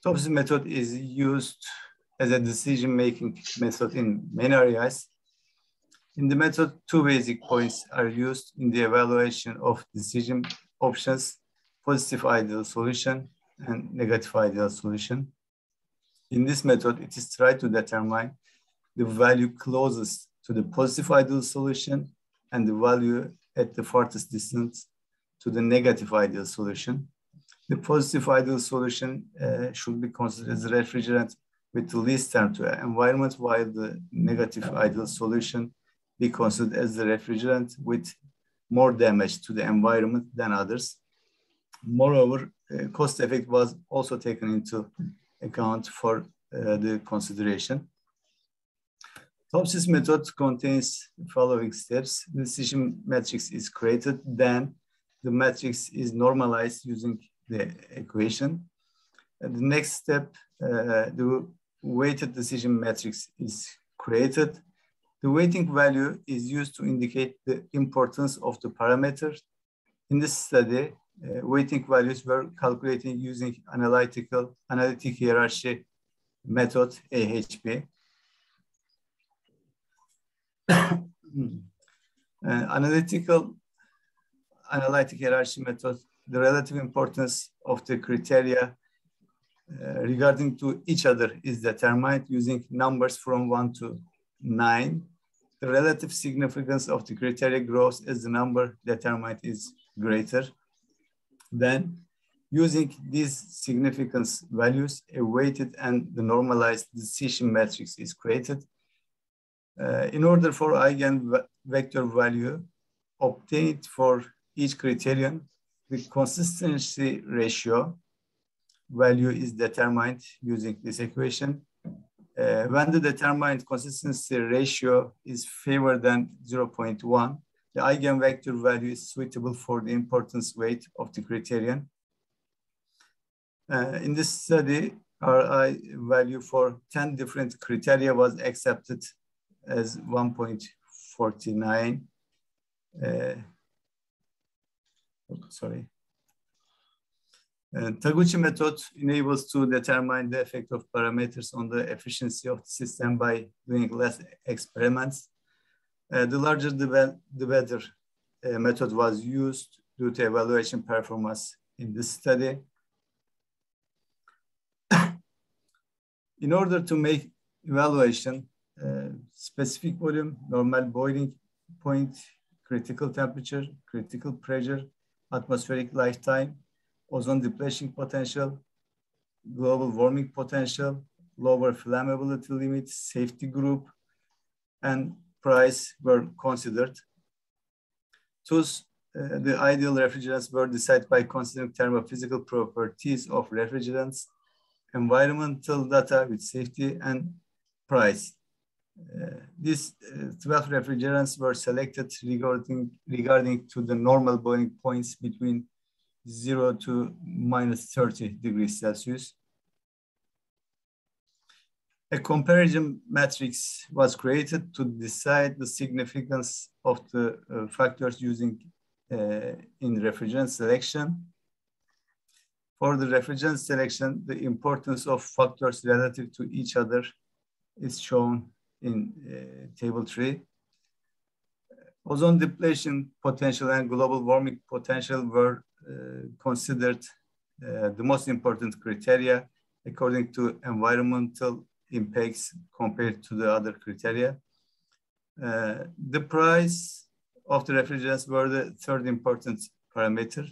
Topsis method is used as a decision-making method in many areas. In the method, two basic points are used in the evaluation of decision options: positive ideal solution and negative ideal solution. In this method, it is tried to determine the value closest to the positive ideal solution and the value at the farthest distance to the negative ideal solution. The positive ideal solution should be considered as a refrigerant with the least harm to the environment, while the negative ideal solution be considered as the refrigerant with more damage to the environment than others. Moreover, cost effect was also taken into account for the consideration. Topsis method contains the following steps. The decision matrix is created, then the matrix is normalized using the equation. And the next step, the weighted decision matrix is created. The weighting value is used to indicate the importance of the parameters. In this study, weighting values were calculated using analytic hierarchy method, AHP. Analytic hierarchy method, the relative importance of the criteria regarding to each other is determined using numbers from 1 to 9. The relative significance of the criteria grows as the number determined is greater. Then, using these significance values, a weighted and the normalized decision matrix is created. In order for eigenvector value obtained for each criterion, the consistency ratio value is determined using this equation. When the determined consistency ratio is fewer than 0.1, the eigenvector value is suitable for the importance weight of the criterion. In this study, Ri value for 10 different criteria was accepted as 1.49. Taguchi method enables to determine the effect of parameters on the efficiency of the system by doing less experiments. The larger the better method was used due to evaluation performance in this study. In order to make evaluation, specific volume, normal boiling point, critical temperature, critical pressure, atmospheric lifetime, ozone depletion potential, global warming potential, lower flammability limit, safety group, and price were considered. Thus, the ideal refrigerants were decided by considering thermophysical properties of refrigerants environmental data with safety and price. These 12 refrigerants were selected regarding to the normal boiling points between 0 to -30 degrees Celsius. A comparison matrix was created to decide the significance of the factors using in refrigerant selection. For the refrigerant selection, the importance of factors relative to each other is shown in table 3. Ozone depletion potential and global warming potential were considered the most important criteria according to environmental impacts compared to the other criteria. The price of the refrigerants were the third important parameter.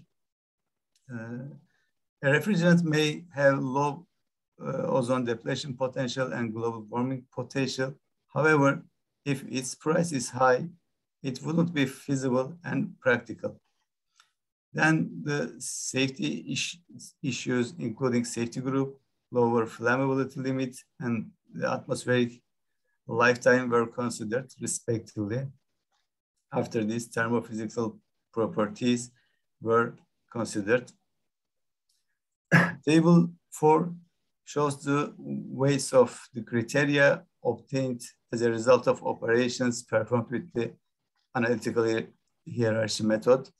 A refrigerant may have low ozone depletion potential and global warming potential. However, if its price is high, it wouldn't be feasible and practical. Then the safety issues, including safety group, lower flammability limit, and the atmospheric lifetime were considered respectively. After this, thermophysical properties were considered. Table 4 shows the weights of the criteria obtained as a result of operations performed with the analytical hierarchy method.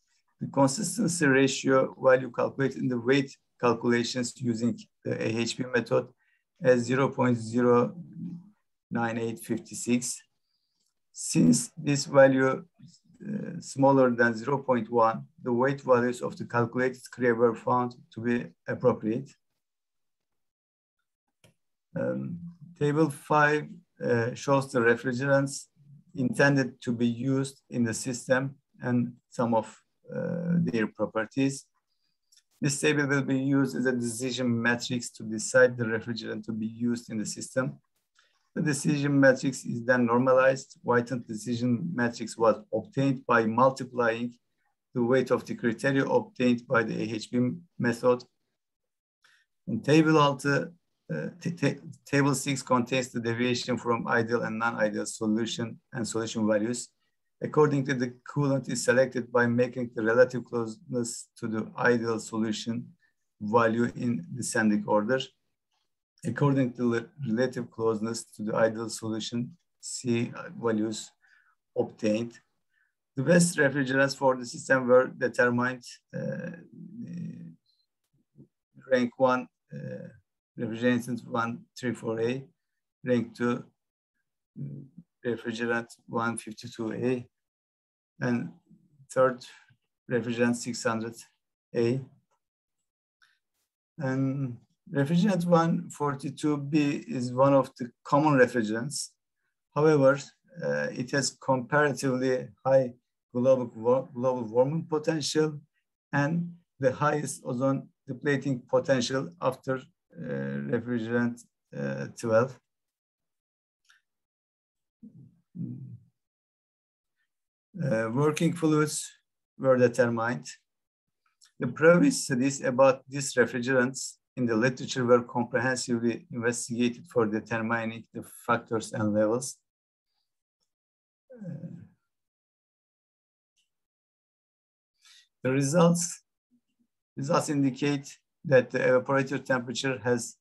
The consistency ratio value calculated in the weight calculations using the AHP method as 0.09856. Since this value smaller than 0.1, the weight values of the calculated criteria were found to be appropriate. Table 5 shows the refrigerants intended to be used in the system and some of their properties. This table will be used as a decision matrix to decide the refrigerant to be used in the system. The decision matrix is then normalized. Whitened decision matrix was obtained by multiplying the weight of the criteria obtained by the AHP method. And table 6 contains the deviation from ideal and non-ideal solution and solution values. Accordingly, the coolant is selected by making the relative closeness to the ideal solution value in descending order. According to the relative closeness to the ideal solution, C values obtained. The best refrigerants for the system were determined. Rank 1, refrigerant 134A, rank 2, refrigerant 152A, and third, refrigerant 600A. And refrigerant 142B is one of the common refrigerants. However, it has comparatively high global warming potential and the highest ozone depleting potential after refrigerant 12. Working fluids were determined. The previous studies about these refrigerants in the literature were comprehensively investigated for determining the factors and levels. The results indicate that the evaporator temperature has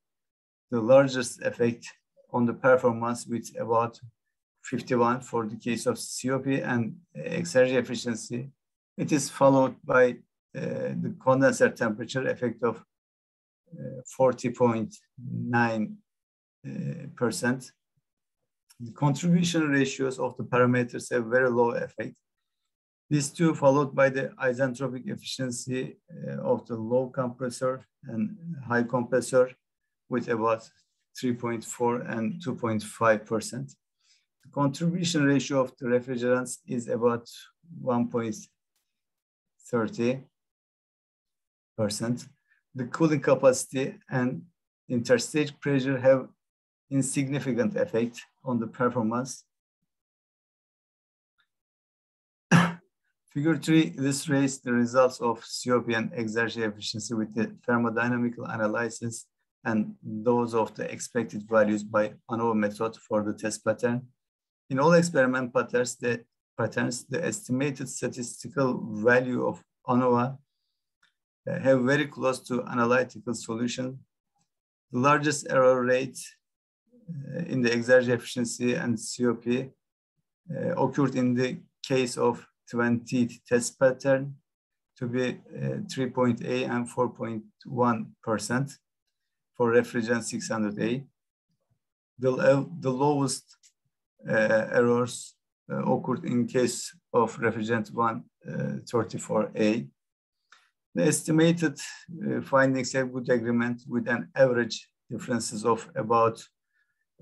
the largest effect on the performance, with about 51 for the case of COP and exergy efficiency. It is followed by the condenser temperature effect of 40.9%. The contribution ratios of the parameters have very low effect. These two followed by the isentropic efficiency of the low compressor and high compressor with about 3.4 and 2.5%. The contribution ratio of the refrigerants is about 1.30%. The cooling capacity and interstage pressure have insignificant effect on the performance. Figure 3 illustrates the results of COP and exergy efficiency with the thermodynamical analysis and those of the expected values by ANOVA method for the test pattern. In all experiment patterns, the estimated statistical value of ANOVA have very close to analytical solution. The largest error rate in the exergy efficiency and COP occurred in the case of 20 test pattern to be 3.8 and 4.1% for refrigerant 600A. The lowest errors occurred in case of refrigerant 134A. The estimated findings have good agreement with an average differences of about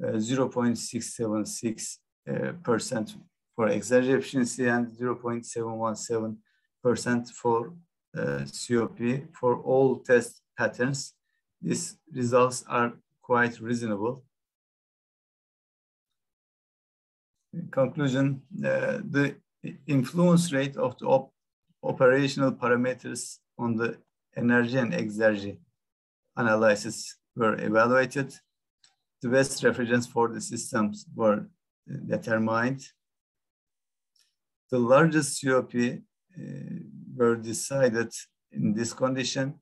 0.676% for exergy efficiency and 0.717% for COP for all test patterns. These results are quite reasonable. In conclusion, the influence rate of the operational parameters on the energy and exergy analysis were evaluated. The best refrigerants for the systems were determined. The largest COP were decided in this condition.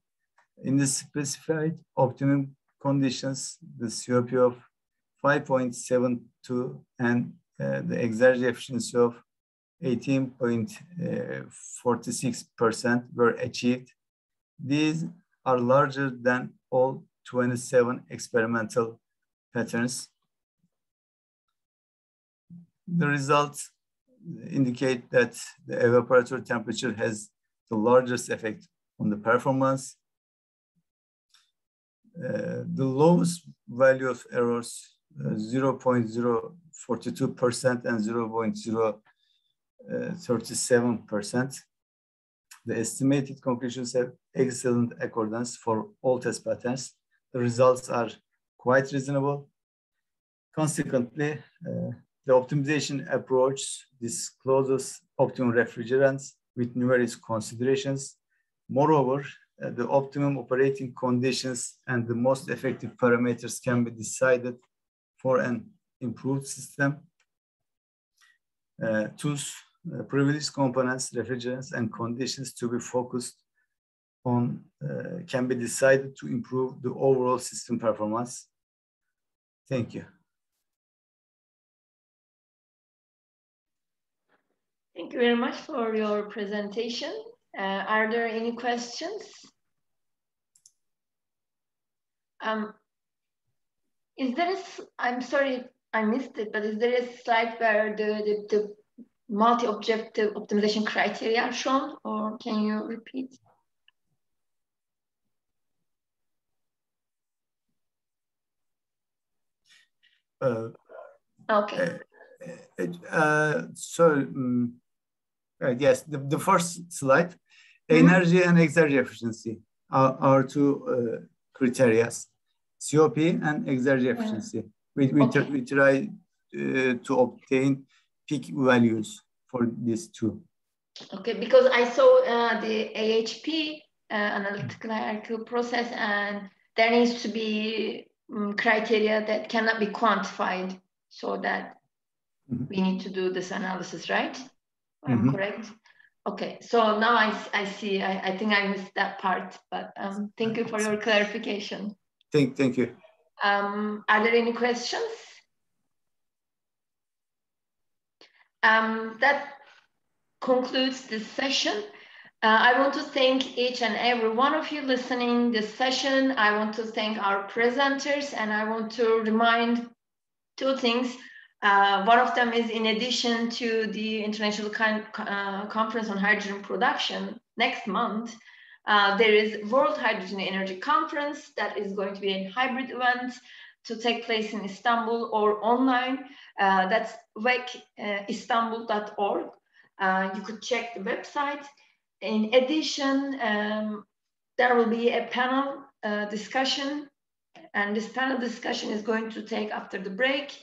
In the specified optimum conditions, the COP of 5.72 and the exergy efficiency of 18.46% were achieved. These are larger than all 27 experimental patterns. The results indicate that the evaporator temperature has the largest effect on the performance. The lowest value of errors, 0.042% and 0.037%. The estimated conclusions have excellent accordance for all test patterns. The results are quite reasonable. Consequently, the optimization approach discloses optimum refrigerants with numerous considerations. Moreover, the optimum operating conditions and the most effective parameters can be decided for an improved system. Choose privileged components, refrigerants, and conditions to be focused on can be decided to improve the overall system performance. Thank you. Thank you very much for your presentation. Are there any questions? Is there I'm sorry, I missed it, but is there a slide where the multi-objective optimization criteria are shown, or can you repeat? Okay. Yes, the first slide, energy and exergy efficiency are two criteria, COP and exergy efficiency. We try to obtain peak values for these two. Okay, because I saw the AHP, analytical hierarchical process, and there needs to be criteria that cannot be quantified, so that we need to do this analysis, right? I'm correct? Okay, so now I see, I think I missed that part, but thank you for your clarification. Thank you. Are there any questions? That concludes this session. I want to thank each and every one of you listening this session. I want to thank our presenters, and I want to remind two things. One of them is, in addition to the International Conference on Hydrogen Production next month, there is World Hydrogen Energy Conference that is going to be a hybrid event to take place in Istanbul or online. That's wecistanbul.org. You could check the website. In addition, there will be a panel discussion, and this panel discussion is going to take after the break.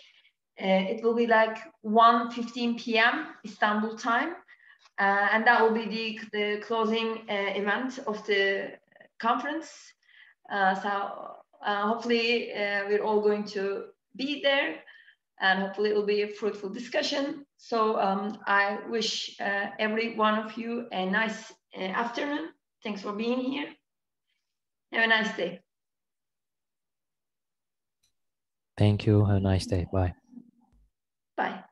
It will be like 1:15 p.m. Istanbul time, and that will be the closing event of the conference. So hopefully we're all going to be there, and hopefully it will be a fruitful discussion. So I wish every one of you a nice afternoon. Thanks for being here. Have a nice day. Thank you. Have a nice day. Bye. Bye.